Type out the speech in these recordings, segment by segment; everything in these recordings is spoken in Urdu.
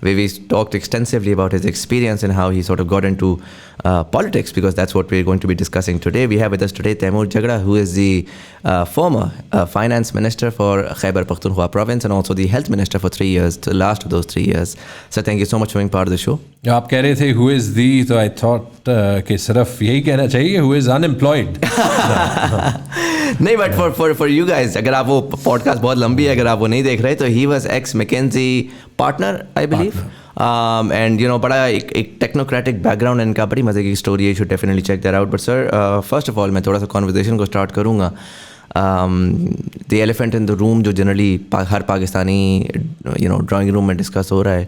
where we talked extensively about his experience and how he sort of got into politics, because that's what we're going to be discussing today. We have with us today Taimur Jagra, who is the former finance minister for Khyber Pakhtunkhwa province and also the health minister for 3 years, the last of those 3 years. So thank you so much for being part of the show. آپ کہہ رہے تھے who is the, تو I thought کہ صرف یہی کہنا چاہیے who is unemployed. نہیں, بٹ فار یو گائز, اگر آپ وہ پوڈ کاسٹ بہت لمبی ہے, اگر آپ وہ نہیں دیکھ رہے, تو he was ex McKinsey partner I believe, and you know بڑا ایک ٹیکنوکریٹک بیک گراؤنڈ ان کا, بڑی مزے کی اسٹوری ہے. You should definitely check that out. But sir, first of all میں تھوڑا سا کانورزیشن کو اسٹارٹ کروں گا. دی ایلیفینٹ ان دا روم جو جنرلی ہر Pakistani you know drawing room میں ڈسکس ہو رہا ہے,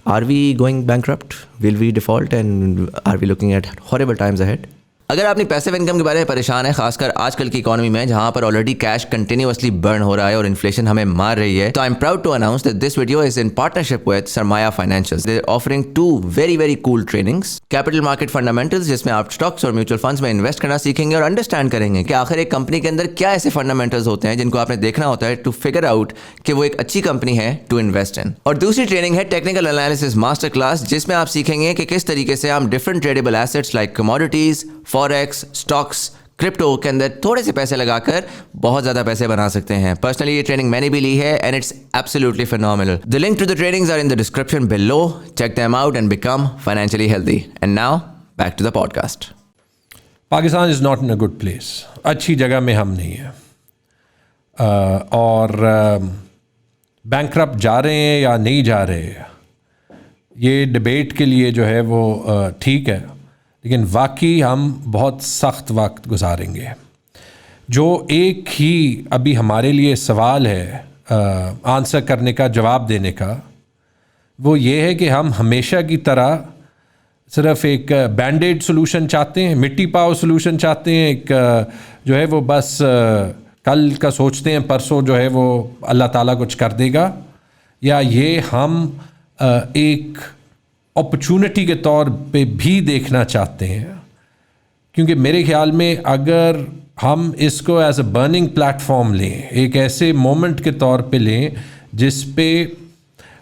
are we going bankrupt, will we default, and are we looking at horrible times ahead? اگر آپ اپنی پیسو انکم کے بارے میں پریشان ہیں, خاص کر آج کل کی اکانومی میں جہاں پر آلریڈی کیش کنٹینیوسلی برن ہو رہا ہے اور انفلیشن ہمیں مار رہی ہے, تو I am proud to announce that this video is in partnership with Sarmaya financial. They are offering 2 very very cool trainings. Capital market fundamentals, جس میں آپ اسٹاکس اور میوچل فنڈس میں انویسٹ کرنا سیکھیں گے اور انڈرسٹینڈ کریں گے کہ آخر ایک کمپنی کے اندر کیا ایسے فنڈامنٹلز ہوتے ہیں جن کو آپ نے دیکھنا ہوتا ہے ٹو فگر آؤٹ کہ وہ ایک اچھی کمپنی ہے ٹو انویسٹ ان. اور دوسری ٹریننگ ہے ٹیکنیکل انالیسس ماسٹر کلاس, جس میں آپ سیکھیں گے کہ کس طریقے سے ہم different tradable assets like commodities, forex, stocks, crypto کے اندر تھوڑے سے پیسے لگا کر بہت زیادہ پیسے بنا سکتے ہیں. پرسنلی یہ ٹریننگ میں نے بھی لی ہے and it's absolutely phenomenal. The link to the trainings are in the description below. Check them out and become financially healthy. And now back to the podcast. Pakistan is not in a good place. اچھی جگہ میں ہم نہیں ہیں, اور بینکرپٹ جا رہے ہیں یا نہیں جا رہے, یہ ڈبیٹ کے لیے جو ہے وہ ٹھیک ہے, لیکن واقعی ہم بہت سخت وقت گزاریں گے. جو ایک ہی ابھی ہمارے لیے سوال ہے آنسر کرنے کا, جواب دینے کا, وہ یہ ہے کہ ہم ہمیشہ کی طرح صرف ایک بینڈیڈ سولوشن چاہتے ہیں, مٹی پاؤ سولوشن چاہتے ہیں, ایک جو ہے وہ بس کل کا سوچتے ہیں, پرسوں جو ہے وہ اللہ تعالیٰ کچھ کر دے گا, یا یہ ہم ایک اپرچونٹی کے طور پہ بھی دیکھنا چاہتے ہیں. کیونکہ میرے خیال میں اگر ہم اس کو as a burning plate form لیں, ایک ایسے مومنٹ کے طور پہ لیں جس پہ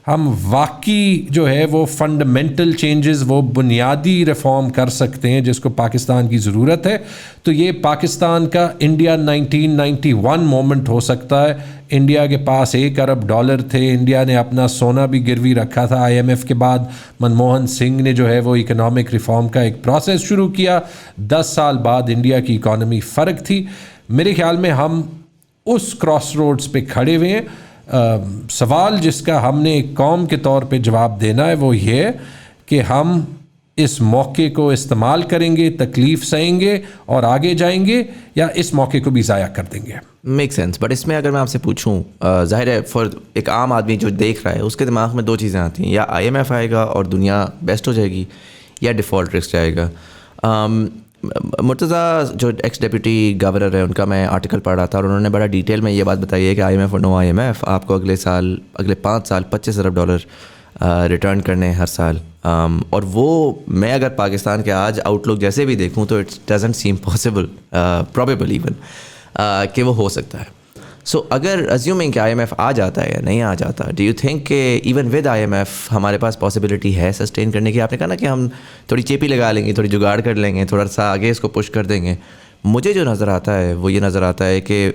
ہم واقعی جو ہے وہ فنڈامنٹل چینجز, وہ بنیادی ریفارم کر سکتے ہیں جس کو پاکستان کی ضرورت ہے, تو یہ پاکستان کا انڈیا 1991 مومنٹ ہو سکتا ہے. انڈیا کے پاس $1 ارب تھے, انڈیا نے اپنا سونا بھی گروی رکھا تھا. IMF کے بعد منموہن سنگھ نے جو ہے وہ اکنامک ریفارم کا ایک پروسیس شروع کیا. 10 سال بعد انڈیا کی اکانومی فرق تھی. میرے خیال میں ہم اس کراس روڈز پہ کھڑے ہوئے ہیں. سوال جس کا ہم نے ایک قوم کے طور پہ جواب دینا ہے وہ یہ ہے کہ ہم اس موقع کو استعمال کریں گے, تکلیف سہیں گے اور آگے جائیں گے, یا اس موقع کو بھی ضائع کر دیں گے. Make sense. بٹ اس میں اگر میں آپ سے پوچھوں, ظاہر ہے فار ایک عام آدمی جو دیکھ رہا ہے اس کے دماغ میں 2 چیزیں آتی ہیں, یا IMF آئے گا اور دنیا بیسٹ ہو جائے گی, یا ڈیفالٹ رسک جائے گا. مرتضیٰ جو ایکس ڈپٹی گورنر ہے, ان کا میں آرٹیکل پڑھ رہا تھا, اور انہوں نے بڑا ڈیٹیل میں یہ بات بتائی ہے کہ IMF اور نو IMF آپ کو اگلے 5 سال $25 ارب ریٹرن کرنے ہر سال. اور وہ میں اگر پاکستان کے آج آؤٹ لک جیسے بھی دیکھوں تو it doesn't seem possible, probable even, کہ وہ ہو سکتا ہے. سو اگر ازیومنگ کہ IMF آ جاتا ہے یا نہیں آ جاتا, ڈو یو تھنک کہ ایون ود IMF ہمارے پاس پاسبلٹی ہے سسٹین کرنے کی؟ آپ نے کہا نا کہ ہم تھوڑی چیپی لگا لیں گے, تھوڑی جگاڑ کر لیں گے, تھوڑا سا آگے اس کو پش کر دیں گے. مجھے جو نظر آتا ہے وہ یہ نظر آتا ہے کہ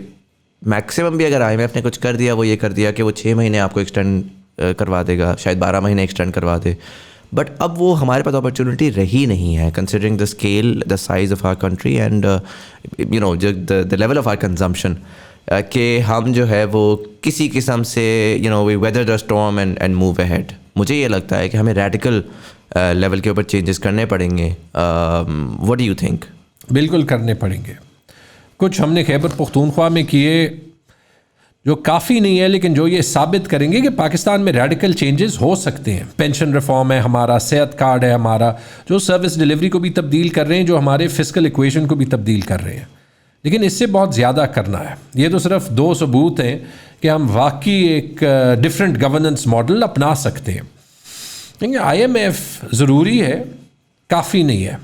میکسیمم بھی اگر IMF نے کچھ کر دیا, وہ یہ کر دیا کہ وہ 6 مہینے آپ کو ایکسٹینڈ کروا دے گا, شاید 12 مہینے ایکسٹینڈ کروا دے. بٹ اب وہ ہمارے پاس اپرچونیٹی رہی نہیں ہے, considering the scale, the size of our country and you know the level of our consumption, کہ ہم جو ہے وہ کسی قسم سے you know we weather the storm and move ahead. مجھے یہ لگتا ہے کہ ہمیں ریڈیکل لیول کے اوپر چینجز کرنے پڑیں گے. What do you think? بالکل کرنے پڑیں گے. کچھ ہم نے خیبر پختونخوا میں کیے جو کافی نہیں ہے, لیکن جو یہ ثابت کریں گے کہ پاکستان میں ریڈیکل چینجز ہو سکتے ہیں. پینشن ریفارم ہے ہمارا, صحت کارڈ ہے ہمارا, جو سروس ڈیلیوری کو بھی تبدیل کر رہے ہیں, جو ہمارے فسکل ایکویشن کو بھی تبدیل کر رہے ہیں. لیکن اس سے بہت زیادہ کرنا ہے. یہ تو صرف 2 ثبوت ہیں کہ ہم واقعی ایک ڈفرینٹ گورننس ماڈل اپنا سکتے ہیں. IMF ضروری ہے, کافی نہیں ہے.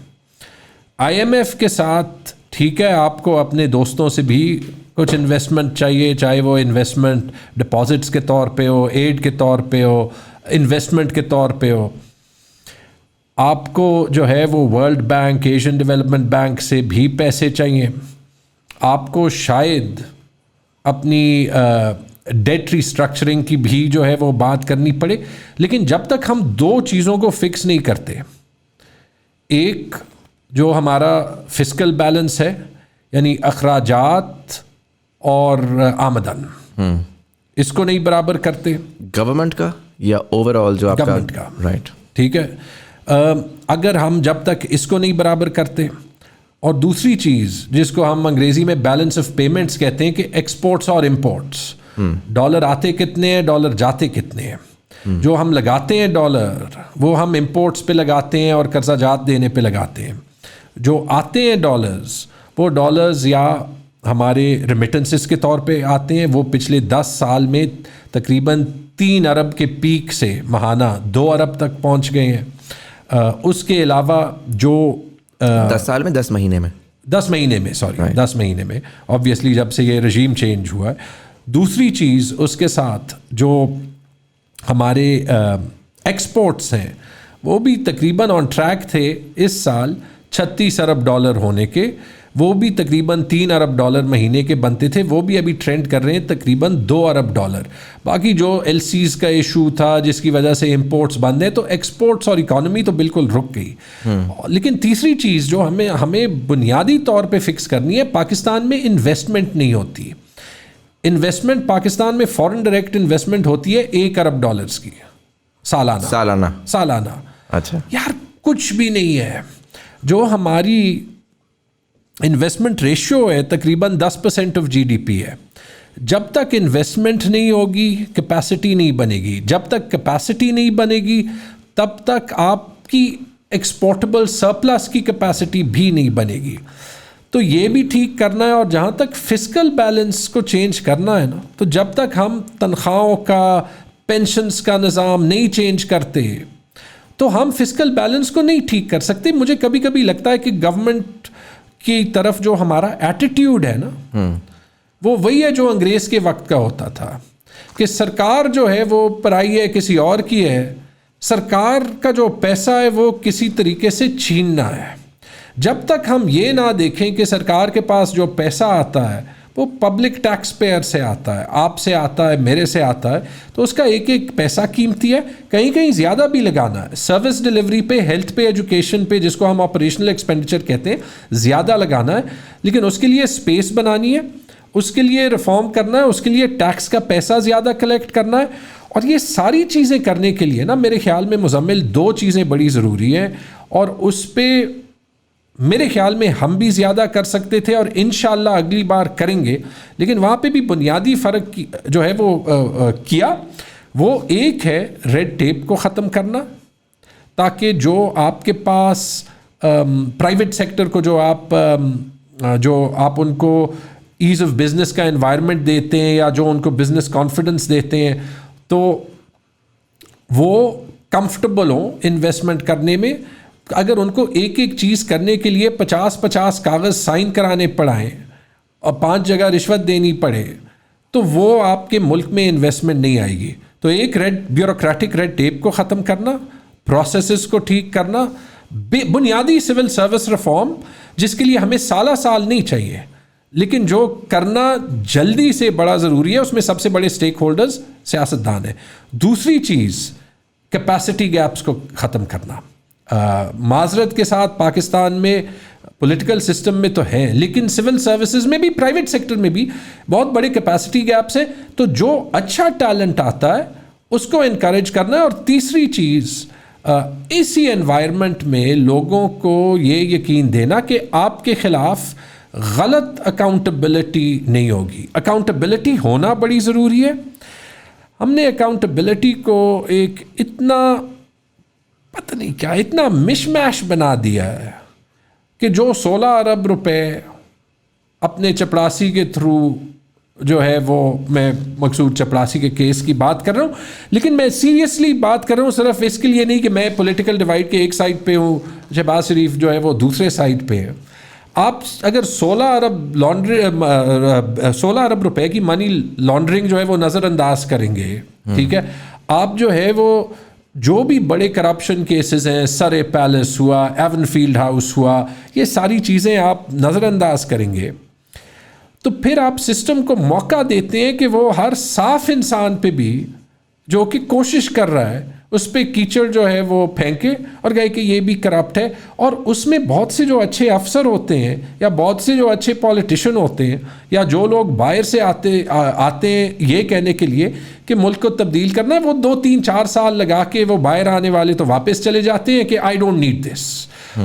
IMF کے ساتھ ٹھیک ہے آپ کو اپنے دوستوں سے بھی کچھ انویسٹمنٹ چاہیے, چاہے وہ انویسٹمنٹ ڈپازٹس کے طور پہ ہو, ایڈ کے طور پہ ہو, انویسٹمنٹ کے طور پہ ہو. آپ کو جو ہے وہ world bank, Asian development bank سے بھی پیسے چاہیے. آپ کو شاید اپنی ڈیٹ ریسٹرکچرنگ کی بھی جو ہے وہ بات کرنی پڑے. لیکن جب تک ہم 2 چیزوں کو فکس نہیں کرتے, ایک جو ہمارا فسکل بیلنس ہے یعنی اخراجات اور آمدن, اس کو نہیں برابر کرتے, گورنمنٹ کا یا اوور آل جو آپ گورنمنٹ کا, رائٹ, ٹھیک ہے, اگر ہم جب تک اس کو نہیں برابر کرتے, اور دوسری چیز جس کو ہم انگریزی میں بیلنس آف پیمنٹس کہتے ہیں کہ ایکسپورٹس اور امپورٹس, ڈالر آتے کتنے ہیں, ڈالر جاتے کتنے ہیں, جو ہم لگاتے ہیں ڈالر وہ ہم امپورٹس پہ لگاتے ہیں اور قرضہ جات دینے پہ لگاتے ہیں. جو آتے ہیں ڈالرز وہ ڈالرز یا ہمارے ریمیٹنسز کے طور پہ آتے ہیں, وہ پچھلے 10 سال میں تقریباً 3 ارب کے پیک سے ماہانہ 2 ارب تک پہنچ گئے ہیں. اس کے علاوہ جو 10 سال میں 10 مہینے میں 10 مہینے میں 10 مہینے میں آبویسلی جب سے یہ رجیم چینج ہوا ہے. دوسری چیز اس کے ساتھ جو ہمارے ایکسپورٹس ہیں وہ بھی تقریباً آن ٹریک تھے اس سال 36 ارب ڈالر ہونے کے, وہ بھی تقریباً 3 ارب ڈالر مہینے کے بنتے تھے, وہ بھی ابھی ٹرینڈ کر رہے ہیں تقریباً 2 ارب ڈالر. باقی جو LCs کا ایشو تھا جس کی وجہ سے امپورٹس بند ہیں تو ایکسپورٹس اور اکانومی تو بالکل رک گئی. لیکن تیسری چیز جو ہمیں بنیادی طور پہ فکس کرنی ہے, پاکستان میں انویسٹمنٹ نہیں ہوتی. انویسٹمنٹ پاکستان میں فورن ڈائریکٹ انویسٹمنٹ ہوتی ہے 1 ارب ڈالرز کی سالانہ. اچھا یار کچھ بھی نہیں ہے. جو ہماری انویسٹمنٹ ریشیو ہے تقریباً 10% آف GDP ہے. جب تک انویسٹمنٹ نہیں ہوگی کیپیسٹی نہیں بنے گی. جب تک کیپیسٹی نہیں بنے گی تب تک آپ کی ایکسپورٹیبل سرپلس کی کیپیسٹی بھی نہیں بنے گی. تو یہ بھی ٹھیک کرنا ہے. اور جہاں تک فسکل بیلنس کو چینج کرنا ہے نا, تو جب تک ہم تنخواہوں کا, پینشنز کا نظام نہیں چینج کرتے تو ہم فسکل بیلنس کو نہیں ٹھیک کر سکتے. مجھے کبھی کبھی لگتا ہے کہ گورنمنٹ کی طرف جو ہمارا ایٹیٹیوڈ ہے نا وہ وہی ہے جو انگریز کے وقت کا ہوتا تھا کہ سرکار جو ہے وہ پرائی ہے, کسی اور کی ہے. سرکار کا جو پیسہ ہے وہ کسی طریقے سے چھیننا ہے. جب تک ہم یہ نہ دیکھیں کہ سرکار کے پاس جو پیسہ آتا ہے وہ پبلک ٹیکس پیئر سے آتا ہے, آپ سے آتا ہے, میرے سے آتا ہے, تو اس کا ایک ایک پیسہ قیمتی ہے. کہیں کہیں زیادہ بھی لگانا ہے, سروس ڈلیوری پہ, ہیلتھ پہ, ایجوکیشن پہ, جس کو ہم آپریشنل ایکسپینڈیچر کہتے ہیں, زیادہ لگانا ہے. لیکن اس کے لیے اسپیس بنانی ہے, اس کے لیے ریفارم کرنا ہے, اس کے لیے ٹیکس کا پیسہ زیادہ کلیکٹ کرنا ہے. اور یہ ساری چیزیں کرنے کے لیے نا میرے خیال میں مزمل 2 چیزیں بڑی ضروری ہیں, اور اس پہ میرے خیال میں ہم بھی زیادہ کر سکتے تھے اور انشاءاللہ اگلی بار کریں گے. لیکن وہاں پہ بھی بنیادی فرق جو ہے وہ کیا, وہ ایک ہے ریڈ ٹیپ کو ختم کرنا, تاکہ جو آپ کے پاس پرائیویٹ سیکٹر کو جو آپ ان کو ایز آف بزنس کا انوائرمنٹ دیتے ہیں یا جو ان کو بزنس کانفیڈنس دیتے ہیں تو وہ کمفرٹیبل ہوں انویسٹمنٹ کرنے میں. اگر ان کو ایک ایک چیز کرنے کے لیے 50 کاغذ سائن کرانے پڑائیں اور 5 جگہ رشوت دینی پڑے تو وہ آپ کے ملک میں انویسٹمنٹ نہیں آئے گی. تو ایک بیوروکریٹک ریڈ ٹیپ کو ختم کرنا, پروسیسز کو ٹھیک کرنا, بنیادی سول سروس ریفارم جس کے لیے ہمیں سال نہیں چاہیے, لیکن جو کرنا جلدی سے بڑا ضروری ہے, اس میں سب سے بڑے سٹیک ہولڈرز سیاستدان ہیں. دوسری چیز کیپیسٹی گیپس کو ختم کرنا. معذرت کے ساتھ پاکستان میں پولیٹیکل سسٹم میں تو ہے, لیکن سول سروسز میں بھی, پرائیویٹ سیکٹر میں بھی بہت بڑے کیپیسٹی گیپس ہیں. تو جو اچھا ٹیلنٹ آتا ہے اس کو انکریج کرنا ہے. اور تیسری چیز اسی انوائرمنٹ میں لوگوں کو یہ یقین دینا کہ آپ کے خلاف غلط اکاؤنٹیبلٹی نہیں ہوگی. اکاؤنٹیبلٹی ہونا بڑی ضروری ہے. ہم نے اکاؤنٹیبلٹی کو ایک اتنا پتہ نہیں کیا, اتنا مش میش بنا دیا ہے کہ جو 16 ارب روپے اپنے چپڑاسی کے تھرو جو ہے وہ میں مقصود چپڑاسی کے کیس کی بات کر رہا ہوں, لیکن میں سیریسلی بات کر رہا ہوں صرف اس کے لیے نہیں کہ میں پولیٹیکل ڈیوائڈ کے ایک سائڈ پہ ہوں, شہباز شریف جو ہے وہ دوسرے سائڈ پہ ہے. آپ اگر 16 ارب روپے کی منی لانڈرنگ جو ہے وہ نظر انداز کریں گے, ٹھیک ہے, آپ جو ہے وہ جو بھی بڑے کرپشن کیسز ہیں, سرے پیلس ہوا, ایون فیلڈ ہاؤس ہوا, یہ ساری چیزیں آپ نظر انداز کریں گے, تو پھر آپ سسٹم کو موقع دیتے ہیں کہ وہ ہر صاف انسان پہ بھی جو کہ کوشش کر رہا ہے اس پہ کیچڑ جو ہے وہ پھینکے اور کہے کہ یہ بھی کرپٹ ہے. اور اس میں بہت سے جو اچھے افسر ہوتے ہیں یا بہت سے جو اچھے پولیٹیشین ہوتے ہیں یا جو لوگ باہر سے آتے ہیں یہ کہنے کے لیے کہ ملک کو تبدیل کرنا ہے, وہ 2-3-4 سال لگا کے وہ باہر آنے والے تو واپس چلے جاتے ہیں کہ آئی ڈونٹ نیڈ دس.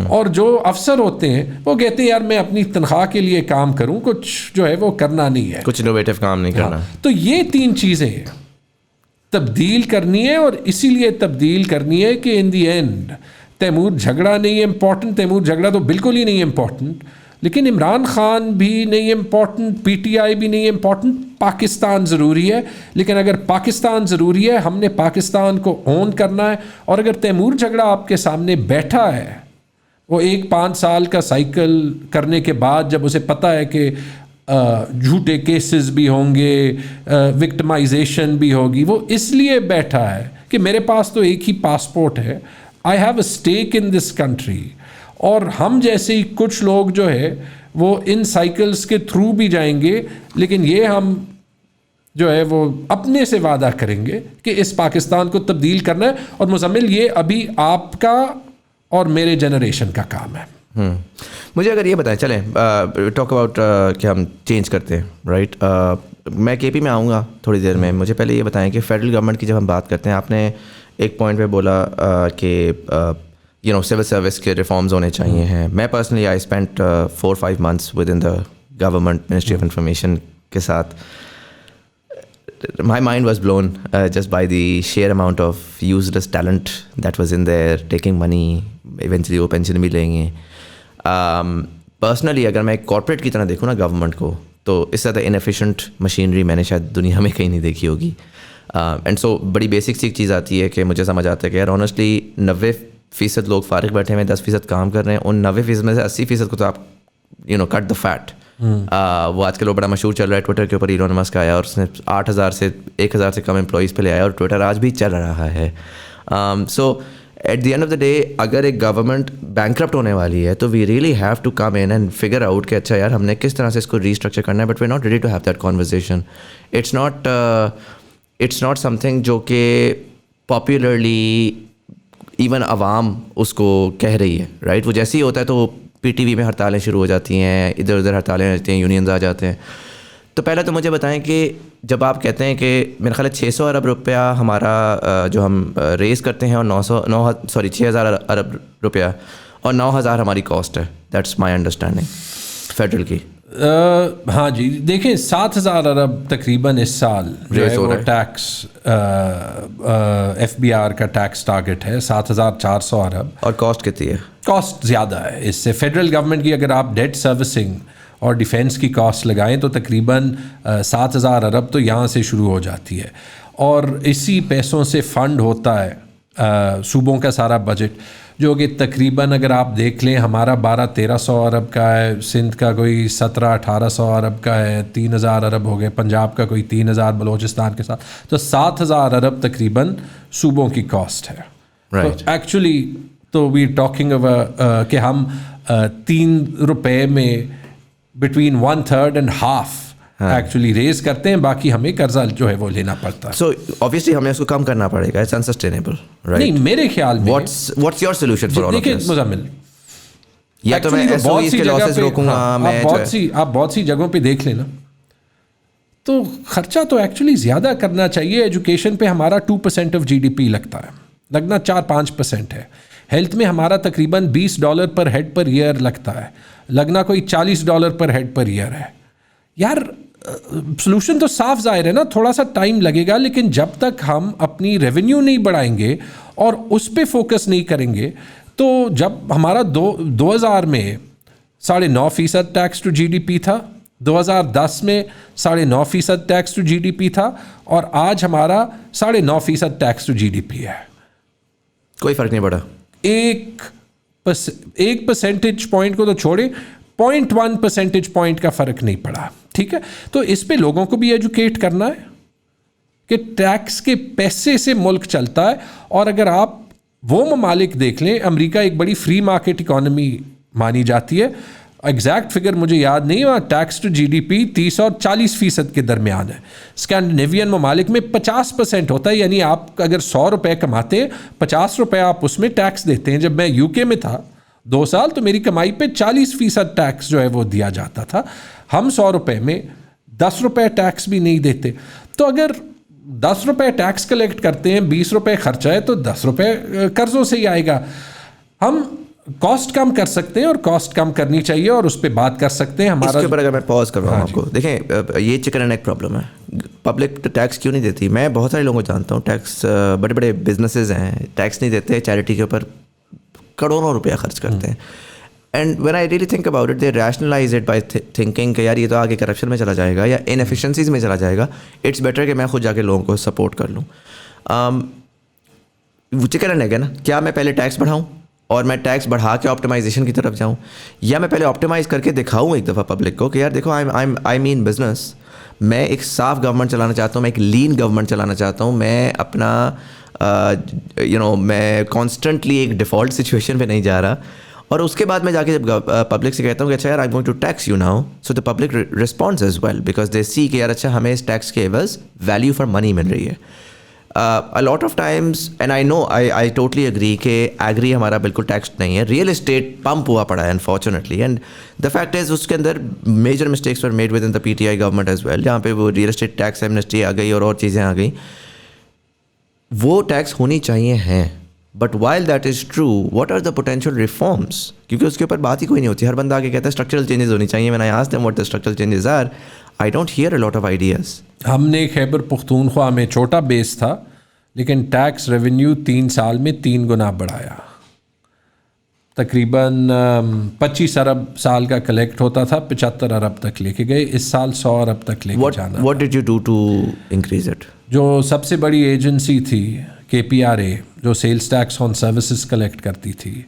اور جو افسر ہوتے ہیں وہ کہتے ہیں یار میں اپنی تنخواہ کے لیے کام کروں, کچھ جو ہے وہ کرنا نہیں ہے, کچھ انوویٹو کام نہیں کرنا. تو یہ 3 چیزیں تبدیل کرنی ہے, اور اسی لیے تبدیل کرنی ہے کہ ان دی اینڈ تیمور جھگڑا نہیں ہے امپورٹنٹ, تیمور جھگڑا تو بالکل ہی نہیں امپورٹنٹ, لیکن عمران خان بھی نہیں امپورٹنٹ, پی ٹی آئی بھی نہیں امپورٹنٹ, پاکستان ضروری ہے. لیکن اگر پاکستان ضروری ہے, ہم نے پاکستان کو اون کرنا ہے. اور اگر تیمور جھگڑا آپ کے سامنے بیٹھا ہے, وہ 5 سال کا سائیکل کرنے کے بعد جب اسے پتہ ہے کہ جھوٹے کیسز بھی ہوں گے, وکٹمائزیشن بھی ہوگی, وہ اس لیے بیٹھا ہے کہ میرے پاس تو ایک ہی پاسپورٹ ہے, I have a stack in this country. اور ہم جیسے ہی کچھ لوگ جو ہے وہ ان سائیکلز کے تھرو بھی جائیں گے, لیکن یہ ہم جو ہے وہ اپنے سے وعدہ کریں گے کہ اس پاکستان کو تبدیل کرنا ہے. اور مزمل یہ ابھی آپ کا اور میرے جنریشن کا کام ہے. مجھے اگر یہ بتائیں, چلیں ٹاک اباؤٹ کہ ہم چینج کرتے ہیں, رائٹ. میں کے پی میں آؤں گا تھوڑی دیر میں. مجھے پہلے یہ بتائیں کہ فیڈرل گورنمنٹ کی جب ہم بات کرتے ہیں, آپ نے ایک پوائنٹ پہ بولا کہ سول سروس کے ریفارمز ہونے چاہیے ہیں. میں personally I spend 4-5 months with in the government ministry of information کے ساتھ. My mind was blown just by the sheer amount of useless talent that was in there, taking money, eventually وہ pension بھی لیں گے. پرسنلی اگر میں ایک کارپوریٹ کی طرح دیکھوں نا گورنمنٹ کو, تو اس سے زیادہ انیفیشینٹ مشینری میں نے شاید دنیا میں کہیں نہیں دیکھی ہوگی. اینڈ سو بڑی بیسک سی چیز آتی ہے کہ مجھے سمجھ آتا ہے کہ یار آنیسٹلی 90% لوگ فارغ بیٹھے ہوئے ہیں, 10% کام کر رہے ہیں. ان 90% میں سے 80% کو تو آپ کٹ دا فیٹ. وہ آج کل وہ بڑا مشہور چل رہا ہے ٹویٹر کے اوپر, ایلون مسک آیا اور اس نے 8,000 سے 1,000 سے کم امپلائیز پہ لے آیا, اور ٹویٹر آج بھی چل رہا ہے. So at the end of the day اگر ایک گورنمنٹ بینکرپٹ ہونے والی ہے تو we really have to come in and figure out کہ اچھا یار ہم نے کس طرح سے اس کو ریسٹرکچر کرنا ہے. But we are not ready to have that conversation. It's not something جو کہ پاپولرلی ایون عوام اس کو کہہ رہی ہے, رائٹ. وہ جیسے ہی ہوتا ہے تو پی ٹی وی میں ہڑتالیں شروع ہو جاتی ہیں, ادھر ادھر ہڑتالیں رہتی ہیں, یونینز آ جاتے ہیں. تو پہلے تو مجھے بتائیں کہ جب آپ کہتے ہیں کہ میرا خیال ہے 600 ارب روپیہ ہمارا جو ہم ریز کرتے ہیں, اور 6,000 ارب روپیہ اور 9,000 ہماری کاسٹ ہے, دیٹس مائی انڈرسٹینڈنگ فیڈرل کی. ہاں جی, دیکھیں 7,000 ارب تقریباً اس سال جو ہے وہ ٹیکس ایف بی آر کا ٹیکس ٹارگٹ ہے 7,400 ارب. اور کاسٹ کتنی ہے؟ کاسٹ زیادہ ہے اس سے. فیڈرل گورنمنٹ کی اگر آپ ڈیٹ سروسنگ اور ڈیفینس کی کاسٹ لگائیں تو تقریباً 7,000 ارب تو یہاں سے شروع ہو جاتی ہے. اور اسی پیسوں سے فنڈ ہوتا ہے صوبوں کا سارا بجٹ, جو کہ تقریباً اگر آپ دیکھ لیں ہمارا 1,200-1,300 ارب کا ہے, سندھ کا کوئی 1,700-1,800 ارب کا ہے, 3,000 ارب ہو گئے, پنجاب کا کوئی 3,000 بلوچستان کے ساتھ, تو 7,000 ارب تقریباً صوبوں کی کاسٹ ہے. تو ایکچولی تو وی ٹاکنگ کہ ہم 3 روپے میں between 1/3 and half actually raise کرتے ہیں, باقی ہمیں قرضہ جو ہے وہ لینا پڑتا ہے. سو obviously ہمیں اس کو کم کرنا پڑے گا, اٹس انسسٹینیبل, رائٹ. نہیں, میرے خیال میں what's your solution for all of this? Muzammil, یا تو میں SOEs کے لاسز روکوں گا. آپ بہت سی جگہوں پہ دیکھ لینا تو خرچہ تو ایکچولی زیادہ کرنا چاہیے. ایجوکیشن پہ ہمارا 2% آف GDP لگتا ہے, لگنا 4-5% ہے. ہیلتھ میں ہمارا تقریباً $20 پر ہیڈ پر ایئر لگتا ہے, لگنا کوئی $40 پر ہیڈ پر ایئر ہے. یار سلوشن تو صاف ظاہر ہے نا, تھوڑا سا ٹائم لگے گا, لیکن جب تک ہم اپنی ریونیو نہیں بڑھائیں گے اور اس پہ فوکس نہیں کریں گے, تو جب ہمارا 2000 میں 9.5% ٹیکس ٹو GDP تھا, 2010 میں 9.5% tax to G D P تھا اور آج ہمارا 9.5% tax to G D P ہے. کوئی فرق نہیں پڑا. ایک پرسنٹیج پوائنٹ کو تو چھوڑے 0.1 پرسنٹیج پوائنٹ کا فرق نہیں پڑا. ٹھیک ہے, تو اس پہ لوگوں کو بھی ایجوکیٹ کرنا ہے کہ ٹیکس کے پیسے سے ملک چلتا ہے. اور اگر آپ وہ ممالک دیکھ لیں, امریکہ ایک بڑی فری مارکیٹ اکانومی مانی جاتی ہے, ایگزیکٹ فگر مجھے یاد نہیں, وہاں tax to G D P 30 اور 40% کے درمیان ہے. اسکینڈینیوین ممالک میں 50% ہوتا ہے, یعنی آپ اگر 100 روپے کماتے ہیں 50 روپے آپ اس میں ٹیکس دیتے ہیں. جب میں یو کے میں تھا 2 سال تو میری کمائی پہ 40% ٹیکس جو ہے وہ دیا جاتا تھا. ہم 100 روپے میں 10 روپے ٹیکس بھی نہیں دیتے. تو اگر 10 روپے ٹیکس کلیکٹ کرتے ہیں, 20 روپے خرچہ ہے, تو 10 روپے قرضوں سے ہی آئے گا. ہم کاسٹ کم کر سکتے ہیں اور کاسٹ کم کرنی چاہیے اور اس پہ بات کر سکتے ہیں. ہمارا اس کے اوپر اگر میں پاز کر رہا ہوں آپ کو, دیکھیں یہ چکن اینڈ ایگ پرابلم ہے. پبلک ٹیکس کیوں نہیں دیتی؟ میں بہت سارے لوگوں کو جانتا ہوں, ٹیکس بڑے بڑے بزنسز ہیں ٹیکس نہیں دیتے, چیریٹی کے اوپر کروڑوں روپیہ خرچ کرتے ہیں. And when I really think about it, they rationalise it by thinking کہ یار یہ تو آگے کرپشن میں چلا جائے گا یا انیفیشنسیز میں چلا جائے گا. اٹس بیٹر کہ میں خود جا کے لوگوں کو سپورٹ کر لوں. چکن اینڈ ایگ ہے نا, کیا میں پہلے ٹیکس بڑھاؤں اور میں ٹیکس بڑھا کے آپٹیمائزیشن کی طرف جاؤں, یا میں پہلے آپٹیمائز کر کے دکھاؤں ایک دفعہ پبلک کو کہ یار دیکھو آئی مین بزنس, میں ایک صاف گورنمنٹ چلانا چاہتا ہوں, میں ایک لین گورنمنٹ چلانا چاہتا ہوں, میں اپنا میں کانسٹنٹلی ایک ڈیفالٹ سچویشن پہ نہیں جا رہا. اور اس کے بعد میں جا کے جب پبلک سے کہتا ہوں کہ اچھا یار I going to tax you now, so the public response as well because they see کہ یار اچھا ہمیں اس ٹیکس کے عوض ویلیو فار منی مل رہی ہے. A lot of times, and I know I totally agree کہ ایگری ہمارا بالکل ٹیکس نہیں ہے, ریئل اسٹیٹ پمپ ہوا پڑا ہے unfortunately. And the fact is اس کے اندر major mistakes were made within the P T I government as well, جہاں پہ وہ ریئل اسٹیٹ ٹیکس ایمنسٹی آ گئی اور چیزیں آ گئیں. وہ ٹیکس ہونی چاہیے ہیں, but while that is true, what are the potential reforms? کیونکہ اس کے اوپر بات ہی کوئی نہیں ہوتی. ہر بندہ آگے کہتا ہے اسٹرکچرل چینجز ہونی چاہیے. when I ask them what the structural changes are, I don't hear a lot of ideas. ہم نے خیبر پختونخوا میں چھوٹا بیس تھا لیکن ٹیکس ریونیو 3 سال میں 3 گنا بڑھایا. تقریباً 25 ارب سال کا کلیکٹ ہوتا تھا, 75 ارب تک لے کے گئے. اس سال 100 ارب تک لے کے جانا. What did you do to increase it? جو سب سے بڑی ایجنسی تھی KPRA, جو sales tax on services collect کرتی تھی,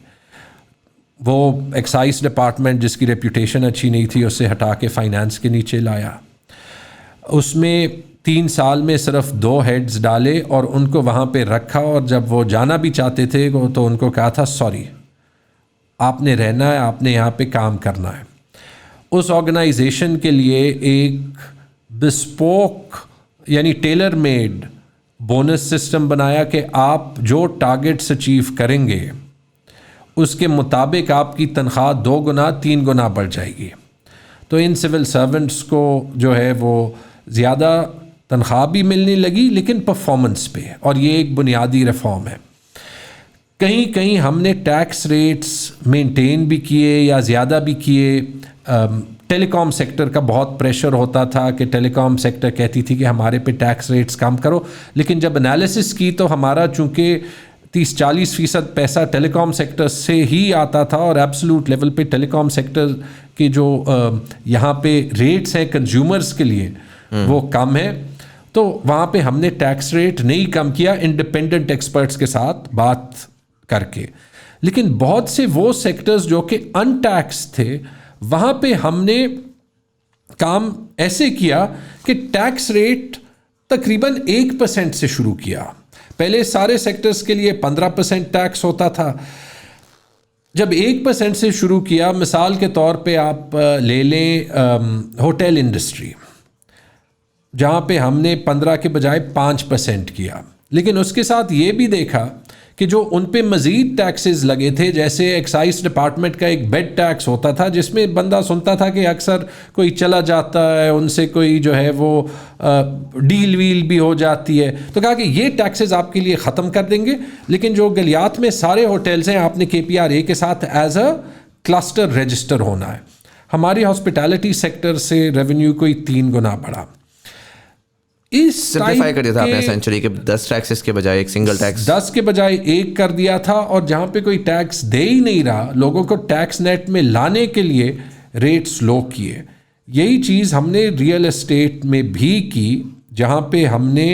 وہ ایکسائز ڈپارٹمنٹ جس کی ریپوٹیشن اچھی نہیں تھی اسے ہٹا کے فائنانس کے نیچے لایا. اس میں 3 سال میں صرف 2 ہیڈز ڈالے اور ان کو وہاں پہ رکھا, اور جب وہ جانا بھی چاہتے تھے تو ان کو کہا تھا سوری, آپ نے رہنا ہے, آپ نے یہاں پہ کام کرنا ہے. اس آرگنائزیشن کے لیے ایک بسپوک یعنی ٹیلر میڈ بونس سسٹم بنایا کہ آپ جو ٹارگیٹس اچیو کریں گے اس کے مطابق آپ کی تنخواہ 2 گنا 3 گنا بڑھ جائے گی. تو ان سول سرونٹس کو جو ہے وہ زیادہ تنخواہ بھی ملنے لگی لیکن پرفارمنس پہ, اور یہ ایک بنیادی ریفارم ہے. کہیں کہیں ہم نے ٹیکس ریٹس مینٹین بھی کیے یا زیادہ بھی کیے. ٹیلی کام سیکٹر کا بہت پریشر ہوتا تھا کہ ٹیلی کام سیکٹر کہتی تھی کہ ہمارے پہ ٹیکس ریٹس کم کرو, لیکن جب انالیسس کی تو ہمارا چونکہ 30-40% پیسہ ٹیلی کام سیکٹر سے ہی آتا تھا, اور ایبسولوٹ لیول پہ ٹیلی کام سیکٹر کے جو یہاں پہ ریٹس ہیں کنزیومرز کے لیے وہ کم ہے. تو وہاں پہ ہم نے ٹیکس ریٹ نہیں کم کیا انڈیپینڈنٹ ایکسپرٹس کے ساتھ بات کر کے. لیکن بہت سے وہ سیکٹرز جو کہ ان ٹیکس تھے وہاں پہ ہم نے کام ایسے کیا کہ ٹیکس ریٹ تقریباً 1% سے شروع کیا. پہلے سارے سیکٹرز کے لیے 15% ٹیکس ہوتا تھا. جب 1% سے شروع کیا, مثال کے طور پہ آپ لے لیں ہوٹل انڈسٹری, جہاں پہ ہم نے 15 کے بجائے 5% کیا. لیکن اس کے ساتھ یہ بھی دیکھا کہ جو ان پہ مزید ٹیکسز لگے تھے, جیسے ایکسائز ڈپارٹمنٹ کا ایک بیڈ ٹیکس ہوتا تھا جس میں بندہ سنتا تھا کہ اکثر کوئی چلا جاتا ہے, ان سے کوئی جو ہے وہ ڈیل ویل بھی ہو جاتی ہے, تو کہا کہ یہ ٹیکسز آپ کے لیے ختم کر دیں گے, لیکن جو گلیات میں سارے ہوٹلز ہیں آپ نے KPRA کے ساتھ ایز اے کلسٹر رجسٹر ہونا ہے. ہماری ہاسپٹیلٹی سیکٹر سے ریونیو کوئی 3 گنا بڑھا. سمپلیفائی کر دیا تھا آپ نے سینچری کے 10 ٹیکسز کے بجائے ایک سنگل ٹیکس, 10 کے بجائے 1 کر دیا تھا, اور جہاں پہ کوئی ٹیکس دے ہی نہیں رہا لوگوں کو ٹیکس نیٹ میں لانے کے لیے ریٹس لو کیے. یہی چیز ہم نے ریئل اسٹیٹ میں بھی کی, جہاں پہ ہم نے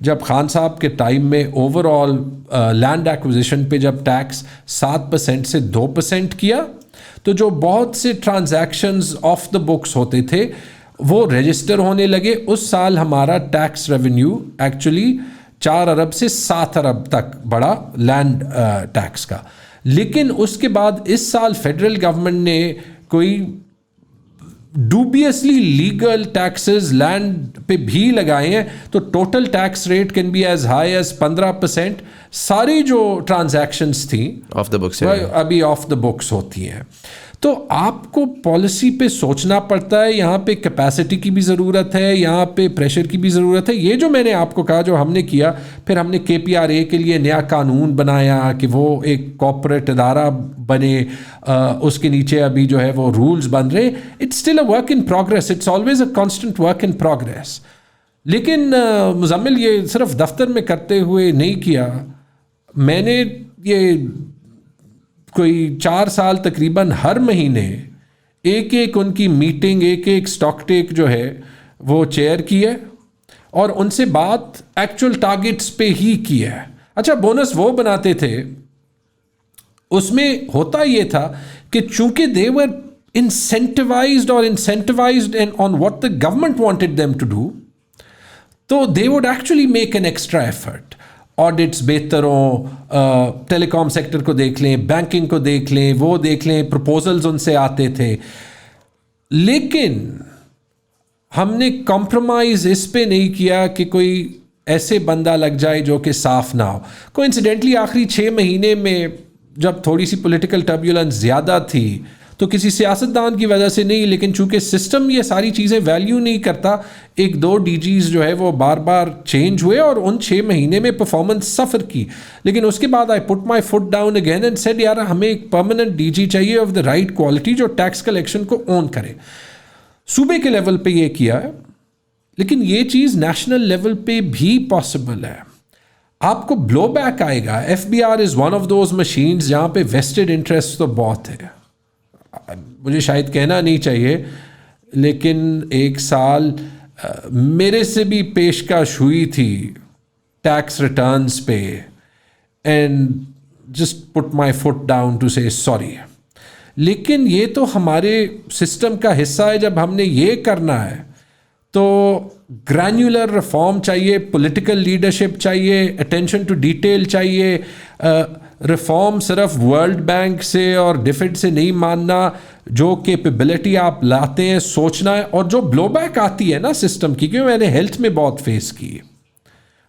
جب خان صاحب کے ٹائم میں اوور آل لینڈ ایکوزیشن پہ جب ٹیکس 7% سے 2% کیا, تو جو بہت سے ٹرانزیکشنز آف دا بکس ہوتے تھے وہ رجسٹر ہونے لگے. اس سال ہمارا ٹیکس ریونیو ایکچولی 4 ارب سے 7 ارب تک بڑھا لینڈ ٹیکس کا. لیکن اس کے بعد اس سال فیڈرل گورنمنٹ نے کوئی ڈوبیسلی لیگل ٹیکسز لینڈ پہ بھی لگائے ہیں, تو total tax rate can be as high as 15%. ساری جو ٹرانزیکشنز تھیں آف دا بکس ابھی آف دا بکس ہوتی ہیں. تو آپ کو پالیسی پہ سوچنا پڑتا ہے, یہاں پہ کیپیسٹی کی بھی ضرورت ہے, یہاں پہ پریشر کی بھی ضرورت ہے. یہ جو میں نے آپ کو کہا جو ہم نے کیا, پھر ہم نے KPRA کے لیے نیا قانون بنایا کہ وہ ایک کارپوریٹ ادارہ بنے, اس کے نیچے ابھی جو ہے وہ رولز بن رہے. It's still a work in progress, it's always a constant work in progress. لیکن مزمل یہ صرف دفتر میں کرتے ہوئے نہیں کیا, میں نے یہ کوئی 4 سال تقریباً ہر مہینے ایک ان کی میٹنگ, ایک اسٹاک ٹیک جو ہے وہ چیئر کی ہے, اور ان سے بات ایکچوئل ٹارگٹس پہ ہی کی ہے. اچھا, بونس وہ بناتے تھے, اس میں ہوتا یہ تھا کہ چونکہ they were incentivized on what the government wanted them to do, تو they would actually make an extra effort. Audits بہتر ہوں, ٹیلی کام سیکٹر کو دیکھ لیں, بینکنگ کو دیکھ لیں, وہ دیکھ لیں, پروپوزلز ان سے آتے تھے. لیکن ہم نے کمپرومائز اس پہ نہیں کیا کہ کوئی ایسے بندہ لگ جائے جو کہ صاف نہ ہو. کوئنسیڈنٹلی آخری 6 مہینے میں جب تھوڑی سی پولیٹیکل ٹربیولنس زیادہ تھی, تو کسی سیاستدان کی وجہ سے نہیں, لیکن چونکہ سسٹم یہ ساری چیزیں ویلیو نہیں کرتا, 1-2 DGs جو ہے وہ بار بار چینج ہوئے اور ان 6 مہینے میں پرفارمنس سفر کی. لیکن اس کے بعد I put my foot down again and said یار ہمیں ایک پرماننٹ DG چاہیے آف دا رائٹ کوالٹی جو ٹیکس کلیکشن کو اون کرے. صوبے کے لیول پہ یہ کیا ہے, لیکن یہ چیز نیشنل لیول پہ بھی پاسبل ہے. آپ کو بلو بیک آئے گا. FBR is one of those machines جہاں پہ ویسٹڈ انٹرسٹ تو بہت ہے. مجھے شاید کہنا نہیں چاہیے, لیکن ایک سال میرے سے بھی پیشکش ہوئی تھی ٹیکس ریٹرنز پہ, and just put my foot down to say sorry. لیکن یہ تو ہمارے سسٹم کا حصہ ہے. جب ہم نے یہ کرنا ہے تو گرینیولر ریفارم چاہیے, پولیٹیکل لیڈرشپ چاہیے, اٹینشن ٹو ڈیٹیل چاہیے. ریفارم صرف ورلڈ بینک سے اور ڈیفڈ سے نہیں ماننا, جو کیپیبلٹی آپ لاتے ہیں سوچنا ہے. اور جو بلو بیک آتی ہے نا سسٹم کی, کیونکہ میں نے ہیلتھ میں بہت فیس کی,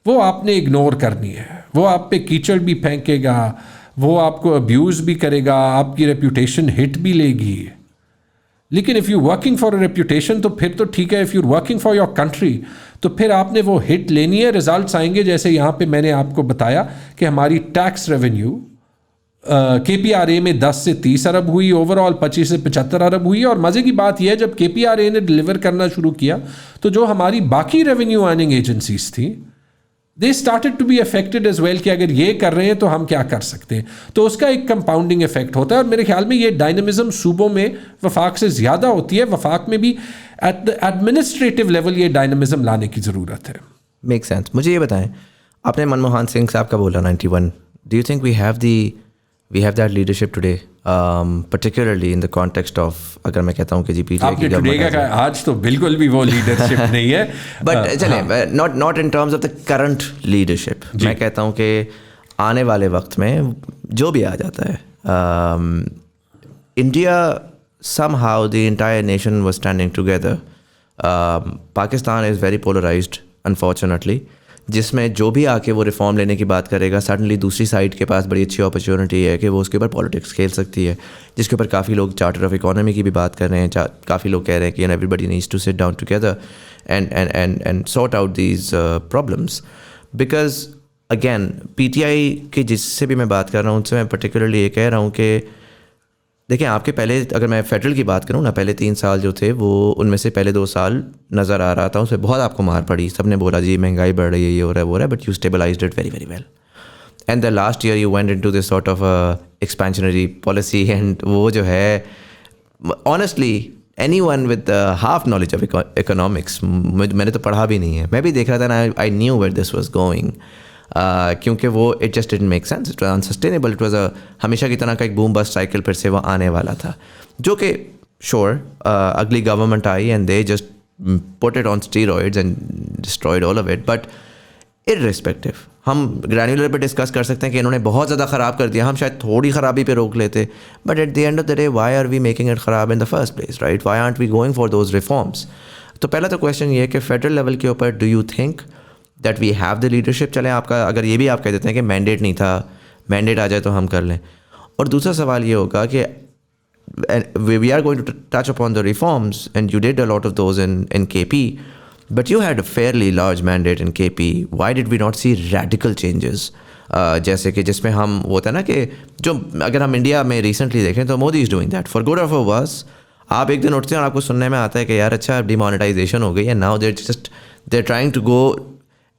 وہ آپ نے اگنور کرنی ہے. وہ آپ پہ کیچڑ بھی پھینکے گا, وہ آپ کو ابیوز بھی کرے گا, آپ کی ریپوٹیشن ہٹ بھی لے گی. لیکن if you working for a reputation تو پھر تو ٹھیک ہے. If you working for your country تو پھر آپ نے وہ ہٹ لینی ہے. ریزلٹس آئیں گے, جیسے یہاں پہ میں نے آپ کو بتایا کہ ہماری ٹیکس ریونیو KPRA میں 10 سے 30 ارب ہوئی, اوور آل 25 سے 75 ارب ہوئی. اور مزے کی بات یہ ہے جب KPRA نے ڈلیور کرنا شروع کیا تو جو ہماری باقی ریونیو ارننگ ایجنسیز تھیں they started to be affected as well کہ اگر یہ کر رہے ہیں تو ہم کیا کر سکتے ہیں. تو اس کا ایک کمپاؤنڈنگ افیکٹ ہوتا ہے, اور میرے خیال میں یہ ڈائنامزم صوبوں میں وفاق سے زیادہ ہوتی ہے. وفاق میں بھی ایٹ دا ایڈمنسٹریٹو لیول یہ ڈائنامزم لانے کی ضرورت ہے. Make sense. مجھے یہ بتائیں, آپ نے منموہن سنگھ صاحب کا بولا 91, do you think we have that leadership today, particularly in the context of, اگر میں کہتا ہوں کہ جی پی ٹی آئی کی گورنمنٹ آج تو بالکل بھی وہ لیڈرشپ نہیں ہے. بٹ چلیں, not in terms of the current leadership, میں کہتا ہوں کہ آنے والے وقت میں جو بھی آ جاتا ہے, India somehow the entire nation was standing together. Pakistan is very polarized unfortunately, جس میں جو بھی آ کے وہ ریفارم لینے کی بات کرے گا, سڈنلی دوسری سائڈ کے پاس بڑی اچھی اپرچونٹی ہے کہ وہ اس کے اوپر پالیٹکس کھیل سکتی ہے, جس کے اوپر کافی لوگ چارٹر آف اکانومی کی بھی بات کر رہے ہیں. کافی لوگ کہہ رہے ہیں کہ everybody needs to sit down together and sort out these problems. Because again PTI کی جس سے بھی میں بات کر رہا ہوں ان سے میں پرٹیکولرلی یہ کہہ رہا ہوں کہ دیکھیں, آپ کے پہلے اگر میں فیڈرل کی بات کروں نا, پہلے 3 سال جو تھے وہ ان میں سے پہلے 2 سال نظر آ رہا تھا اس میں بہت آپ کو مار پڑی. سب نے بولا جی مہنگائی بڑھ رہی ہے, یہ ہو رہا ہے, وہ ہو رہا ہے, but you stabilised it very very well. And the last year you went into this sort of expansionary policy, and وہ جو ہے honestly anyone with half knowledge of economics, میں نے تو پڑھا بھی نہیں ہے, میں بھی دیکھ رہا تھا, and I knew where this was going. کیونکہ وہ it just didn't make sense, it was unsustainable, it was ہمیشہ کی طرح کا ایک بوم بسٹ سائیکل پھر سے وہ آنے والا تھا, جو کہ sure اگلی government I and they just put it on steroids and destroyed all of it. But irrespective, ہم گرینولر پہ ڈسکس کر سکتے ہیں کہ انہوں نے بہت زیادہ خراب کر دیا, ہم شاید تھوڑی خرابی پہ روک لیتے, but at the end of the day why are we making it خراب in the first place, right? Why aren't we going for those reforms? تو پہلا تو کویشچن یہ ہے کہ فیڈرل لیول کے اوپر do you think that we have the leadership? چلیں آپ کا اگر یہ بھی آپ کہہ دیتے ہیں کہ مینڈیٹ نہیں تھا, مینڈیٹ آ جائے تو ہم کر لیں. اور دوسرا سوال یہ ہوگا کہ we are going to touch upon the reforms, and you did a lot of those in KP, but you had a fairly large mandate in KP. Why did we not see radical changes? جیسے کہ جس میں ہم ہوتا ہے نا کہ جو اگر ہم انڈیا میں ریسنٹلی دیکھیں تو Modi is doing that for good اور فار ورس. آپ ایک دن اٹھتے ہیں اور آپ کو سننے میں آتا ہے کہ یار اچھا ڈی مانیٹائزیشن ہو گئی ہے, now they trying to go,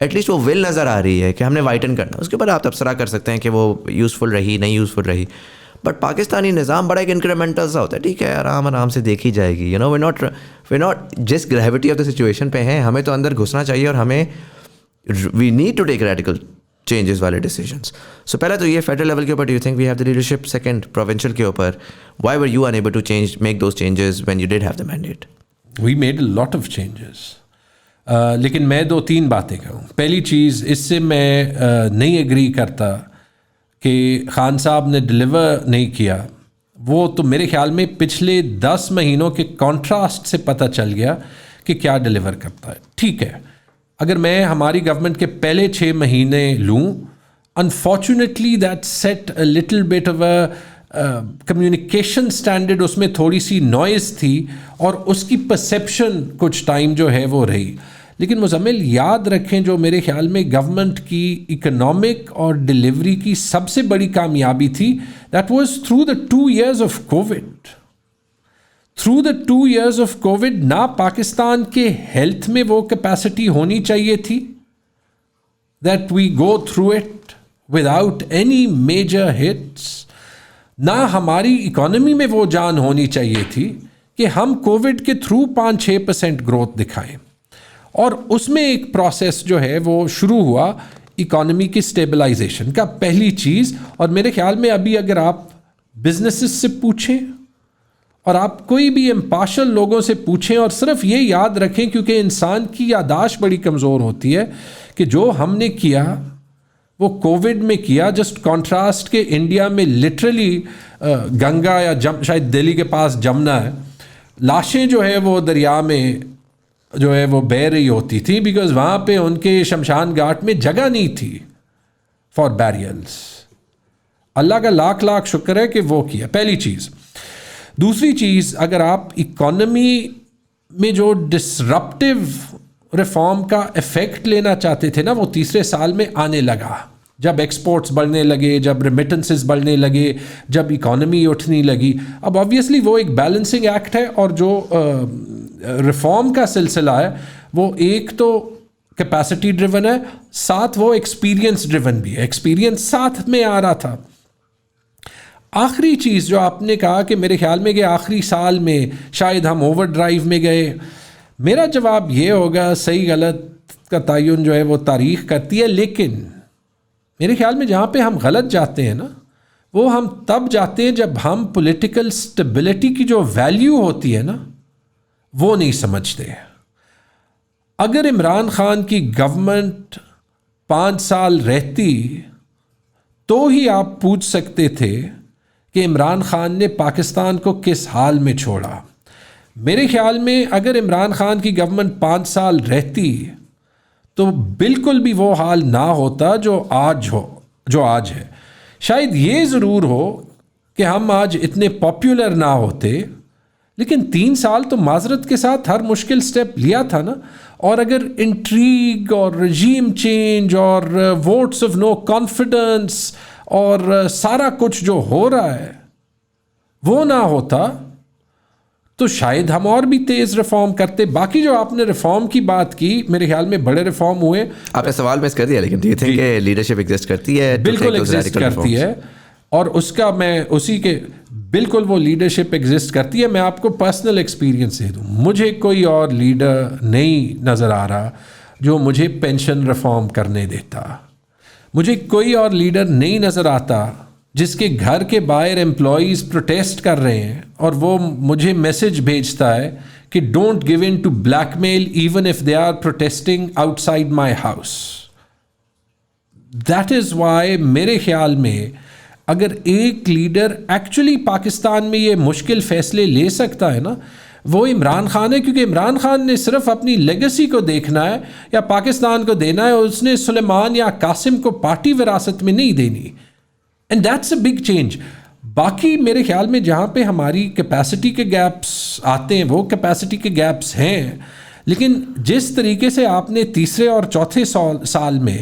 at least وہ ول نظر آ رہی ہے کہ ہم نے وائٹن کرنا. اس کے بعد آپ تبصرہ کر سکتے ہیں کہ وہ یوزفل رہی نہیں یوزفل رہی, بٹ پاکستانی نظام بڑا ایک انکریمنٹل سا ہوتا ہے, ٹھیک ہے آرام سے دیکھی جائے گی, وی ناٹ جس گریوٹی آف دا سچویشن پہ ہیں ہمیں تو اندر گھسنا چاہیے, اور ہمیں we need to take radical changes والے ڈیسیجنس. سو پہلا تو یہ فیڈرل لیول کے اوپر do you think we have the leadership? Second provincial کے اوپر why were you unable to change make those changes when you did have the mandate? We made a lot of changes, لیکن میں 2-3 باتیں کہوں. پہلی چیز, اس سے میں نہیں ایگری کرتا کہ خان صاحب نے ڈلیور نہیں کیا. وہ تو میرے خیال میں پچھلے 10 مہینوں کے کانٹراسٹ سے پتہ چل گیا کہ کیا ڈلیور کرتا ہے. ٹھیک ہے, اگر میں ہماری گورنمنٹ کے پہلے 6 مہینے لوں, unfortunately that set a little bit of a communication standard, اس میں تھوڑی سی نوائز تھی اور اس کی پرسیپشن کچھ ٹائم جو ہے وہ رہی. لیکن مزمل یاد رکھیں, جو میرے خیال میں گورنمنٹ کی اکنامک اور ڈلیوری کی سب سے بڑی کامیابی تھی, that was through the 2 years of Covid. Through the 2 years of Covid نہ پاکستان کے ہیلتھ میں وہ کیپیسٹی ہونی چاہیے تھی that we go through it without any major hits, نہ ہماری اکانومی میں وہ جان ہونی چاہیے تھی کہ ہم کووڈ کے تھرو 5-6% گروتھ دکھائیں. اور اس میں ایک پروسیس جو ہے وہ شروع ہوا اکانومی کی اسٹیبلائزیشن کا, پہلی چیز. اور میرے خیال میں ابھی اگر آپ بزنسز سے پوچھیں اور آپ کوئی بھی امپارشل لوگوں سے پوچھیں, اور صرف یہ یاد رکھیں کیونکہ انسان کی یادداشت بڑی کمزور ہوتی ہے, کہ جو ہم نے کیا وہ کووڈ میں کیا. جسٹ کانٹراسٹ کہ انڈیا میں لٹرلی گنگا یا شاید دہلی کے پاس جمنا ہے, لاشیں جو ہے وہ دریا میں جو ہے وہ بہہ رہی ہوتی تھی, بیکاز وہاں پہ ان کے شمشان گھاٹ میں جگہ نہیں تھی فار بیریلس. اللہ کا لاکھ لاکھ شکر ہے کہ وہ کیا, پہلی چیز. دوسری چیز, اگر آپ اکانومی میں جو ڈسرپٹیو ریفارم کا ایفیکٹ لینا چاہتے تھے نا, وہ تیسرے سال میں آنے لگا, جب ایکسپورٹس بڑھنے لگے, جب ریمیٹنسز بڑھنے لگے, جب اکانومی اٹھنے لگی. اب آبویسلی وہ ایک بیلنسنگ ایکٹ ہے, اور جو ریفارم کا سلسلہ ہے وہ ایک تو کیپیسٹی ڈریون ہے, ساتھ وہ ایکسپیرینس ڈریون بھی ہے, ایکسپیرینس ساتھ میں آ رہا تھا. آخری چیز جو آپ نے کہا کہ میرے خیال میں کہ آخری سال میں شاید ہم اوور ڈرائیو میں گئے, میرا جواب یہ ہوگا صحیح غلط کا تعین جو ہے وہ تاریخ کرتی ہے, لیکن میرے خیال میں جہاں پہ ہم غلط جاتے ہیں نا, وہ ہم تب جاتے ہیں جب ہم پولیٹیکل اسٹیبلٹی کی جو ویلیو ہوتی ہے نا وہ نہیں سمجھتے. اگر عمران خان کی گورنمنٹ 5 سال رہتی تو ہی آپ پوچھ سکتے تھے کہ عمران خان نے پاکستان کو کس حال میں چھوڑا. میرے خیال میں اگر عمران خان کی گورنمنٹ 5 سال رہتی تو بالکل بھی وہ حال نہ ہوتا جو آج ہے. شاید یہ ضرور ہو کہ ہم آج اتنے پاپولر نہ ہوتے, لیکن 3 سال تو معذرت کے ساتھ ہر مشکل سٹیپ لیا تھا نا. اور اگر انٹریگ اور رجیم چینج اور ووٹس آف نو کانفیڈنس اور سارا کچھ جو ہو رہا ہے وہ نہ ہوتا تو شاید ہم اور بھی تیز ریفارم کرتے. باقی جو آپ نے ریفارم کی بات کی, میرے خیال میں بڑے ریفارم ہوئے. آپ نے سوال مس کر دیا, لیکن ڈو یو تھنک کہ لیڈرشپ ایگزسٹ کرتی ہے؟ بالکل ایگزسٹ کرتی ہے, اور اس کا میں اسی کے بالکل وہ لیڈرشپ ایگزسٹ کرتی ہے. میں آپ کو پرسنل ایکسپیرینس دے دوں, مجھے کوئی اور لیڈر نہیں نظر آ رہا جو مجھے پینشن ریفارم کرنے دیتا. مجھے کوئی اور لیڈر نہیں نظر آتا جس کے گھر کے باہر امپلائیز پروٹیسٹ کر رہے ہیں اور وہ مجھے میسج بھیجتا ہے کہ don't give in to blackmail even if they are protesting outside my house. That is why میرے خیال میں اگر ایک لیڈر ایکچولی پاکستان میں یہ مشکل فیصلے لے سکتا ہے نا, وہ عمران خان ہے, کیونکہ عمران خان نے صرف اپنی لیگیسی کو دیکھنا ہے یا پاکستان کو دینا ہے, اور اس نے سلیمان یا قاسم کو پارٹی وراثت میں نہیں دینی. And that's a big change. باقی میرے خیال میں جہاں پہ ہماری کیپیسٹی کے گیپس آتے ہیں وہ کیپیسٹی کے گیپس ہیں, لیکن جس طریقے سے آپ نے تیسرے اور چوتھے سال میں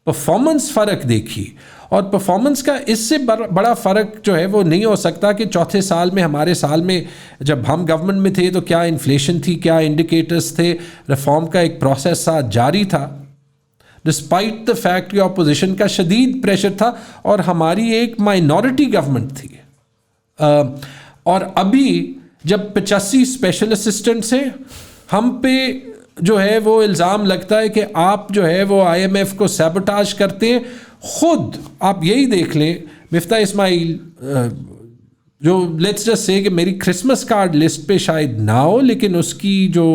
پرفارمنس فرق دیکھی, اور پرفارمنس کا اس سے بڑا فرق جو ہے وہ نہیں ہو سکتا کہ چوتھے سال میں ہمارے سال میں جب ہم گورنمنٹ میں تھے تو کیا انفلیشن تھی, کیا انڈیکیٹرز تھے, ریفارم کا ایک پروسیس ساتھ جاری تھا ڈسپائٹ دا فیکٹ کہ اپوزیشن کا شدید پریشر تھا اور ہماری ایک مائنورٹی گورنمنٹ تھی. اور ابھی جب 85 اسپیشل اسسٹنٹس ہیں, ہم پہ جو ہے وہ الزام لگتا ہے کہ آپ جو ہے وہ IMF کو سیبوٹاج کرتے ہیں. خود آپ یہی دیکھ لیں, مفتاح اسماعیل جو لیٹس جسٹ سے کہ میری کرسمس کارڈ لسٹ پہ شاید نہ ہو, لیکن اس کی جو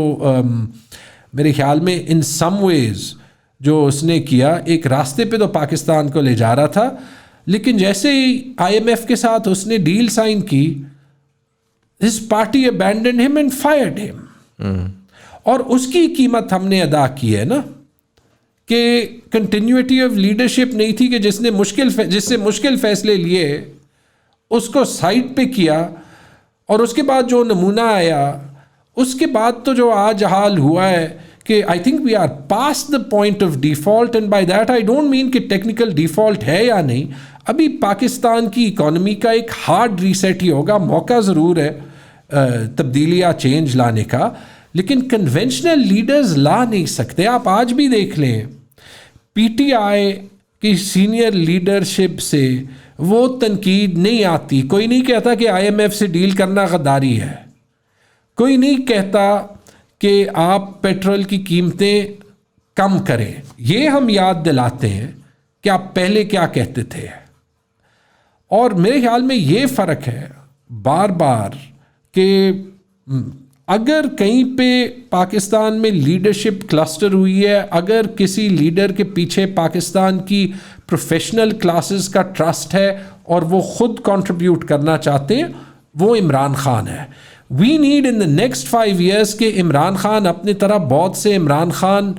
میرے خیال میں ان سم ویز جو اس نے کیا, ایک راستے پہ تو پاکستان کو لے جا رہا تھا, لیکن جیسے ہی IMF کے ساتھ اس نے ڈیل سائن کی, his party abandoned him and fired him. اور اس کی قیمت ہم نے ادا کی ہے نا, کہ کنٹینیوٹی آف لیڈرشپ نہیں تھی, کہ جس سے مشکل فیصلے لیے اس کو سائڈ پہ کیا, اور اس کے بعد جو نمونہ آیا, اس کے بعد تو جو آج حال ہوا ہے کہ I think we are past the point of default. And by that I don't mean کہ ٹیکنیکل ڈیفالٹ ہے یا نہیں, ابھی پاکستان کی اکانومی کا ایک ہارڈ ریسیٹ ہی ہوگا. موقع ضرور ہے تبدیلی یا چینج لانے کا, لیکن کنونشنل لیڈرز لا نہیں سکتے. آپ آج بھی دیکھ لیں PTI کی سینئر لیڈرشپ سے وہ تنقید نہیں آتی. کوئی نہیں کہتا کہ IMF سے ڈیل کرنا غداری ہے, کوئی نہیں کہتا کہ آپ پیٹرول کی قیمتیں کم کریں. یہ ہم یاد دلاتے ہیں کہ آپ پہلے کیا کہتے تھے. اور میرے خیال میں یہ فرق ہے بار بار کہ اگر کہیں پہ پاکستان میں لیڈرشپ کلسٹر ہوئی ہے, اگر کسی لیڈر کے پیچھے پاکستان کی پروفیشنل کلاسز کا ٹرسٹ ہے اور وہ خود کنٹریبیوٹ کرنا چاہتے ہیں, وہ عمران خان ہے. We need in the next 5 years کہ عمران خان اپنی طرح بہت سے عمران خان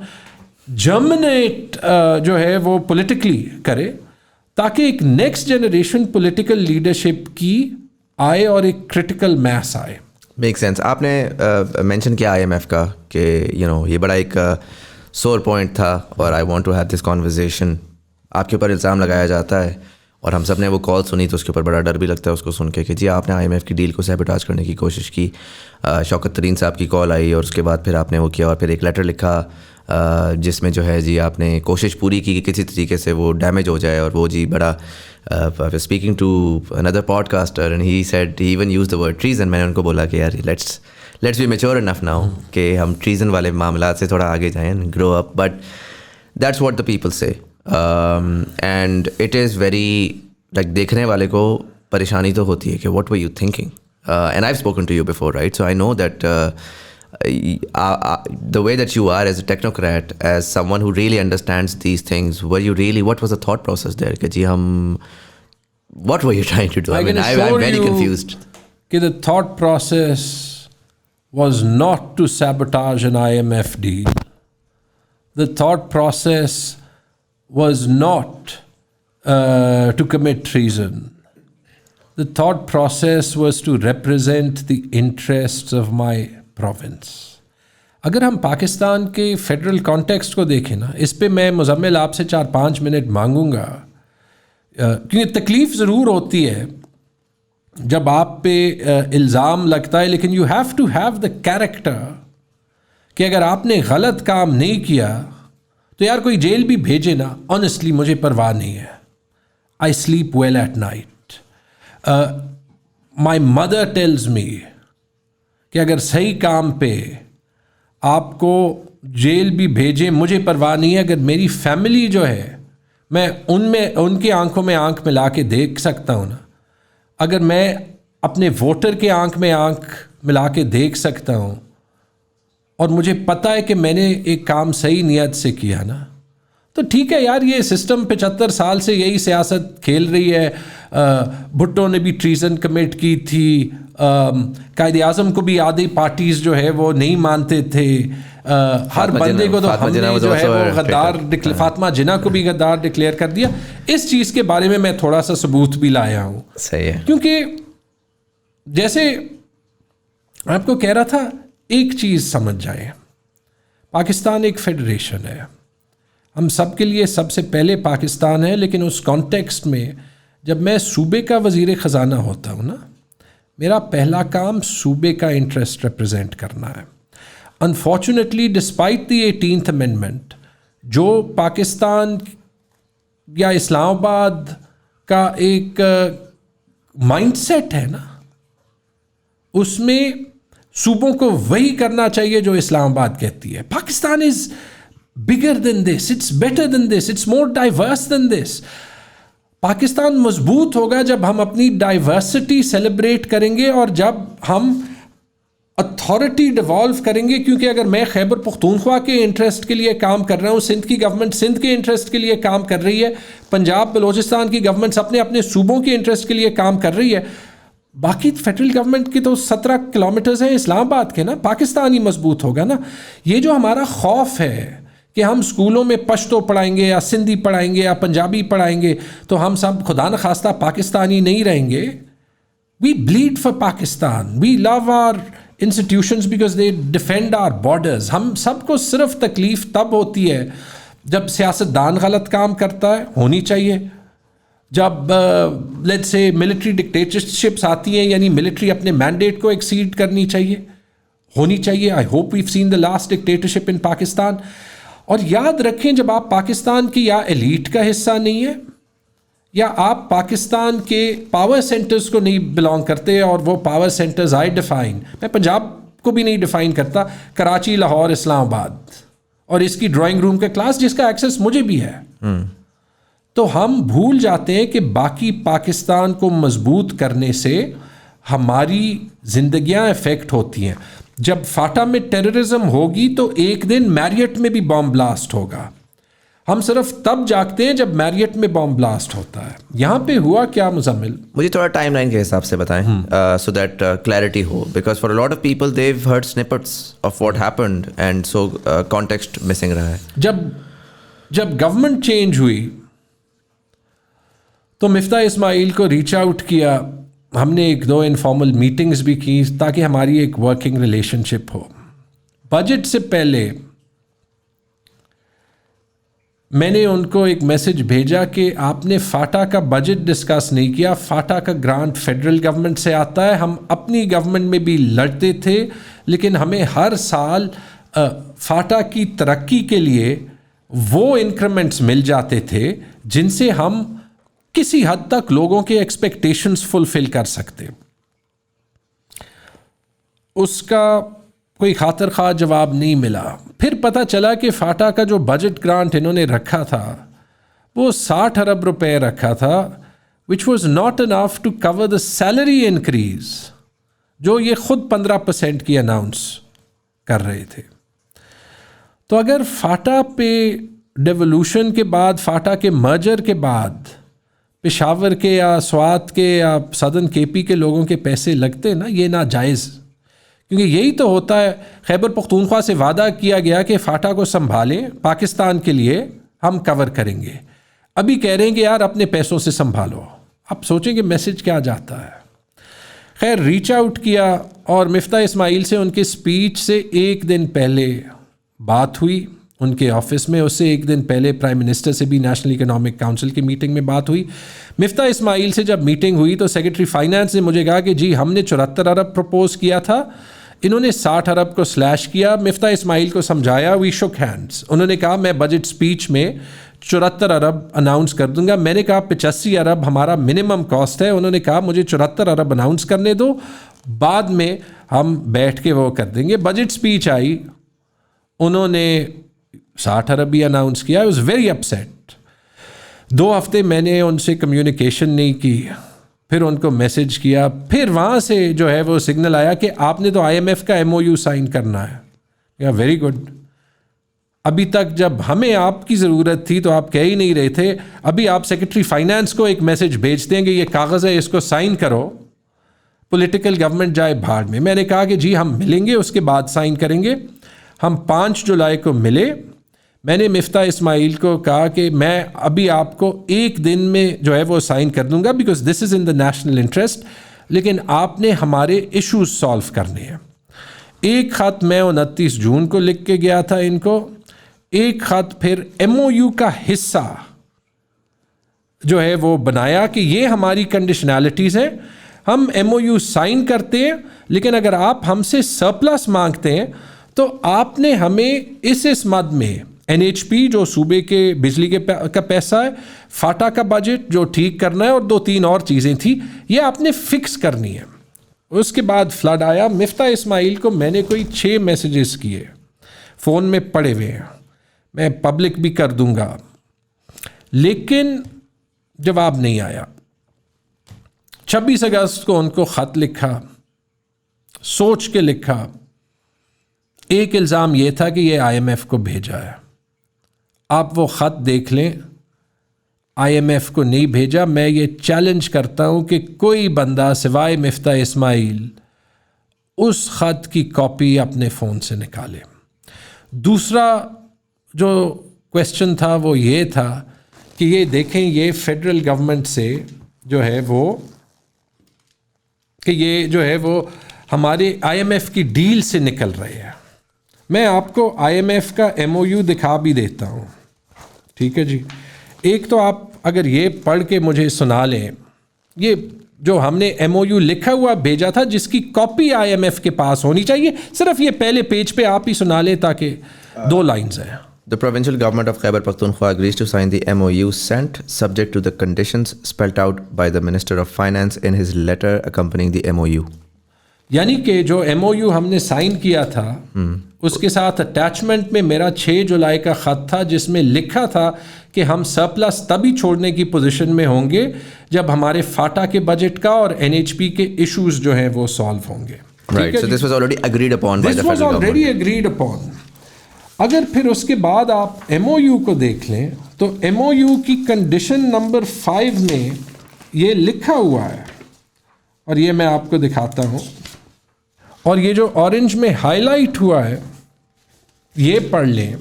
جرمنیٹ جو ہے وہ پولیٹیکلی کرے, تاکہ ایک نیکسٹ جنریشن پولیٹیکل لیڈرشپ کی آئے اور ایک کرٹیکل میس آئے. Make sense. آپ نے مینشن کیا IMF کا کہ یہ بڑا ایک سور پوائنٹ تھا, اور I want to have this conversation. آپ کے اوپر الزام لگایا جاتا ہے, اور ہم سب نے وہ کال سنی تو اس کے اوپر بڑا ڈر بھی لگتا ہے اس کو سن کے کہ جی آپ نے IMF کی ڈیل کو سیبوٹاج کرنے کی کوشش کی. شوکت ترین صاحب کی کال آئی, اور اس کے بعد پھر آپ نے وہ کیا, اور پھر ایک لیٹر لکھا جس میں جو ہے جی آپ نے کوشش پوری کی کہ کسی طریقے سے وہ ڈیمیج ہو جائے. اور وہ جی بڑا speaking to another podcaster and he said he even use the word treason. میں نے ان کو بولا کہ یار let's be mature enough now کہ ہم ٹریزن والے معاملات سے تھوڑا آگے جائیں, grow up. But that's what the people say, and it is very like دیکھنے والے کو پریشانی تو ہوتی ہے کہ what are you thinking. And I have spoken to you before, right? So I know that the way that you are as a technocrat, as someone who really understands these things, what was the thought process there? Ki ji what were you trying to do? I mean, I'm very confused. The thought process was not to sabotage an IMF deal. The thought process was not to commit treason. The thought process was to represent the interests of my province. اگر ہم پاکستان کے فیڈرل کانٹیکسٹ کو دیکھیں نا, اس پہ میں مزمل آپ سے 4-5 منٹ مانگوں گا, کیونکہ تکلیف ضرور ہوتی ہے جب آپ پہ الزام لگتا ہے, لیکن you have to have the character کہ اگر آپ نے غلط کام نہیں کیا تو یار کوئی جیل بھی بھیجے نا, آنیسٹلی مجھے پرواہ نہیں ہے. I sleep well at night. my mother tells me کہ اگر صحیح کام پہ آپ کو جیل بھی بھیجیں مجھے پرواہ نہیں ہے, اگر میری فیملی جو ہے میں ان کی آنکھوں میں آنکھ ملا کے دیکھ سکتا ہوں نا, اگر میں اپنے ووٹر کے آنکھ میں آنکھ ملا کے دیکھ سکتا ہوں اور مجھے پتہ ہے کہ میں نے ایک کام صحیح نیت سے کیا نا, تو ٹھیک ہے یار, یہ سسٹم 75 سال سے یہی سیاست کھیل رہی ہے. بھٹو نے بھی ٹریزن کمٹ کی تھی, قائد اعظم کو بھی آدھی پارٹیز جو ہے وہ نہیں مانتے تھے, ہر بندے کو تو ہم نے جو ہے وہ غدار فاطمہ جناح کو بھی غدار ڈکلیئر کر دیا. اس چیز کے بارے میں تھوڑا سا ثبوت بھی لایا ہوں. صحیح ہے, کیونکہ جیسے آپ کو کہہ رہا تھا, ایک چیز سمجھ جائیں, پاکستان ایک فیڈریشن ہے, ہم سب کے لیے سب سے پہلے پاکستان ہے, لیکن اس کانٹیکسٹ میں جب میں صوبے کا وزیر خزانہ ہوتا ہوں نا, میرا پہلا کام صوبے کا انٹرسٹ ریپرزینٹ کرنا ہے. Unfortunately despite the 18th amendment, جو پاکستان یا اسلام آباد کا ایک مائنڈ سیٹ ہے نا, اس میں صوبوں کو وہی کرنا چاہیے جو اسلام آباد کہتی ہے. پاکستان از bigger than this, it's better than this, it's more diverse than this. Pakistan مضبوط ہوگا جب ہم اپنی ڈائیورسٹی سیلیبریٹ کریں گے اور جب ہم اتھارٹی ڈیوالو کریں گے. کیونکہ اگر میں خیبر پختونخوا کے انٹرسٹ کے لیے کام کر رہا ہوں, سندھ کی گورنمنٹ سندھ کے انٹرسٹ کے لیے کام کر رہی ہے, پنجاب بلوچستان کی گورنمنٹس اپنے صوبوں کے انٹرسٹ کے لیے کام کر رہی ہے, باقی فیڈرل گورنمنٹ کی تو 17 کلومیٹرز ہیں اسلام آباد کے نا, پاکستان ہی مضبوط ہوگا نا. یہ جو ہمارا خوف ہے کہ ہم اسکولوں میں پشتو پڑھائیں گے یا سندھی پڑھائیں گے یا پنجابی پڑھائیں گے تو ہم سب خدا نخواستہ پاکستانی نہیں رہیں گے. We bleed for Pakistan, we love our institutions because they defend our borders. ہم سب کو صرف تکلیف تب ہوتی ہے جب سیاستدان غلط کام کرتا ہے, ہونی چاہیے. جب لیٹس سے ملٹری ڈکٹیٹرشپس آتی ہیں, یعنی ملٹری اپنے مینڈیٹ کو ایکسیڈ کرنی چاہیے, ہونی چاہیے. I hope we've seen the last dictatorship in Pakistan. اور یاد رکھیں, جب آپ پاکستان کی یا ایلیٹ کا حصہ نہیں ہیں یا آپ پاکستان کے پاور سینٹرز کو نہیں بلانگ کرتے, اور وہ پاور سینٹرز آئی ڈیفائن, میں پنجاب کو بھی نہیں ڈیفائن کرتا, کراچی, لاہور, اسلام آباد, اور اس کی ڈرائنگ روم کا کلاس جس کا ایکسیس مجھے بھی ہے. تو ہم بھول جاتے ہیں کہ باقی پاکستان کو مضبوط کرنے سے ہماری زندگیاں افیکٹ ہوتی ہیں. جب فاٹا میں ٹیررزم ہوگی تو ایک دن میریٹ میں بھی بام بلاسٹ ہوگا. ہم صرف تب جاگتے ہیں جب میریٹ میں بام بلاسٹ ہوتا ہے. یہاں پہ ہوا کیا مزمل؟ مجھے تھوڑا ٹائم لائن کے حساب سے بتائیں so that clarity who, because for a lot of people they have heard snippets of what happened and so context missing رہا ہے. جب گورنمنٹ چینج ہوئی تو مفتاح اسماعیل کو ریچ آؤٹ کیا, ہم نے 1-2 انفارمل میٹنگز بھی کی تاکہ ہماری ایک ورکنگ ریلیشن شپ ہو. بجٹ سے پہلے میں نے ان کو ایک میسج بھیجا کہ آپ نے فاٹا کا بجٹ ڈسکس نہیں کیا. فاٹا کا گرانٹ فیڈرل گورنمنٹ سے آتا ہے, ہم اپنی گورنمنٹ میں بھی لڑتے تھے, لیکن ہمیں ہر سال فاٹا کی ترقی کے لیے وہ انکریمنٹس مل جاتے تھے جن سے ہم کسی حد تک لوگوں کے ایکسپیکٹیشنز فلفل کر سکتے. اس کا کوئی خاطر خواہ جواب نہیں ملا. پھر پتہ چلا کہ فاٹا کا جو بجٹ گرانٹ انہوں نے رکھا تھا وہ 60 ارب روپے رکھا تھا, which was not enough to cover the salary increase جو یہ خود 15% کی اناؤنس کر رہے تھے. تو اگر فاٹا پہ ڈیولوشن کے بعد, فاٹا کے مرجر کے بعد پشاور کے یا سوات کے یا سدرن کے پی کے لوگوں کے پیسے لگتے نا, یہ ناجائز. کیونکہ یہی تو ہوتا ہے, خیبر پختونخوا سے وعدہ کیا گیا کہ فاٹا کو سنبھالیں, پاکستان کے لیے ہم کور کریں گے. ابھی کہہ رہے ہیں کہ یار اپنے پیسوں سے سنبھالو. اب سوچیں کہ میسج کیا جاتا ہے. خیر, ریچ آؤٹ کیا اور مفتاح اسماعیل سے ان کے اسپیچ سے 1 دن پہلے بات ہوئی ان کے آفس میں. اس سے 1 دن پہلے پرائم منسٹر سے بھی نیشنل اکنامک کاؤنسل کی میٹنگ میں بات ہوئی. مفتاح اسماعیل سے جب میٹنگ ہوئی تو سیکرٹری فائنانس نے مجھے کہا کہ جی ہم نے 74 ارب پروپوز کیا تھا, انہوں نے 60 ارب کو سلیش کیا. مفتاح اسماعیل کو سمجھایا, وی شک ہینڈس. انہوں نے کہا میں بجٹ اسپیچ میں 74 ارب اناؤنس کر دوں گا. میں نے کہا 85 ارب ہمارا منیمم کاسٹ ہے. انہوں نے کہا مجھے 74 ارب اناؤنس کرنے دو, بعد میں ہم بیٹھ کے وہ کر دیں گے. بجٹ سپیچ آئی, انہوں نے 60 ارب بھی اناؤنس کیا. I was very upset. 2 ہفتے میں نے ان سے کمیونیکیشن نہیں کی, پھر ان کو میسج کیا, پھر وہاں سے جو ہے وہ سگنل آیا کہ آپ نے تو IMF کا MOU سائن کرنا ہے. Very good. ابھی تک جب ہمیں آپ کی ضرورت تھی تو آپ کہہ ہی نہیں رہے تھے. ابھی آپ سیکرٹری فائنانس کو ایک میسج بھیجتے ہیں کہ یہ کاغذ ہے, اس کو سائن کرو, پولیٹیکل گورنمنٹ جائے بھاڑ میں. میں نے کہا کہ جی ہم ملیں گے, اس کے بعد سائن کریں گے. ہم 5 جولائی کو ملے. میں نے مفتاح اسماعیل کو کہا کہ میں ابھی آپ کو 1 دن میں جو ہے وہ سائن کر دوں گا, because this is in the national interest, لیکن آپ نے ہمارے ایشوز سالو کرنے ہیں. ایک خط میں 29 جون کو لکھ کے گیا تھا ان کو, ایک خط پھر MOU کا حصہ جو ہے وہ بنایا کہ یہ ہماری کنڈیشنالٹیز ہیں, ہم MOU سائن کرتے ہیں, لیکن اگر آپ ہم سے سرپلس مانگتے ہیں تو آپ نے ہمیں اس مد میں NHP جو صوبے کے بجلی کا پیسہ ہے, فاٹا کا بجٹ جو ٹھیک کرنا ہے, اور 2-3 اور چیزیں تھیں, یہ آپ نے فکس کرنی ہے. اس کے بعد فلڈ آیا. مفتاح اسماعیل کو میں نے کوئی 6 میسیجز کیے, فون میں پڑے ہوئے ہیں, میں پبلک بھی کر دوں گا, لیکن جواب نہیں آیا. 26 اگست کو ان کو خط لکھا, سوچ کے لکھا. ایک الزام یہ تھا کہ یہ IMF کو بھیجا ہے. آپ وہ خط دیکھ لیں, IMF کو نہیں بھیجا. میں یہ چیلنج کرتا ہوں کہ کوئی بندہ سوائے مفتاح اسماعیل اس خط کی کاپی اپنے فون سے نکالے. دوسرا جو کویسچن تھا وہ یہ تھا کہ یہ دیکھیں یہ فیڈرل گورنمنٹ سے جو ہے وہ کہ یہ جو ہے وہ ہمارے IMF کی ڈیل سے نکل رہے ہیں. میں آپ کو IMF کا MOU دکھا بھی دیتا ہوں, ٹھیک ہے جی. ایک تو آپ اگر یہ پڑھ کے مجھے سنا لیں, یہ جو ہم نے MOU لکھا ہوا بھیجا تھا جس کی کاپی IMF کے پاس ہونی چاہیے, صرف یہ پہلے پیج پہ آپ ہی سنا لیں تاکہ 2 لائنز ہیں. The provincial government of Khyber Pakhtunkhwa agrees to sign the MOU sent subject to the conditions spelled out by the Minister of Finance in his letter accompanying the MOU. یعنی کہ جو MOU ہم نے سائن کیا تھا اس کے ساتھ اٹیچمنٹ میں میرا 6 جولائی کا خط تھا جس میں لکھا تھا کہ ہم سرپلس تبھی چھوڑنے کی پوزیشن میں ہوں گے جب ہمارے فاٹا کے بجٹ کا اور NHP کے ایشوز جو ہیں وہ سالو ہوں گے. Right, so this was already agreed upon by the federal government. This was already agreed upon. اگر پھر اس کے بعد آپ MOU کو دیکھ لیں تو MOU کی کنڈیشن نمبر 5 میں یہ لکھا ہوا ہے, اور یہ میں آپ کو دکھاتا ہوں, اور یہ جو اورنج میں ہائی لائٹ ہوا ہے یہ پڑھ لیں.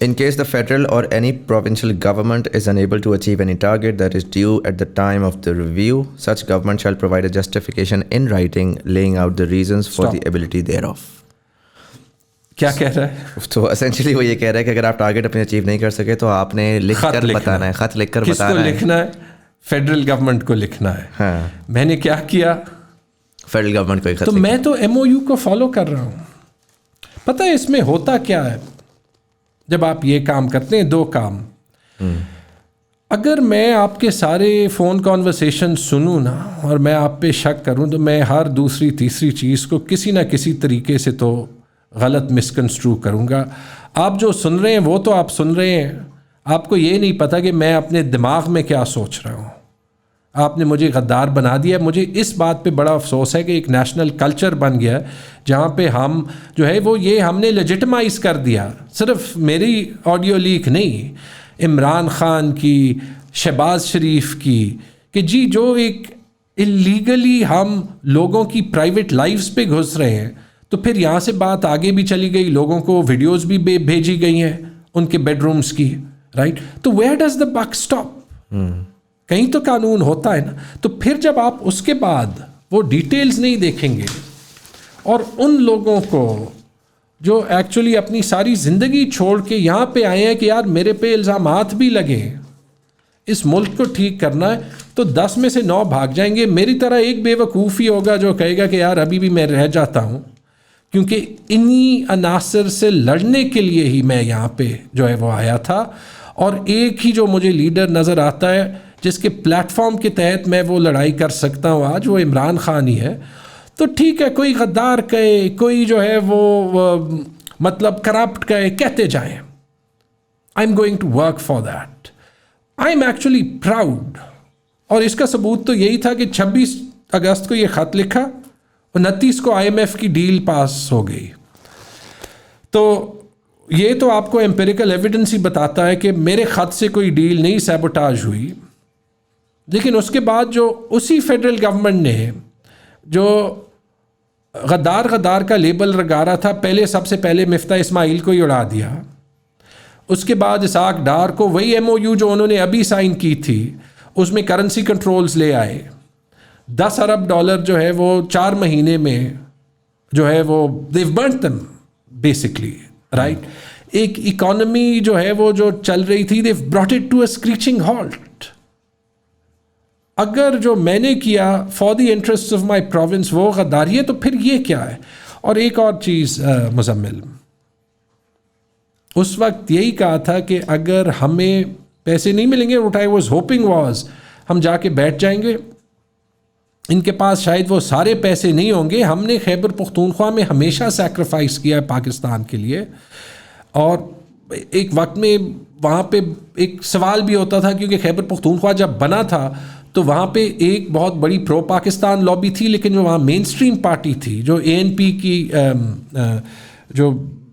In case the federal or any provincial government is unable to achieve any target that is due at the time of the review, such government shall provide a justification in writing laying out the reasons for the ability thereof. کیا کہہ رہا ہے؟ تو essentially وہ یہ کہہ رہا ہے کہ اگر آپ ٹارگیٹ اپنے اچیو نہیں کر سکے تو آپ نے لکھ کر بتانا ہے, خط لکھ کر بتانا ہے. کس کو لکھنا ہے؟ فیڈرل گورنمنٹ کو لکھنا ہے. ہاں, میں نے کیا کیا؟ فیڈرل گورنمنٹ کو. تو میں تو MOU کو فالو کر رہا ہوں. پتہ ہے اس میں ہوتا کیا ہے جب آپ یہ کام کرتے ہیں؟ 2 کام. اگر میں آپ کے سارے فون کانورسیشن سنوں نا اور میں آپ پہ شک کروں تو میں ہر دوسری تیسری چیز کو کسی نہ کسی طریقے سے تو غلط مسکنسٹرو کروں گا. آپ جو سن رہے ہیں وہ تو آپ سن رہے ہیں, آپ کو یہ نہیں پتہ کہ میں اپنے دماغ میں کیا سوچ رہا ہوں. آپ نے مجھے غدار بنا دیا. مجھے اس بات پہ بڑا افسوس ہے کہ ایک نیشنل کلچر بن گیا جہاں پہ ہم جو ہے وہ یہ ہم نے لیجٹمائز کر دیا. صرف میری آڈیو لیک نہیں, عمران خان کی, شہباز شریف کی, کہ جی جو ایک اللیگلی ہم لوگوں کی پرائیویٹ لائفز پہ گھس رہے ہیں. تو پھر یہاں سے بات آگے بھی چلی گئی, لوگوں کو ویڈیوز بھی بھیجی گئی ہیں ان کے بیڈ رومز کی, رائٹ. تو where does the book stop? کہیں تو قانون ہوتا ہے نا. تو پھر جب آپ اس کے بعد وہ ڈیٹیلز نہیں دیکھیں گے اور ان لوگوں کو جو ایکچولی اپنی ساری زندگی چھوڑ کے یہاں پہ آئے ہیں کہ یار میرے پہ الزامات بھی لگے, اس ملک کو ٹھیک کرنا ہے, تو 10 میں سے 9 بھاگ جائیں گے. میری طرح ایک بے وقوف ہی ہوگا جو کہے گا کہ یار ابھی بھی میں رہ جاتا ہوں. کیونکہ انہی عناصر سے لڑنے کے لیے ہی میں یہاں پہ جو ہے وہ آیا تھا. اور ایک ہی جو مجھے لیڈر نظر آتا ہے جس کے پلیٹ فارم کے تحت میں وہ لڑائی کر سکتا ہوں آج, وہ عمران خان ہی ہے. تو ٹھیک ہے, کوئی غدار کہے, کوئی جو ہے وہ مطلب کرپٹ کہے, کہتے جائیں. I am going to work for that. I am actually proud. اور اس کا ثبوت تو یہی تھا کہ 26 اگست کو یہ خط لکھا اور 29 کو IMF کی ڈیل پاس ہو گئی. تو یہ تو آپ کو ایمپیریکل ایویڈنس ہی بتاتا ہے کہ میرے خط سے کوئی ڈیل نہیں سیبوٹاج ہوئی. لیکن اس کے بعد جو اسی فیڈرل گورنمنٹ نے جو غدار کا لیبل لگا رہا تھا, پہلے سب سے پہلے مفتاح اسماعیل کو ہی اڑا دیا. اس کے بعد اسحاق ڈار کو وہی MOU جو انہوں نے ابھی سائن کی تھی اس میں کرنسی کنٹرولز لے آئے. $10 ارب جو ہے وہ 4 مہینے میں جو ہے وہ they've burnt them basically, right. ایک اکانومی جو ہے وہ جو چل رہی تھی they've brought it to a screeching halt. اگر جو میں نے کیا for the interest of my province وہ غداری ہے تو پھر یہ کیا ہے. اور ایک اور چیز مزمل, اس وقت یہی کہا تھا کہ اگر ہمیں پیسے نہیں ملیں گے, what I was hoping was ہم جا کے بیٹھ جائیں گے, ان کے پاس شاید وہ سارے پیسے نہیں ہوں گے. ہم نے خیبر پختونخوا میں ہمیشہ سیکریفائس کیا ہے پاکستان کے لیے. اور ایک وقت میں وہاں پہ ایک سوال بھی ہوتا تھا کیونکہ خیبر پختونخوا جب بنا تھا تو وہاں پہ ایک بہت بڑی پرو پاکستان لابی تھی, لیکن جو وہاں مین اسٹریم پارٹی تھی جو ANP کی جو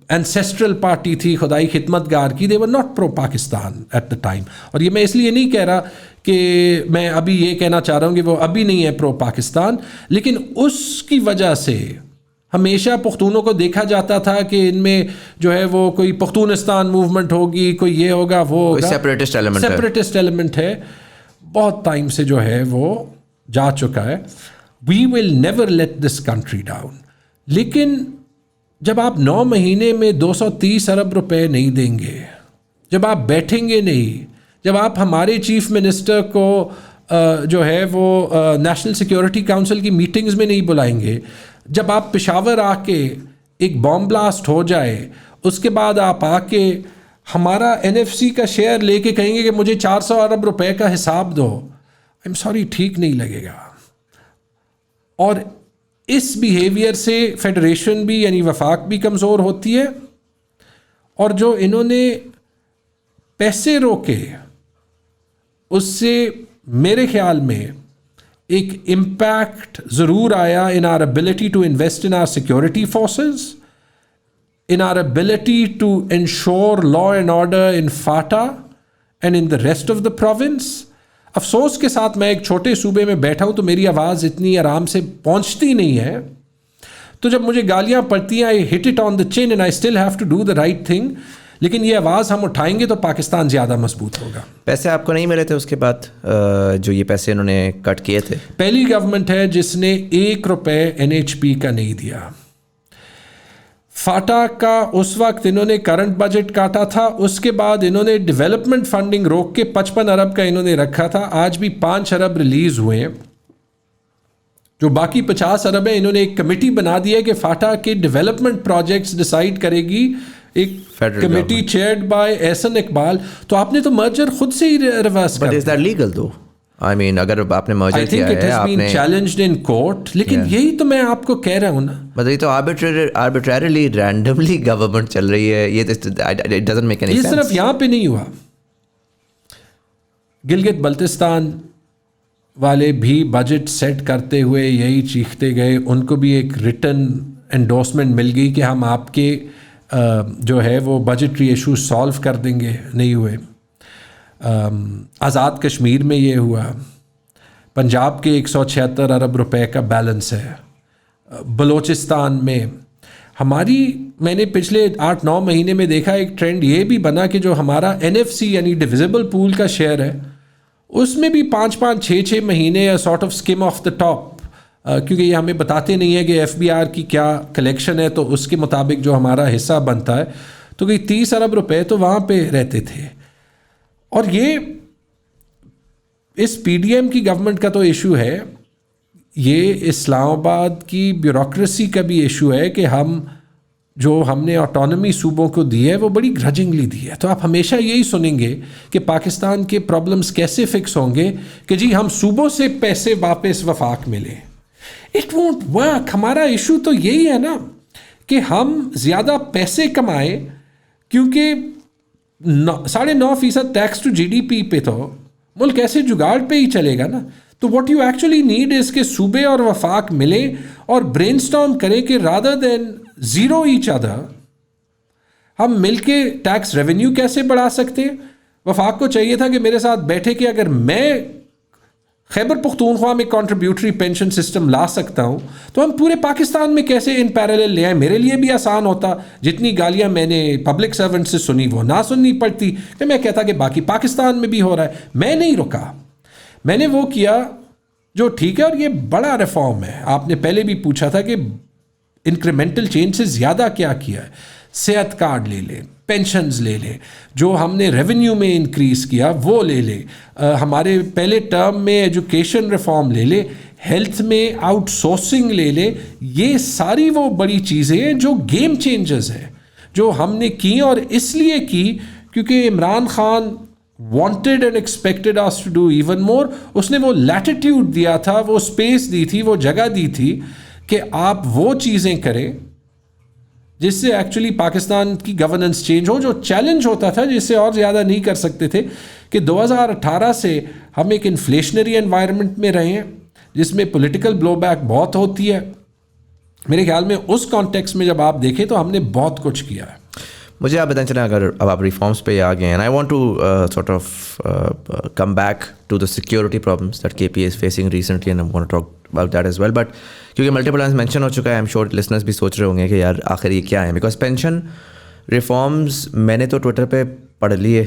اینسیسٹرل پارٹی تھی خدائی خدمت گار کی, they were not pro Pakistan at the time. اور یہ میں اس لیے نہیں کہہ رہا کہ میں ابھی یہ کہنا چاہ رہا ہوں کہ وہ ابھی نہیں ہے پرو پاکستان, لیکن اس کی وجہ سے ہمیشہ پختونوں کو دیکھا جاتا تھا کہ ان میں جو ہے وہ کوئی پختونستان موومنٹ ہوگی, کوئی یہ ہوگا وہ ہوگا, سیپریٹسٹ ایلیمنٹ ہے. بہت ٹائم سے جو ہے وہ جا چکا ہے. We will never let this country down. لیکن جب آپ 9 مہینے میں 230 ارب روپے نہیں دیں گے, جب آپ بیٹھیں گے نہیں, جب آپ ہمارے چیف منسٹر کو جو ہے وہ نیشنل سیکیورٹی کاؤنسل کی میٹنگز میں نہیں بلائیں گے, جب آپ پشاور آ کے ایک بام بلاسٹ ہو جائے اس کے بعد آپ آ کے ہمارا NFC کا شیئر لے کے کہیں گے کہ مجھے 400 ارب روپے کا حساب دو, آئی ایم سوری, ٹھیک نہیں لگے گا. اور اس بیہیویئر سے فیڈریشن بھی یعنی وفاق بھی کمزور ہوتی ہے. اور جو انہوں نے پیسے روکے اس سے میرے خیال میں ایک امپیکٹ ضرور آیا in our ability to invest in our security forces, in our ability to ensure law and order in FATA and in the rest of the province. افسوس کے ساتھ میں ایک چھوٹے صوبے میں بیٹھا ہوں تو میری آواز اتنی آرام سے پہنچتی نہیں ہے, تو جب مجھے گالیاں پڑتی ہیں I hit it on the chin and I still have to do the right thing. لیکن یہ آواز ہم اٹھائیں گے تو پاکستان زیادہ مضبوط ہوگا. پیسے آپ کو نہیں ملے تھے اس کے بعد جو یہ پیسے انہوں نے کٹ کیے تھے؟ پہلی گورنمنٹ ہے جس نے $1 NHP کا نہیں دیا. فاٹا کا اس وقت انہوں نے کرنٹ بجٹ کاٹا تھا, اس کے بعد انہوں نے ڈیولپمنٹ فنڈنگ روک کے 55 ارب کا انہوں نے رکھا تھا. آج بھی 5 ارب ریلیز ہوئے ہیں, جو باقی 50 ارب ہیں انہوں نے ایک کمیٹی بنا دی ہے کہ فاٹا کے ڈیولپمنٹ پروجیکٹس ڈیسائیڈ کرے گی, ایک کمیٹی چیئرڈ بائی احسن اقبال. تو آپ نے تو مرجر خود سے ہی ریورس کر. بٹ از دیٹ لیگل دو؟ آئی مین اگر آپ نے مرجر کیا ہے, آپ نے چیلنجڈ ان کورٹ, لیکن یہی تو میں آپ کو کہہ رہا ہوں نا, مطلب یہ تو آربیٹریلی رینڈملی گورنمنٹ چل رہی ہے. یہ it doesn't make any sense. یہ صرف یہاں پہ نہیں ہوا, گلگت بلتستان والے بھی بجٹ سیٹ کرتے ہوئے یہی چیختے گئے, ان کو بھی ایک ریٹن انڈورسمنٹ مل گئی کہ ہم آپ کے جو ہے وہ بجٹری ایشوز سالو کر دیں گے. نہیں ہوئے. آزاد کشمیر میں یہ ہوا, پنجاب کے 176 ارب روپے کا بیلنس ہے. بلوچستان میں ہماری, میں نے پچھلے 8-9 مہینے میں دیکھا ایک ٹرینڈ یہ بھی بنا کہ جو ہمارا NFC یعنی ڈویزیبل پول کا شیئر ہے اس میں بھی 5-6 مہینے sort of skim of the top, کیونکہ یہ ہمیں بتاتے نہیں ہے کہ FBR کی کیا کلیکشن ہے, تو اس کے مطابق جو ہمارا حصہ بنتا ہے تو کوئی 30 ارب روپے تو وہاں پہ رہتے تھے. اور یہ اس PDM کی گورنمنٹ کا تو ایشو ہے, یہ اسلام آباد کی بیوروکریسی کا بھی ایشو ہے کہ ہم نے آٹونومی صوبوں کو دی ہے وہ بڑی گرجنگلی دی ہے. تو آپ ہمیشہ یہی سنیں گے کہ پاکستان کے پرابلمز کیسے فکس ہوں گے کہ جی ہم صوبوں سے پیسے واپس وفاق ملے. It won't work. ہمارا ایشو تو یہی ہے نا کہ ہم زیادہ پیسے کمائیں کیونکہ 9.5% tax to G D P پہ تو ملک ایسے جگاڑ پہ ہی چلے گا نا. تو what you actually need is کہ صوبے اور وفاق ملیں اور برین اسٹارم کریں کہ rather than zero each other ہم مل کے ٹیکس ریونیو کیسے بڑھا سکتے ہیں. وفاق کو چاہیے تھا کہ میرے ساتھ بیٹھے کہ اگر میں خیبر پختونخوا میں کنٹریبیوٹری پینشن سسٹم لا سکتا ہوں تو ہم پورے پاکستان میں کیسے ان پیرالل لے آئیں. میرے لیے بھی آسان ہوتا. جتنی گالیاں میں نے پبلک سرونٹ سے سنی وہ نہ سننی پڑتی کہ میں کہتا کہ باقی پاکستان میں بھی ہو رہا ہے. میں نہیں رکا. میں نے وہ کیا جو ٹھیک ہے اور یہ بڑا ریفارم ہے. آپ نے پہلے بھی پوچھا تھا کہ انکریمنٹل چینج سے زیادہ کیا کیا ہے. صحت کارڈ لے لیں, پینشنز لے لیں, جو ہم نے ریونیو میں انکریز کیا وہ لے لیں, ہمارے پہلے ٹرم میں ایجوکیشن ریفارم لے لیں, ہیلتھ میں آؤٹ سورسنگ لے لیں. یہ ساری وہ بڑی چیزیں ہیں جو گیم چینجرز ہیں جو ہم نے کی, اور اس لیے کی کیونکہ Imran Khan wanted and expected us to do even more. اس نے وہ لیٹیٹیوڈ دیا تھا, وہ اسپیس دی تھی, وہ جگہ دی تھی کہ آپ وہ چیزیں کریں جس سے ایکچولی پاکستان کی گورننس چینج ہو. جو چیلنج ہوتا تھا جس سے اور زیادہ نہیں کر سکتے تھے کہ 2018 سے ہم ایک انفلیشنری انوائرمنٹ میں رہے ہیں جس میں پولیٹیکل بلو بیک بہت ہوتی ہے. میرے خیال میں اس کانٹیکس میں جب آپ دیکھیں تو ہم نے بہت کچھ کیا ہے. مجھے آپ بتائیں چلیں اگر اب آپ ریفارمس پہ آ گئے ہیں, I want to sort of come back to the security problems that K P is facing recently and I want to talk about that as well. But کیونکہ ملٹیپل ٹائمز مینشن ہو چکا ہے, آئی ایم شیور لسنرس بھی سوچ رہے ہوں گے کہ یار آخر یہ کیا ہے. بیکاز پینشن ریفارمز میں نے تو ٹویٹر پہ پڑھ لیے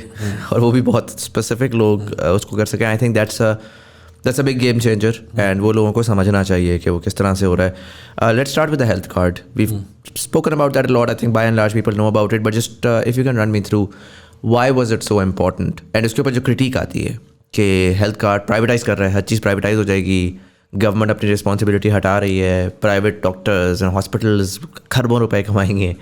اور وہ بھی بہت اسپیسیفک لوگ اس کو کر سکیں. I think that's a big game changer and وہ لوگوں کو سمجھنا چاہیے کہ وہ کس طرح سے ہو رہا ہے. Let's start with the health card. We've spoken about that a lot. I think by and large people know about it, but just if you can run me through why was it so important. And اس کے اوپر جو کرٹیک آتی ہے کہ ہیلتھ کارڈ پرائیویٹائز کر رہا ہے, ہر چیز پرائیویٹائز ہو جائے گی, گورنمنٹ اپنی رسپانسبلٹی ہٹا رہی ہے, پرائیویٹ ڈاکٹرز اینڈ ہاسپٹلز خربوں روپے کمائیں گے.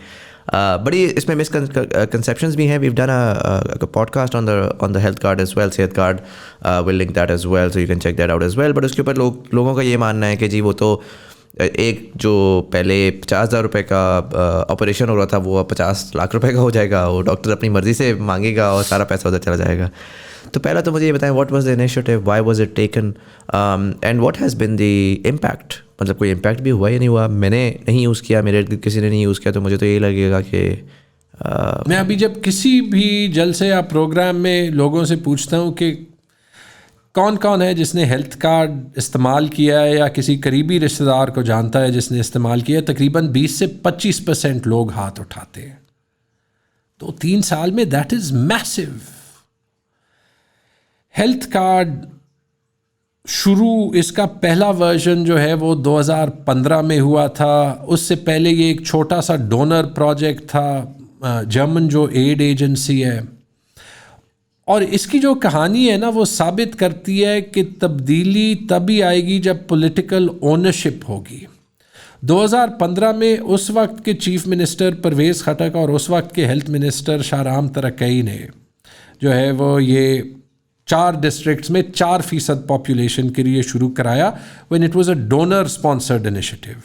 بڑی اس میں مسکنسیپشنز بھی ہیں. We've done a podcast on the health card as well, Sehat card will link that as well so you can check that out as well. But اس کے اوپر لوگوں کا یہ ماننا ہے کہ جی وہ تو ایک جو پہلے 50,000 روپے کا آپریشن ہو رہا تھا وہ 50 لاکھ روپے کا ہو جائے گا, وہ ڈاکٹر اپنی مرضی سے مانگے گا اور سارا پیسہ ادھر چلا جائے گا. تو پہلا تو مجھے یہ بتائیں what was the initiative, Y was it taken and what has been the impact. مطلب کوئی امپیکٹ بھی ہوا یا نہیں ہوا. میں نے نہیں یوز کیا, میرے کسی نے نہیں یوز کیا, تو مجھے تو یہی لگے گا کہ میں ابھی جب کسی بھی جلسے یا پروگرام میں لوگوں سے پوچھتا ہوں کہ کون کون ہے جس نے ہیلتھ کارڈ استعمال کیا ہے یا کسی قریبی رشتہ دار کو جانتا ہے جس نے استعمال کیا ہے, تقریباً 20 سے 25% لوگ ہاتھ اٹھاتے ہیں. 2-3 سال میں دیٹ از میسو. ہیلتھ کارڈ شروع اس کا پہلا ورژن جو ہے وہ 2015 میں ہوا تھا. اس سے پہلے یہ ایک چھوٹا سا ڈونر پروجیکٹ تھا, جرمن جو ایڈ ایجنسی ہے. اور اس کی جو کہانی ہے نا وہ ثابت کرتی ہے کہ تبدیلی تبھی آئے گی جب پولیٹیکل اونرشپ ہوگی. 2015 میں اس وقت کے چیف منسٹر پرویز خٹک اور اس وقت کے ہیلتھ منسٹر شاہرام ترکئی نے جو ہے وہ یہ 4 ڈسٹرکٹس میں 4% پاپولیشن کے لیے شروع کرایا when it was a donor sponsored initiative.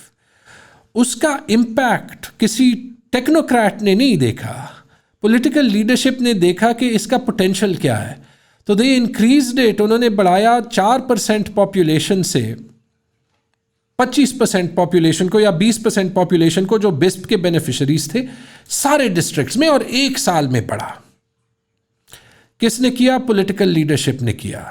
اس کا امپیکٹ کسی ٹیکنوکریٹ نے نہیں دیکھا, پولیٹیکل لیڈرشپ نے دیکھا کہ اس کا پوٹینشیل کیا ہے, تو دے انکریزڈ اٹ. انہوں نے بڑھایا 4% پاپولیشن سے 25% پاپولیشن کو یا 20% پاپولیشن کو جو بسپ کے بینیفیشریز تھے سارے ڈسٹرکٹس میں, اور 1 سال میں بڑھا. کس نے کیا؟ پولیٹیکل لیڈرشپ نے کیا.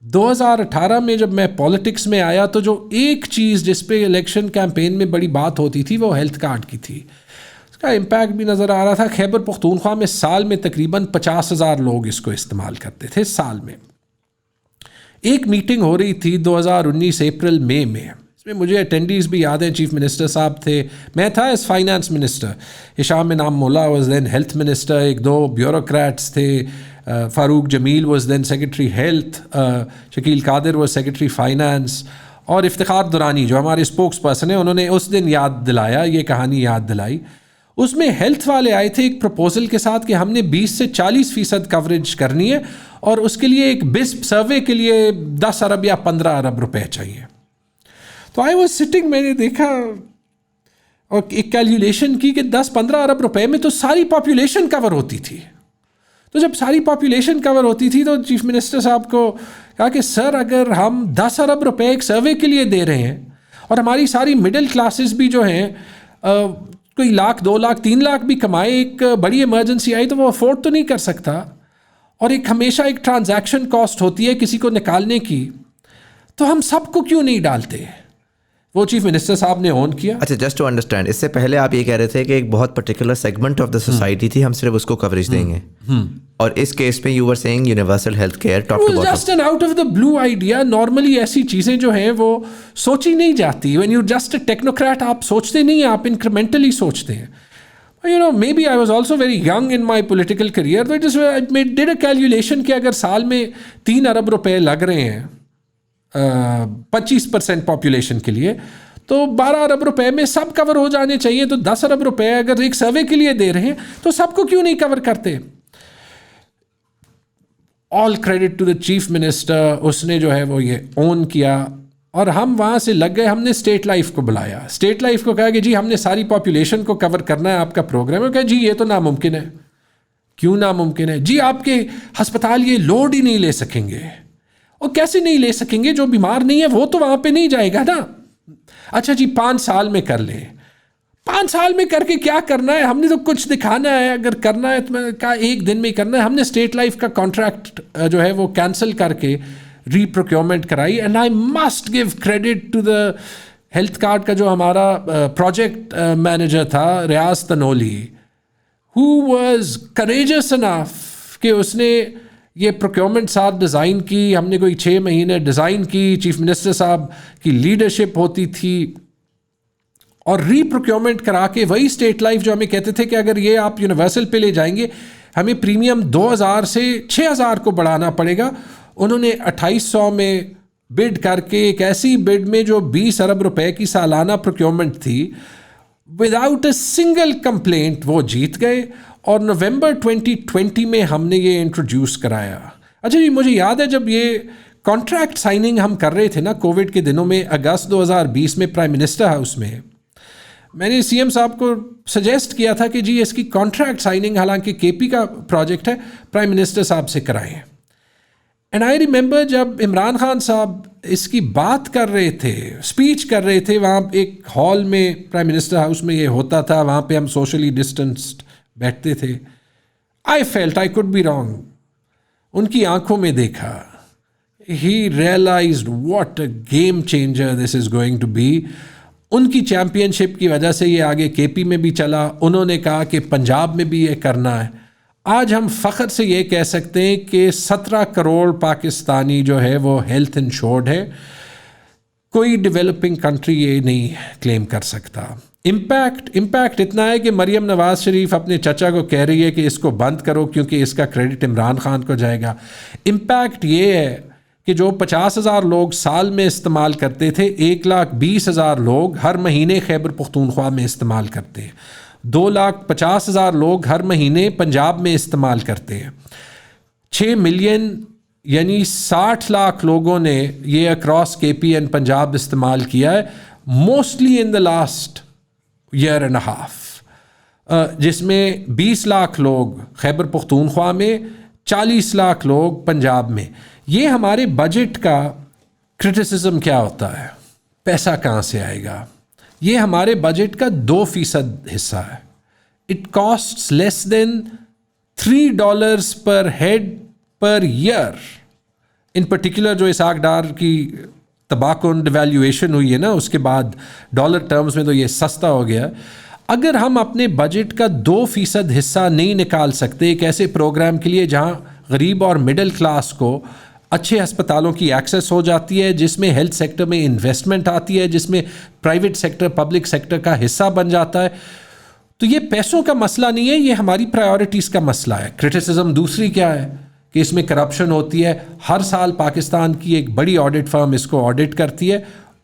2018 میں جب میں پالیٹکس میں آیا تو جو ایک چیز جس پہ الیکشن کیمپین میں بڑی بات ہوتی تھی وہ ہیلتھ کارڈ کی تھی. اس کا امپیکٹ بھی نظر آ رہا تھا. خیبر پختونخوا میں سال میں تقریباً 50,000 لوگ اس کو استعمال کرتے تھے سال میں. ایک میٹنگ ہو رہی تھی 2019 اپریل مئی میں, اس میں مجھے اٹینڈیز بھی یاد ہیں. چیف منسٹر صاحب تھے, میں تھا as finance minister, Hisham Inamullah was then health minister, 1-2 bureaucrats تھے, Farooq Jamil was then secretary health, Shakeel Qadir was secretary finance, اور افتخار درانی جو ہمارے اسپوکس پرسن ہیں انہوں نے اس دن یاد دلایا, یہ کہانی یاد دلائی. اس میں ہیلتھ والے آئے تھے ایک پروپوزل کے ساتھ کہ ہم نے 20 سے 40% کوریج کرنی ہے اور اس کے لیے ایک بسپ سروے کے لیے 10 ارب یا 15 ارب روپے چاہیے. تو آئی واز سٹنگ, میں نے دیکھا اور ایک کیلکولیشن کی کہ 10-15 ارب روپے میں تو ساری پاپولیشن کور ہوتی تھی. تو جب ساری پاپولیشن کور ہوتی تھی تو چیف منسٹر صاحب کو کہا کہ سر اگر ہم 10 ارب روپے ایک سروے کے لیے دے رہے ہیں اور ہماری ساری مڈل کلاسز بھی جو ہیں کوئی 1 لاکھ 2 لاکھ 3 لاکھ بھی کمائے, ایک بڑی ایمرجنسی آئی تو وہ افورڈ تو نہیں کر سکتا, اور ایک ہمیشہ ایک ٹرانزیکشن کاسٹ ہوتی ہے کسی کو نکالنے کی, تو ہم سب کو کیوں نہیں ڈالتے. وہ چیف منسٹر صاحب نے اون کیا. اچھا, جسٹ ٹو انڈرسٹینڈ, اس سے پہلے آپ یہ کہہ رہے تھے کہ ایک بہت particular segment of the society تھی, ہم صرف اس کو کوریج دیں گے, اور اس کیس میں you are seeing universal health care top to bottom. Just an out of the blue idea. Normally ایسی چیزیں جو ہیں وہ سوچی نہیں جاتی. When you just a technocrat, آپ سوچتے نہیں ہیں, آپ انکریمنٹلی سوچتے ہیں. You know, maybe I was also very young in my political career, but I did a calculation کہ اگر سال میں 3 ارب روپے لگ رہے ہیں 25% پاپولیشن کے لیے, تو 12 ارب روپے میں سب کور ہو جانے چاہیے. تو 10 ارب روپے اگر ایک سروے کے لیے دے رہے ہیں تو سب کو کیوں نہیں کور کرتے. All credit to the chief minister. اس نے جو ہے وہ یہ اون کیا اور ہم وہاں سے لگ گئے. ہم نے اسٹیٹ لائف کو بلایا, اسٹیٹ لائف کو کہا کہ جی ہم نے ساری پاپولیشن کو کور کرنا ہے, آپ کا پروگرام ہے. کہا جی یہ تو ناممکن ہے. کیوں ناممکن ہے؟ جی آپ کے ہسپتال یہ لوڈ ہی نہیں لے سکیں گے. اور کیسے نہیں لے سکیں گے؟ جو بیمار نہیں ہے وہ تو وہاں پہ نہیں جائے گا نا. اچھا جی 5 سال میں کر لیں. 5 سال میں کر کے کیا کرنا ہے؟ ہم نے تو کچھ دکھانا ہے. اگر کرنا ہے تو میں کہا 1 دن میں ہی کرنا ہے. ہم نے اسٹیٹ لائف کا کانٹریکٹ جو ہے وہ کینسل کر کے ری پروکیورمنٹ کرائی. And I must give credit to the health card کا جو ہمارا پروجیکٹ مینیجر تھا ریاض تنولی, ہو واز کریجس انف کہ اس نے یہ پروکیورمنٹ ساتھ ڈیزائن کی. ہم نے کوئی 6 مہینے ڈیزائن کی, چیف منسٹر صاحب کی لیڈرشپ ہوتی تھی, اور ری پروکیورمنٹ کرا کے وہی اسٹیٹ لائف جو ہمیں کہتے تھے کہ اگر یہ آپ یونیورسل پہ لے جائیں گے ہمیں پریمیم 2000 سے 6000 کو بڑھانا پڑے گا. انہوں نے 2800 میں بڈ کر کے ایک ایسی بڈ میں جو 20 ارب روپے کی سالانہ پروکیورمنٹ تھی, وداؤٹ اے سنگل کمپلینٹ وہ جیت گئے. اور نومبر 2020 میں ہم نے یہ انٹروڈیوس کرایا. اچھا جی مجھے یاد ہے جب یہ کانٹریکٹ سائننگ ہم کر رہے تھے نا کووڈ کے دنوں میں, اگست 2020 میں پرائم منسٹر ہاؤس میں, میں نے سی ایم صاحب کو سجیسٹ کیا تھا کہ جی اس کی کانٹریکٹ سائننگ, حالانکہ کے پی کا پروجیکٹ ہے, پرائم منسٹر صاحب سے کرائیں. اینڈ آئی ریممبر جب عمران خان صاحب اس کی بات کر رہے تھے, اسپیچ کر رہے تھے, وہاں ایک ہال میں پرائم منسٹر ہاؤس میں یہ ہوتا تھا, وہاں پہ ہم سوشلی ڈسٹینسڈ بیٹھتے تھے. I felt I could be wrong. ان کی آنکھوں میں دیکھا, he realized what a game changer this is going to be. ان کی چیمپئن شپ کی وجہ سے یہ آگے کے پی میں بھی چلا. انہوں نے کہا کہ پنجاب میں بھی یہ کرنا ہے. آج ہم فخر سے یہ کہہ سکتے ہیں کہ 17 کروڑ پاکستانی جو ہے وہ ہیلتھ انشورڈ ہے. کوئی ڈیولپنگ کنٹری یہ نہیں کلیم کر سکتا. امپیکٹ اتنا ہے کہ مریم نواز شریف اپنے چچا کو کہہ رہی ہے کہ اس کو بند کرو کیونکہ اس کا کریڈٹ عمران خان کو جائے گا. امپیکٹ یہ ہے کہ جو 50,000 لوگ سال میں استعمال کرتے تھے, 1,20,000 لوگ ہر مہینے خیبر پختونخوا میں استعمال کرتے ہیں. 2,50,000 لوگ ہر مہینے پنجاب میں استعمال کرتے ہیں. 6 ملین یعنی 60 لاکھ لوگوں نے یہ اکراس کے پی اینڈ پنجاب استعمال کیا ہے, mostly in the last year and half, جس میں 20 لاکھ لوگ خیبر پختونخوا میں, 40 لاکھ لوگ پنجاب میں. یہ ہمارے بجٹ کا کرٹیسزم کیا ہوتا ہے, پیسہ کہاں سے آئے گا. یہ ہمارے بجٹ کا 2% حصہ ہے. It costs less than $3 per head per year. In particular جو اسحاق ڈار کی تباکن ڈیویلیویشن ہوئی ہے نا, اس کے بعد ڈالر ٹرمز میں تو یہ سستا ہو گیا. اگر ہم اپنے بجٹ کا 2% حصہ نہیں نکال سکتے ایک ایسے پروگرام کے لیے جہاں غریب اور مڈل کلاس کو اچھے ہسپتالوں کی ایکسیس ہو جاتی ہے, جس میں ہیلتھ سیکٹر میں انویسٹمنٹ آتی ہے, جس میں پرائیویٹ سیکٹر پبلک سیکٹر کا حصہ بن جاتا ہے, تو یہ پیسوں کا مسئلہ نہیں ہے, یہ ہماری پرائیورٹیز کا مسئلہ ہے. کرٹیسزم دوسری کیا ہے کہ اس میں کرپشن ہوتی ہے. ہر سال پاکستان کی ایک بڑی آڈٹ فرم اس کو آڈٹ کرتی ہے,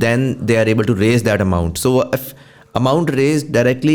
then they are able to raise that amount. So if amount raised directly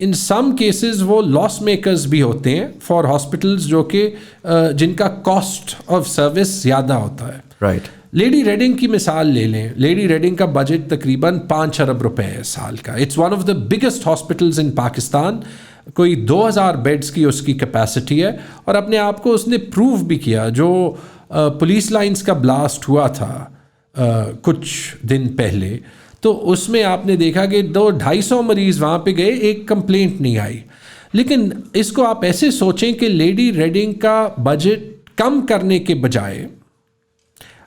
in some cases وہ لاس میکرز بھی ہوتے ہیں فار ہاسپٹلز جو کہ جن کا کاسٹ آف سروس زیادہ ہوتا ہے. رائٹ. لیڈی ریڈنگ کی مثال لے لیں. لیڈی ریڈنگ کا بجٹ تقریباً 5 ارب روپے ہے سال کا. It's one of the biggest hospitals in Pakistan. کوئی 2000 بیڈس کی اس کی کیپیسٹی ہے, اور اپنے آپ کو اس نے پروو بھی کیا. جو پولیس لائنز کا بلاسٹ ہوا تھا کچھ دن پہلے, تو اس میں آپ نے دیکھا کہ 200-250 مریض وہاں پہ گئے, ایک کمپلینٹ نہیں آئی. لیکن اس کو آپ ایسے سوچیں کہ لیڈی ریڈنگ کا بجٹ کم کرنے کے بجائے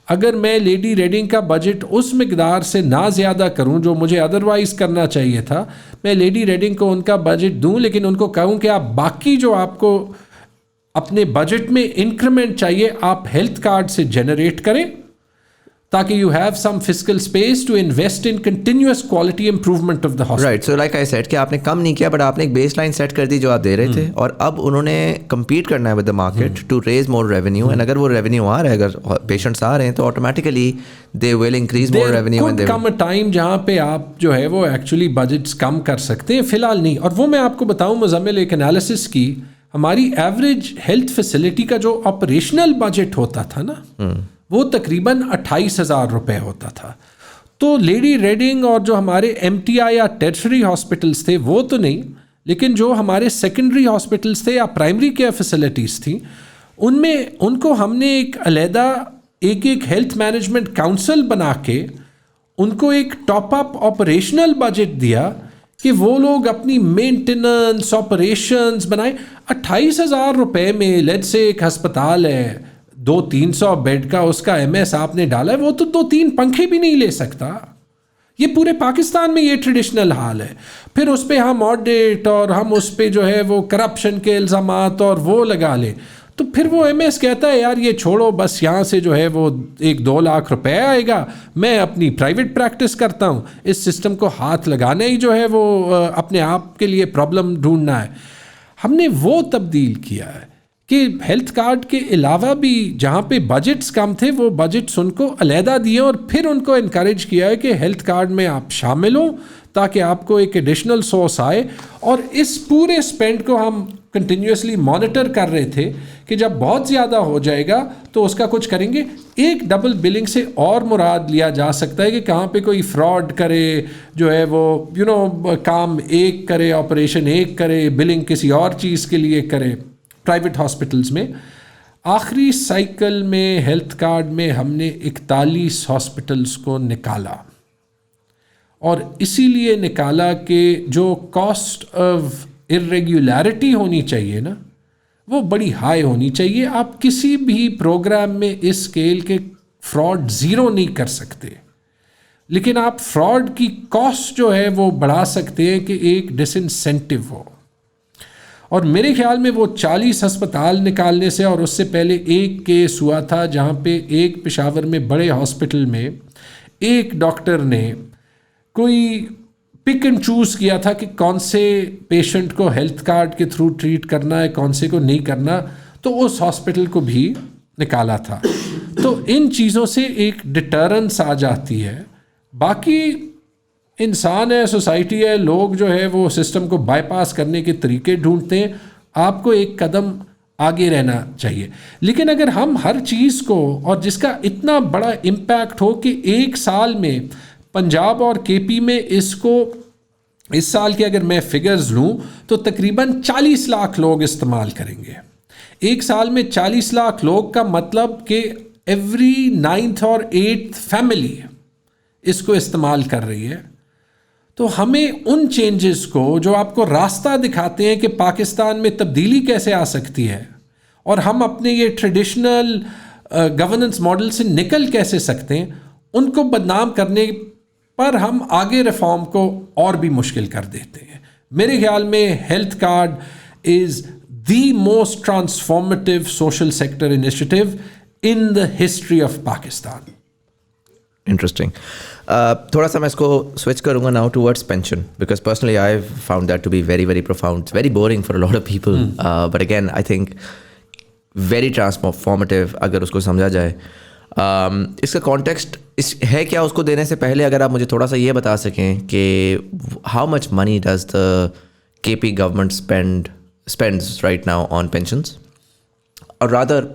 اگر میں لیڈی ریڈنگ کا بجٹ اس مقدار سے نہ زیادہ کروں جو مجھے ادروائز کرنا چاہیے تھا, میں لیڈی ریڈنگ کو ان کا بجٹ دوں, لیکن ان کو کہوں کہ آپ باقی جو آپ کو اپنے بجٹ میں انکریمنٹ چاہیے آپ ہیلتھ کارڈ سے جنریٹ کریں, تاکہ you have some physical space to invest in continuous quality improvement of the hospital. Right. So like I said کہ آپ نے کم نہیں کیا, بٹ آپ نے ایک بیس لائن سیٹ کر دی جو آپ دے رہے تھے, اور اب انہوں نے کمپیٹ کرنا ہے with the market to raise more revenue. And اگر وہ ریونیو آ رہا ہے, اگر پیشنٹس آ رہے ہیں, تو automatically they will increase more revenue. And come a time جہاں پہ آپ جو ہے وہ ایکچولی بجٹس کم کر سکتے ہیں, فی الحال نہیں. اور وہ میں آپ کو بتاؤں مزمل, ایک انالیسس کی, ہماری ایوریج ہیلتھ فیسلٹی کا جو آپریشنل بجٹ ہوتا تھا نا, وہ تقریباً 28,000 روپے ہوتا تھا. تو لیڈی ریڈنگ اور جو ہمارے ایم ٹی آئی یا ٹیرشری ہاسپٹلس تھے وہ تو نہیں, لیکن جو ہمارے سیکنڈری ہاسپٹلس تھے یا پرائمری کیئر فیسلٹیز تھیں, ان میں ان کو ہم نے ایک علیحدہ ایک ہیلتھ مینجمنٹ کاؤنسل بنا کے ان کو ایک ٹاپ اپ آپریشنل بجٹ دیا کہ وہ لوگ اپنی مینٹیننس آپریشنز بنائیں. 28,000 روپے میں لیٹ سے ایک ہسپتال ہے 200-300 بیڈ کا, اس کا ایم ایس آپ نے ڈالا ہے, وہ تو 2-3 پنکھے بھی نہیں لے سکتا. یہ پورے پاکستان میں یہ ٹریڈیشنل حال ہے. پھر اس پہ ہم آڈٹ اور ہم اس پہ جو ہے وہ کرپشن کے الزامات اور وہ لگا لیں, تو پھر وہ ایم ایس کہتا ہے یار یہ چھوڑو, بس یہاں سے جو ہے وہ 1-2 لاکھ روپے آئے گا, میں اپنی پرائیویٹ پریکٹس کرتا ہوں. اس سسٹم کو ہاتھ لگانا ہی جو ہے وہ اپنے آپ کے لیے پرابلم ڈھونڈنا ہے. ہم نے وہ تبدیل کیا ہے کہ ہیلتھ کارڈ کے علاوہ بھی جہاں پہ بجٹس کم تھے وہ بجٹس ان کو علیحدہ دیے, اور پھر ان کو انکریج کیا ہے کہ ہیلتھ کارڈ میں آپ شامل ہوں تاکہ آپ کو ایک ایڈیشنل سورس آئے. اور اس پورے اسپینڈ کو ہم کنٹینیوسلی مانیٹر کر رہے تھے کہ جب بہت زیادہ ہو جائے گا تو اس کا کچھ کریں گے. ایک ڈبل بلنگ سے اور مراد لیا جا سکتا ہے کہ کہاں پہ کوئی فراڈ کرے, جو ہے وہ کام ایک کرے, آپریشن ایک کرے, بلنگ کسی اور چیز کے لیے کرے. پرائیویٹ ہاسپٹلز میں آخری سائیکل میں ہیلتھ کارڈ میں ہم نے 41 ہاسپٹلز کو نکالا, اور اسی لیے نکالا کہ جو کاسٹ آف ارریگولیرٹی ہونی چاہیے نا, وہ بڑی ہائی ہونی چاہیے. آپ کسی بھی پروگرام میں اس اسکیل کے فراڈ زیرو نہیں کر سکتے, لیکن آپ فراڈ کی کاسٹ جو ہے وہ بڑھا سکتے ہیں کہ ایک ڈس انسینٹو ہو. اور میرے خیال میں وہ 40 ہسپتال نکالنے سے, اور اس سے پہلے ایک کیس ہوا تھا جہاں پہ ایک پشاور میں بڑے ہاسپٹل میں ایک ڈاکٹر نے کوئی پک اینڈ چوز کیا تھا کہ کون سے پیشنٹ کو ہیلتھ کارڈ کے تھرو ٹریٹ کرنا ہے, کون سے کو نہیں کرنا, تو اس ہاسپٹل کو بھی نکالا تھا. تو ان چیزوں سے ایک ڈٹرنس آ جاتی ہے. باقی انسان ہے, سوسائٹی ہے, لوگ جو ہے وہ سسٹم کو بائی پاس کرنے کے طریقے ڈھونڈتے ہیں. آپ کو ایک قدم آگے رہنا چاہیے. لیکن اگر ہم ہر چیز کو, اور جس کا اتنا بڑا امپیکٹ ہو کہ ایک سال میں پنجاب اور کے پی میں اس سال کے اگر میں فگرز لوں تو تقریباً 40 لاکھ لوگ استعمال کریں گے. ایک سال میں 40 لاکھ لوگ کا مطلب کہ ایوری 9th اور 8th فیملی اس کو استعمال کر رہی ہے. تو ہمیں ان چینجز کو جو آپ کو راستہ دکھاتے ہیں کہ پاکستان میں تبدیلی کیسے آ سکتی ہے, اور ہم اپنے یہ ٹریڈیشنل گورننس ماڈل سے نکل کیسے سکتے ہیں, ان کو بدنام کرنے پر ہم آگے ریفارم کو اور بھی مشکل کر دیتے ہیں. میرے خیال میں health card is the most transformative social sector initiative in the history of Pakistan. Interesting. تھوڑا سا میں اس کو سوئچ کروں گا now towards pension, because personally I found that to be very very profound, very boring for a lot of people, but again I think very transformative اگر اس کو سمجھا جائے. اس کا کانٹیکسٹ ہے کیا اس کو دینے سے پہلے اگر آپ مجھے تھوڑا سا یہ بتا سکیں کہ how much money does the KP government spends right now on pensions? Or rather,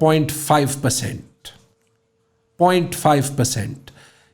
0.5%.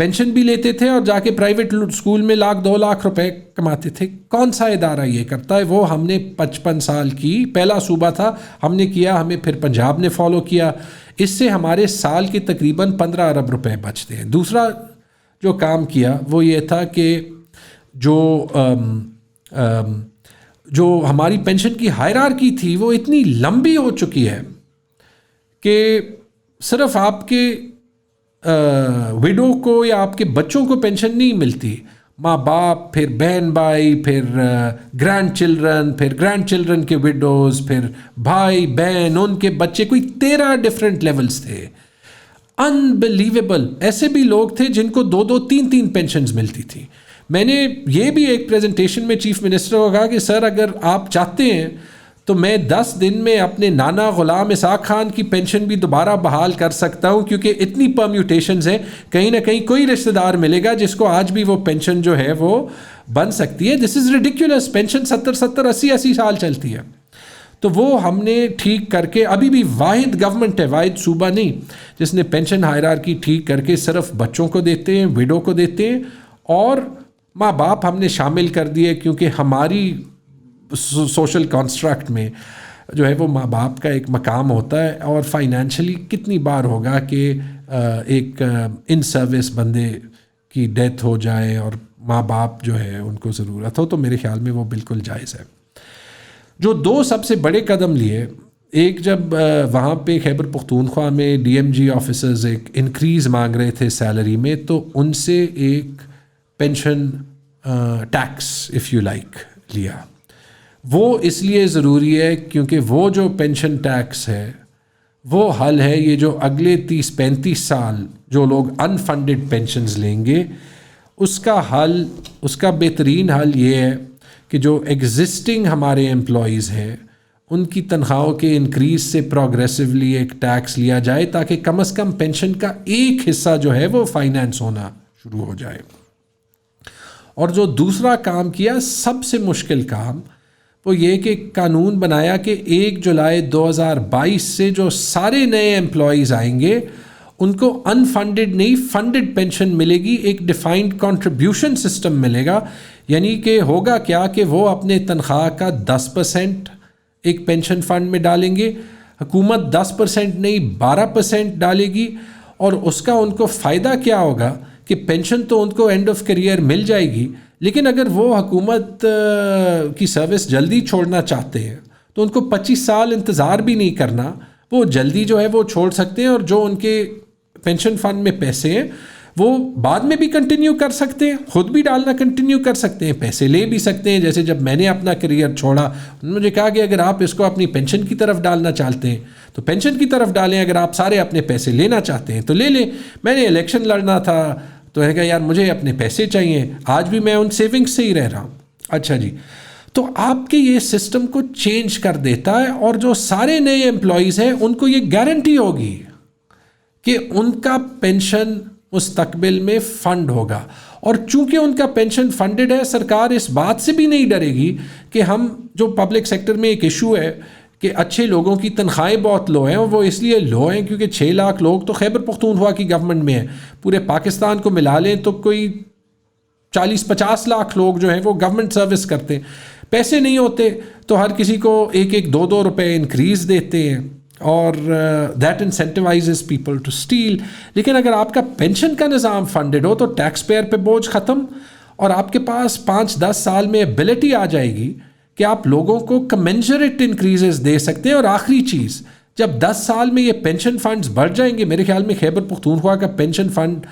Pension بھی لیتے تھے اور جا کے پرائیویٹ اسکول میں 1,00,000 2 لاکھ روپے کماتے تھے. کون سا ادارہ یہ کرتا ہے؟ وہ ہم نے 55 سال کی، پہلا صوبہ تھا ہم نے کیا، ہمیں پھر پنجاب نے فالو کیا. اس سے ہمارے سال کے تقریباً 15 ارب روپے بچتے ہیں. دوسرا جو کام کیا وہ یہ تھا کہ جو ہماری پینشن کی ہائرارکی تھی وہ اتنی لمبی ہو چکی ہے کہ صرف آپ کے ویڈو کو یا آپ کے بچوں کو پینشن نہیں ملتی، ماں باپ، پھر بہن بھائی، پھر گرینڈ چلڈرن، پھر گرینڈ چلڈرن کے ویڈوز، پھر بھائی بہن، ان کے بچے، کوئی 13 ڈفرینٹ لیولز تھے. انبلیویبل. ایسے بھی لوگ تھے جن کو 2 3 پینشنز ملتی تھی. میں نے یہ بھی ایک پریزنٹیشن میں چیف منسٹر کو کہا کہ سر اگر آپ چاہتے ہیں تو میں 10 دن میں اپنے نانا غلام اسحاق خان کی پینشن بھی دوبارہ بحال کر سکتا ہوں، کیونکہ اتنی پرمیوٹیشنز ہیں، کہیں نہ کہیں کوئی رشتہ دار ملے گا جس کو آج بھی وہ پینشن جو ہے وہ بن سکتی ہے. دس از ریڈیکولس. پینشن 70 80 سال چلتی ہے. تو وہ ہم نے ٹھیک کر کے، ابھی بھی واحد گورنمنٹ ہے، واحد صوبہ نہیں جس نے پینشن ہائرارکی ٹھیک کر کے صرف بچوں کو دیتے ہیں، ویڈو کو دیتے ہیں، اور ماں باپ ہم نے شامل کر دیے، کیونکہ ہماری سوشل کانسٹرکٹ میں جو ہے وہ ماں باپ کا ایک مقام ہوتا ہے. اور فائنینشلی کتنی بار ہوگا کہ ایک ان سروس بندے کی ڈیتھ ہو جائے اور ماں باپ جو ہے ان کو ضرورت ہو، تو میرے خیال میں وہ بالکل جائز ہے. جو 2 سب سے بڑے قدم لیے، ایک جب وہاں پہ خیبر پختونخوا میں ڈی ایم جی آفیسرز ایک انکریز مانگ رہے تھے سیلری میں، تو ان سے ایک pension tax if you like لیا. وہ اس لیے ضروری ہے کیونکہ وہ جو پینشن ٹیکس ہے وہ حل ہے یہ جو اگلے 30-35 سال جو لوگ انفنڈڈ پینشنز لیں گے، اس کا حل، اس کا بہترین حل یہ ہے کہ جو ایگزسٹنگ ہمارے امپلائیز ہیں ان کی تنخواہوں کے انکریز سے پروگریسولی ایک ٹیکس لیا جائے، تاکہ کم از کم پینشن کا ایک حصہ جو ہے وہ فائنینس ہونا شروع ہو جائے. اور جو دوسرا کام کیا، سب سے مشکل کام، وہ یہ کہ قانون بنایا کہ 1 جولائی 2022 سے جو سارے نئے امپلائیز آئیں گے ان کو انفنڈڈ نہیں فنڈڈ پینشن ملے گی. ایک ڈیفائنڈ کنٹریبیوشن سسٹم ملے گا، یعنی کہ ہوگا کیا کہ وہ اپنے تنخواہ کا 10% ایک پینشن فنڈ میں ڈالیں گے، حکومت 10% نہیں 12% ڈالے گی. اور اس کا ان کو فائدہ کیا ہوگا کہ پینشن تو ان کو اینڈ آف کیریئر مل جائے گی، لیکن اگر وہ حکومت کی سروس جلدی چھوڑنا چاہتے ہیں تو ان کو 25 سال انتظار بھی نہیں کرنا، وہ جلدی جو ہے وہ چھوڑ سکتے ہیں. اور جو ان کے پینشن فنڈ میں پیسے ہیں وہ بعد میں بھی کنٹینیو کر سکتے ہیں، خود بھی ڈالنا کنٹینیو کر سکتے ہیں، پیسے لے بھی سکتے ہیں. جیسے جب میں نے اپنا کیریئر چھوڑا، انہوں نے مجھے کہا کہ اگر آپ اس کو اپنی پینشن کی طرف ڈالنا چاہتے ہیں تو پینشن کی طرف ڈالیں، اگر آپ سارے اپنے پیسے لینا چاہتے ہیں تو لے لیں. میں نے الیکشن لڑنا تھا تو ہے کہ یار مجھے اپنے پیسے چاہیے، آج بھی میں ان سیونگ سے ہی رہ رہا ہوں. اچھا جی، تو آپ کے یہ سسٹم کو چینج کر دیتا ہے، اور جو سارے نئے امپلائیز ہیں ان کو یہ گارنٹی ہوگی کہ ان کا پینشن مستقبل میں فنڈ ہوگا. اور چونکہ ان کا پینشن فنڈڈ ہے، سرکار اس بات سے بھی نہیں ڈرے گی کہ ہم جو پبلک سیکٹر میں ایک ایشو ہے کہ اچھے لوگوں کی تنخواہیں بہت لو ہیں، اور وہ اس لیے لو ہیں کیونکہ 6 لاکھ لوگ تو خیبر پختونخوا کی گورنمنٹ میں ہیں. پورے پاکستان کو ملا لیں تو کوئی 40-50 لاکھ لوگ جو ہیں وہ گورنمنٹ سروس کرتے ہیں. پیسے نہیں ہوتے تو ہر کسی کو 1-2 روپے انکریز دیتے ہیں، اور دیٹ انسینٹیوائزز پیپل ٹو اسٹیل. لیکن اگر آپ کا پینشن کا نظام فنڈڈ ہو تو ٹیکس پیئر پہ بوجھ ختم، اور آپ کے پاس 5-10 سال میں ایبلٹی آ جائے گی کہ آپ لوگوں کو کمنجریٹ انکریزز دے سکتے ہیں. اور آخری چیز، جب 10 سال میں یہ پینشن فنڈز بڑھ جائیں گے، میرے خیال میں خیبر پختونخوا کا پینشن فنڈ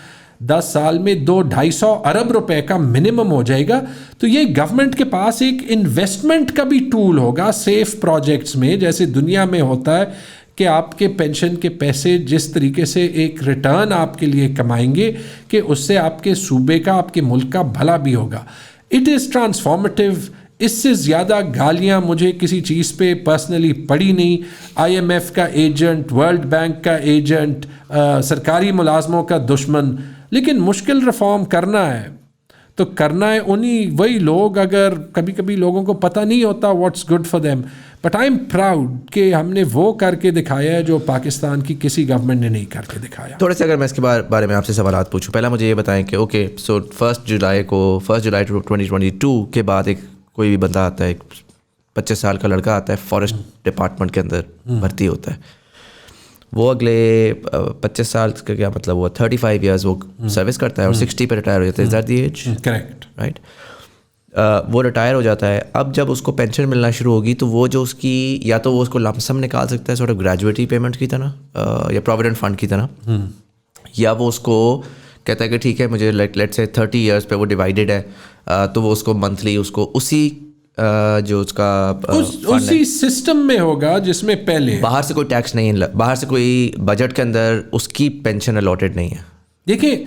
10 سال میں 200-250 ارب روپے کا منیمم ہو جائے گا، تو یہ گورنمنٹ کے پاس ایک انویسٹمنٹ کا بھی ٹول ہوگا سیف پروجیکٹس میں، جیسے دنیا میں ہوتا ہے کہ آپ کے پینشن کے پیسے جس طریقے سے ایک ریٹرن آپ کے لیے کمائیں گے کہ اس سے آپ کے صوبے کا، آپ کے ملک کا بھلا بھی ہوگا. It is transformative. اس سے زیادہ گالیاں مجھے کسی چیز پہ پرسنلی پڑی نہیں. IMF کا ایجنٹ، ورلڈ بینک کا ایجنٹ، سرکاری ملازموں کا دشمن. لیکن مشکل ریفارم کرنا ہے تو کرنا ہے انہیں وہی لوگ. اگر کبھی کبھی لوگوں کو پتہ نہیں ہوتا what's good for them, but I am proud کہ ہم نے وہ کر کے دکھایا ہے جو پاکستان کی کسی گورنمنٹ نے نہیں کر کے دکھایا. تھوڑے سے اگر میں اس کے بارے میں آپ سے سوالات پوچھوں, پہلا مجھے یہ بتائیں کہ اوکے سو 1 جولائی 2022 کے بعد ایک کوئی بھی بندہ آتا ہے, 25 سال کا لڑکا آتا ہے, فارسٹ ڈپارٹمنٹ کے اندر بھرتی ہوتا ہے, وہ اگلے 25 سال کا کیا مطلب ہوا 35 ایئرز وہ سروس کرتا ہے اور 60 پہ ریٹائر ہو جاتا ہے. Is that the age? Correct, right. وہ ریٹائر ہو جاتا ہے. اب جب اس کو پینشن ملنا شروع ہوگی تو وہ جو اس کی یا تو وہ اس کو لم سم نکال سکتا ہے سارٹ آف گریجویٹی پیمنٹ کی طرح یا پروویڈنٹ فنڈ کی طرح, یا وہ اس کو کہتا ہے کہ ٹھیک ہے مجھے لیٹ سے 30 ایئرس پہ وہ ڈیوائڈیڈ ہے تو وہ اس کو منتھلی اس کو اسی جو اس کا اسی سسٹم میں ہوگا جس میں پہلے باہر سے کوئی ٹیکس نہیں ہے, باہر سے کوئی بجٹ کے اندر اس کی پینشن الاٹڈ نہیں ہے. دیکھیں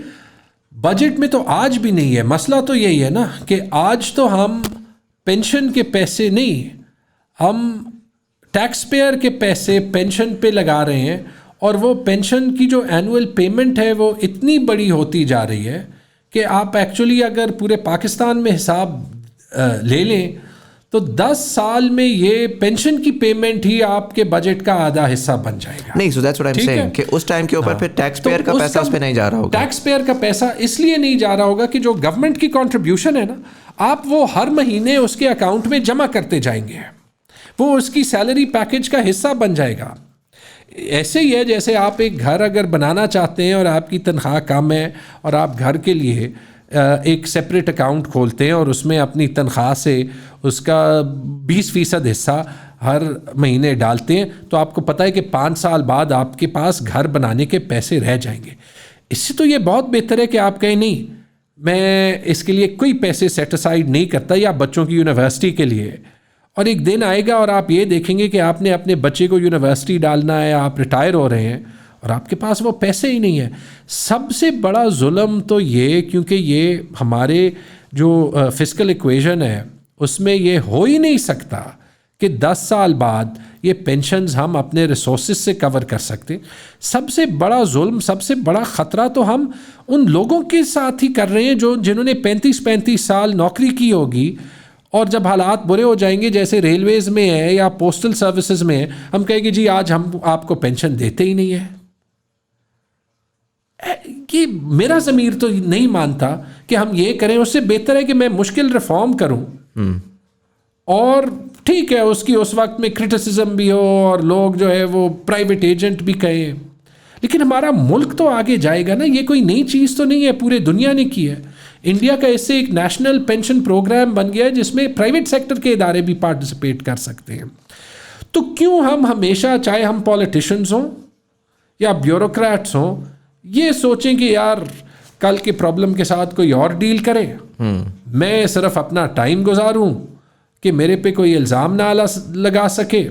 بجٹ میں تو آج بھی نہیں ہے. مسئلہ تو یہی ہے نا کہ آج تو ہم پینشن کے پیسے نہیں, ہم ٹیکس پیئر کے پیسے پینشن پہ لگا رہے ہیں, اور وہ پینشن کی جو اینول پیمنٹ ہے وہ اتنی بڑی ہوتی جا رہی ہے کہ آپ ایکچولی اگر پورے پاکستان میں حساب لے لیں تو 10 سال میں یہ پینشن کی پیمنٹ ہی آپ کے بجٹ کا آدھا حصہ بن جائے گا. نہیں, so that's what I am seeing کہ اس ٹائم کے اوپر پھر ٹیکس پیئر کا پیسہ اس پہ نہیں جا رہا ہوگا. ٹیکس پیئر کا پیسہ اس لیے نہیں جا رہا ہوگا کہ جو گورنمنٹ کی کنٹریبیوشن ہے نا, آپ وہ ہر مہینے اس کے اکاؤنٹ میں جمع کرتے جائیں گے, وہ اس کی سیلری پیکج کا حصہ بن جائے گا. ایسے ہی ہے جیسے آپ ایک گھر اگر بنانا چاہتے ہیں اور آپ کی تنخواہ کم ہے اور آپ گھر کے لیے ایک سیپریٹ اکاؤنٹ کھولتے ہیں اور اس میں اپنی تنخواہ سے اس کا 20% حصہ ہر مہینے ڈالتے ہیں, تو آپ کو پتہ ہے کہ 5 سال بعد آپ کے پاس گھر بنانے کے پیسے رہ جائیں گے. اس سے تو یہ بہت بہتر ہے کہ آپ کہیں نہیں میں اس کے لیے کوئی پیسے سیٹ اسائڈ نہیں کرتا, یا بچوں کی یونیورسٹی کے لیے, اور ایک دن آئے گا اور آپ یہ دیکھیں گے کہ آپ نے اپنے بچے کو یونیورسٹی ڈالنا ہے, آپ ریٹائر ہو رہے ہیں اور آپ کے پاس وہ پیسے ہی نہیں ہیں. سب سے بڑا ظلم تو یہ, کیونکہ یہ ہمارے جو فسکل ایکویژن ہے اس میں یہ ہو ہی نہیں سکتا کہ 10 سال بعد یہ پینشنز ہم اپنے ریسورسز سے کور کر سکتے. سب سے بڑا ظلم, سب سے بڑا خطرہ تو ہم ان لوگوں کے ساتھ ہی کر رہے ہیں جنہوں نے 35 سال نوکری کی ہوگی, اور جب حالات برے ہو جائیں گے جیسے ریلویز میں ہے یا پوسٹل سروسز میں ہے, ہم کہیں گے جی آج ہم آپ کو پینشن دیتے ہی نہیں ہے. کہ میرا ضمیر تو نہیں مانتا کہ ہم یہ کریں. اس سے بہتر ہے کہ میں مشکل ریفارم کروں, اور ٹھیک ہے اس کی اس وقت میں کرٹیسزم بھی ہو اور لوگ جو ہے وہ پرائیویٹ ایجنٹ بھی کہیں, لیکن ہمارا ملک تو آگے جائے گا نا. یہ کوئی نئی چیز تو نہیں ہے, پورے دنیا نے کی ہے. انڈیا کا اس سے ایک نیشنل پینشن پروگرام بن گیا ہے جس میں پرائیویٹ سیکٹر کے ادارے بھی پارٹیسپیٹ کر سکتے ہیں. تو کیوں ہم ہمیشہ, چاہے ہم پولیٹیشنز ہوں یا بیوروکریٹس ہوں, یہ سوچیں کہ یار کل کے پرابلم کے ساتھ کوئی اور ڈیل کرے, میں صرف اپنا ٹائم گزاروں کہ میرے پہ کوئی الزام نہ لگا سکے,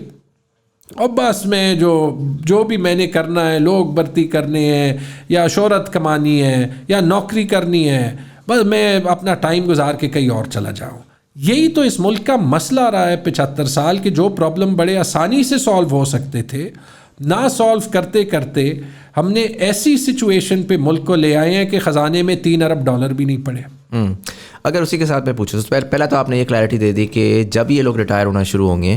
اور بس میں جو بھی میں نے کرنا ہے, لوگ بھرتی کرنے ہیں یا شہرت کمانی ہے یا نوکری کرنی ہے, بس میں اپنا ٹائم گزار کے کہیں اور چلا جاؤں. یہی تو اس ملک کا مسئلہ رہا ہے 75 سال کے. جو پرابلم بڑے آسانی سے سالو ہو سکتے تھے, نہ سالو کرتے کرتے ہم نے ایسی سچویشن پہ ملک کو لے آئے ہیں کہ خزانے میں $3 ارب بھی نہیں پڑے. اگر اسی کے ساتھ میں پوچھوں تو پہلا تو آپ نے یہ کلیئرٹی دے دی کہ جب یہ لوگ ریٹائر ہونا شروع ہوں گے,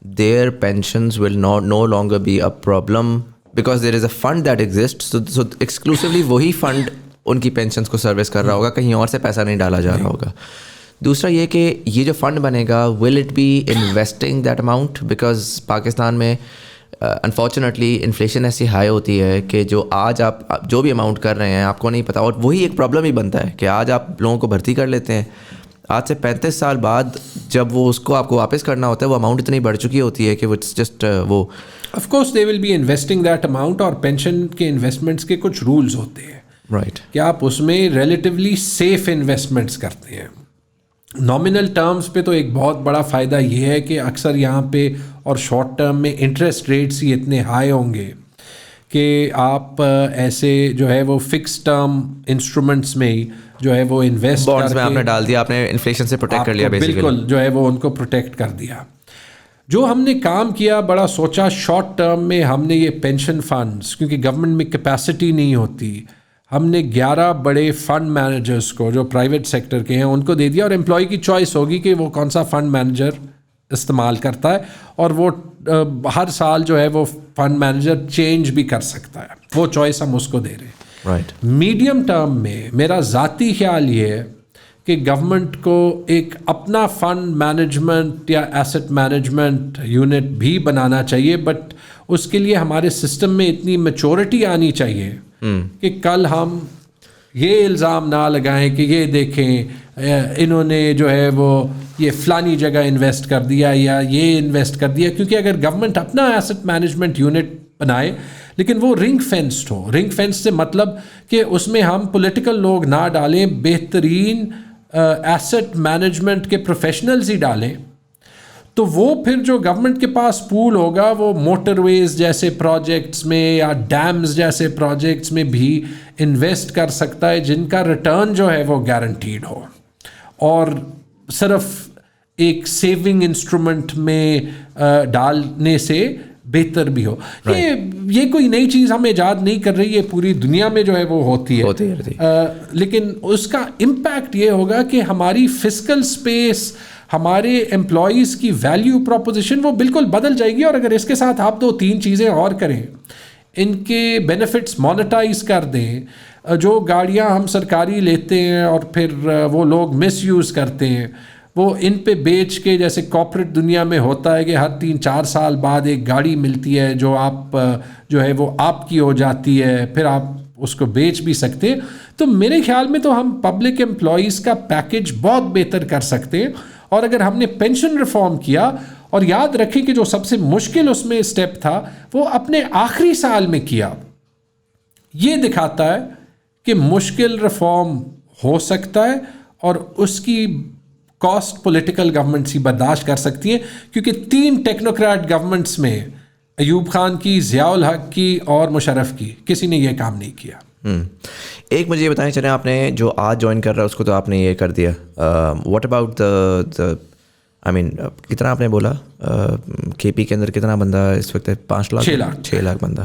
their pensions will no longer be a problem because there is a fund that exists. So exclusively وہی فنڈ ان کی پینشنس کو سروس کر رہا ہوگا, کہیں اور سے پیسہ نہیں ڈالا جا رہا ہوگا. دوسرا یہ کہ یہ جو فنڈ بنے گا will it be investing that amount, because Pakistan میں انفارچونیٹلی انفلیشن ایسی ہائی ہوتی ہے کہ جو آج آپ جو بھی اماؤنٹ کر رہے ہیں آپ کو نہیں پتہ, اور وہی ایک پرابلم ہی بنتا ہے کہ آج آپ لوگوں کو بھرتی کر لیتے ہیں, آج سے 35 سال بعد جب وہ اس کو آپ کو واپس کرنا ہوتا ہے وہ اماؤنٹ اتنی بڑھ چکی ہوتی ہے کہ وہ اٹس جسٹ وہ of course they will be investing that amount. اور پینشن کے انویسٹمنٹس کے کچھ رولز ہوتے ہیں, رائٹ, کہ آپ اس میں ریلیٹیولی سیف انویسٹمنٹس کرتے ہیں. نامنل ٹرمز پہ تو ایک بہت بڑا فائدہ یہ ہے کہ اکثر یہاں پہ اور شارٹ ٹرم میں انٹرسٹ ریٹس ہی اتنے ہائی ہوں گے کہ آپ ایسے جو ہے وہ فکس ٹرم انسٹرومنٹس میں ہی جو ہے وہ انویسٹ بانڈز میں آپ نے ڈال دیا, آپ نے انفلیشن سے پروٹیکٹ کر لیا بیسیکلی. بالکل, جو ہے وہ ان کو پروٹیکٹ کر دیا. جو ہم نے کام کیا بڑا سوچا شارٹ ٹرم میں, ہم نے یہ پینشن فنڈس, کیونکہ گورنمنٹ میں کیپیسٹی نہیں ہوتی, ہم نے 11 بڑے فنڈ مینیجرز کو جو پرائیویٹ سیکٹر کے ہیں ان کو دے دیا, اور امپلائی کی چوائس ہوگی کہ وہ کون سا فنڈ مینیجر استعمال کرتا ہے, اور وہ ہر سال جو ہے وہ فنڈ مینیجر چینج بھی کر سکتا ہے, وہ چوائس ہم اس کو دے رہے ہیں. رائٹ. میڈیم ٹرم میں میرا ذاتی خیال یہ ہے کہ گورنمنٹ کو ایک اپنا فنڈ مینجمنٹ یا ایسٹ مینجمنٹ یونٹ بھی بنانا چاہیے, بٹ اس کے لیے ہمارے سسٹم میں اتنی میچورٹی آنی چاہیے کہ کل ہم یہ الزام نہ لگائیں کہ یہ دیکھیں انہوں نے جو ہے وہ یہ فلانی جگہ انویسٹ کر دیا یا یہ انویسٹ کر دیا. کیونکہ اگر گورنمنٹ اپنا ایسٹ مینجمنٹ یونٹ بنائے لیکن وہ رنگ فینسڈ ہو, رنگ فینس سے مطلب کہ اس میں ہم پولیٹیکل لوگ نہ ڈالیں, بہترین ایسٹ مینجمنٹ کے پروفیشنلز ہی ڈالیں, تو وہ پھر جو گورنمنٹ کے پاس پول ہوگا وہ موٹر ویز جیسے پروجیکٹس میں یا ڈیمز جیسے پروجیکٹس میں بھی انویسٹ کر سکتا ہے جن کا ریٹرن جو ہے وہ گارنٹیڈ ہو, اور صرف ایک سیونگ انسٹرومنٹ میں ڈالنے سے بہتر بھی ہو. یہ کوئی نئی چیز ہم ایجاد نہیں کر رہی, یہ پوری دنیا میں جو ہے وہ ہوتی ہے, لیکن اس کا امپیکٹ یہ ہوگا کہ ہماری فسکل سپیس, ہمارے امپلائیز کی ویلیو پروپوزیشن وہ بالکل بدل جائے گی. اور اگر اس کے ساتھ آپ 2-3 چیزیں اور کریں, ان کے بینیفٹس مانیٹائز کر دیں, جو گاڑیاں ہم سرکاری لیتے ہیں اور پھر وہ لوگ مس یوز کرتے ہیں, وہ ان پہ بیچ کے, جیسے کارپوریٹ دنیا میں ہوتا ہے کہ ہر 3-4 سال بعد ایک گاڑی ملتی ہے جو آپ جو ہے وہ آپ کی ہو جاتی ہے, پھر آپ اس کو بیچ بھی سکتے ہیں. تو میرے خیال میں تو ہم پبلک امپلائیز کا پیکیج بہت بہتر کر سکتے ہیں. اور اگر ہم نے پینشن ریفارم کیا, اور یاد رکھیں کہ جو سب سے مشکل اس میں اسٹیپ تھا وہ اپنے آخری سال میں کیا, یہ دکھاتا ہے کہ مشکل ریفارم ہو سکتا ہے اور اس کی کاسٹ پولیٹیکل گورنمنٹس ہی برداشت کر سکتی ہیں. کیونکہ 3 ٹیکنوکریٹ گورنمنٹس میں, ایوب خان کی, ضیاء الحق کی اور مشرف کی, کسی نے یہ کام نہیں کیا. ایک مجھے یہ بتائیں, چلیں آپ نے جو آج جوائن کر رہا ہے اس کو تو آپ نے یہ کر دیا, واٹ اباؤٹ آئی مین کتنا آپ نے بولا کے پی کے اندر کتنا بندہ اس وقت ہے؟ 5 لاکھ 6 لاکھ بندہ.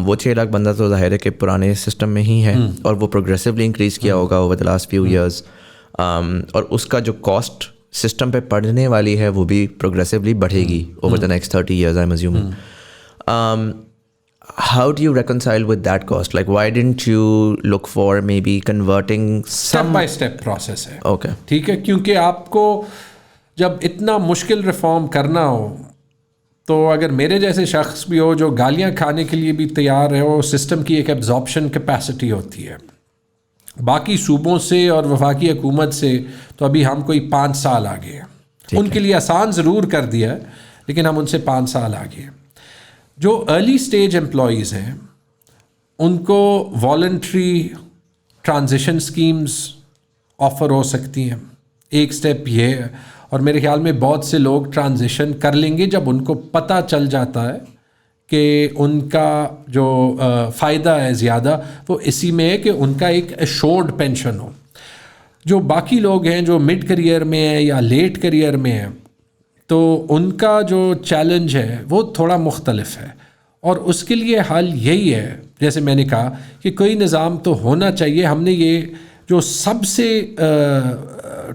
وہ 6 لاکھ بندہ تو ظاہر ہے کہ پرانے سسٹم میں ہی ہے, اور وہ پروگریسولی انکریز کیا ہوگا over the last few years, اور اس کا جو کاسٹ سسٹم پہ پڑنے والی ہے وہ بھی پروگریسولی بڑھے گی over the next 30 years I am assuming. How do you reconcile with that cost? Like, why didn't you look for maybe converting some... Step by step process ہے. Okay. ٹھیک ہے, کیونکہ آپ کو جب اتنا مشکل ریفارم کرنا ہو تو اگر میرے جیسے شخص بھی ہو جو گالیاں کھانے کے لیے بھی تیار ہے, وہ سسٹم کی ایک ایبزارپشن کیپیسٹی ہوتی ہے. باقی صوبوں سے اور وفاقی حکومت سے تو ابھی ہم کوئی 5 سال آگے ہیں. ان کے لیے آسان ضرور کر دیا ہے, لیکن ہم ان سے 5 سال آگے ہیں. جو ارلی سٹیج امپلائیز ہیں ان کو والنٹری ٹرانزیشن سکیمز آفر ہو سکتی ہیں. ایک سٹیپ یہ ہے, اور میرے خیال میں بہت سے لوگ ٹرانزیشن کر لیں گے جب ان کو پتہ چل جاتا ہے کہ ان کا جو فائدہ ہے زیادہ وہ اسی میں ہے کہ ان کا ایک ایشورڈ پینشن ہو. جو باقی لوگ ہیں جو مڈ کریئر میں ہیں یا لیٹ کریئر میں ہیں, تو ان کا جو چیلنج ہے وہ تھوڑا مختلف ہے, اور اس کے لیے حل یہی ہے, جیسے میں نے کہا کہ کوئی نظام تو ہونا چاہیے. ہم نے یہ جو سب سے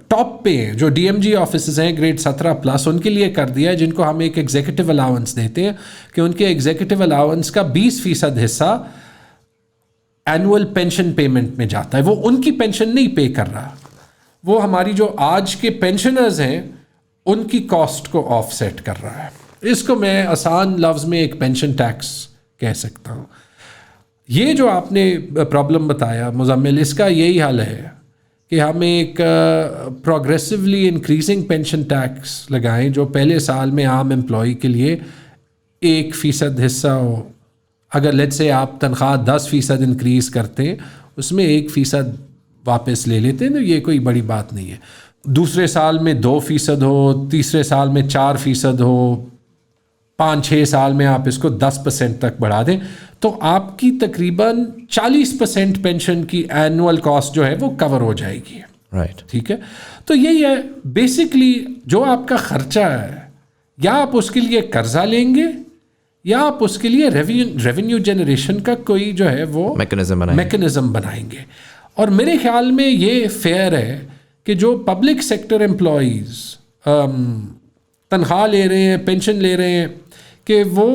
ٹاپ پہ ہیں, جو ڈی ایم جی آفیسز ہیں گریڈ 17+, ان کے لیے کر دیا ہے, جن کو ہم ایک ایگزیکٹو الاؤنس دیتے ہیں کہ ان کے ایگزیکٹو الاؤنس کا 20% حصہ اینول پینشن پیمنٹ میں جاتا ہے. وہ ان کی پینشن نہیں پے کر رہا, وہ ہماری جو آج کے پینشنرز ہیں ان کی کاسٹ کو آف سیٹ کر رہا ہے. اس کو میں آسان لفظ میں ایک پینشن ٹیکس کہہ سکتا ہوں. یہ جو آپ نے پرابلم بتایا مزمل, اس کا یہی حل ہے کہ ہم ایک پروگریسولی انکریزنگ پینشن ٹیکس لگائیں جو پہلے سال میں عام امپلائی کے لیے 1% حصہ ہو. اگر لیٹ سے آپ تنخواہ 10% انکریز کرتے ہیں, اس میں 1% واپس لے لیتے ہیں, تو یہ کوئی بڑی بات نہیں ہے. دوسرے سال میں 2% ہو, تیسرے سال میں 4% ہو, 5-6 سال میں آپ اس کو 10% تک بڑھا دیں, تو آپ کی تقریباً 40% پینشن کی اینول کاسٹ جو ہے وہ کور ہو جائے گی. رائٹ. ٹھیک ہے, تو یہی ہے بیسکلی جو آپ کا خرچہ ہے, یا آپ اس کے لیے قرضہ لیں گے یا آپ اس کے لیے ریونیو جنریشن کا کوئی جو ہے وہ میکنزم بنائیں گے. اور میرے خیال میں یہ فیئر ہے کہ جو پبلک سیکٹر امپلائیز تنخواہ لے رہے ہیں, پینشن لے رہے ہیں, کہ وہ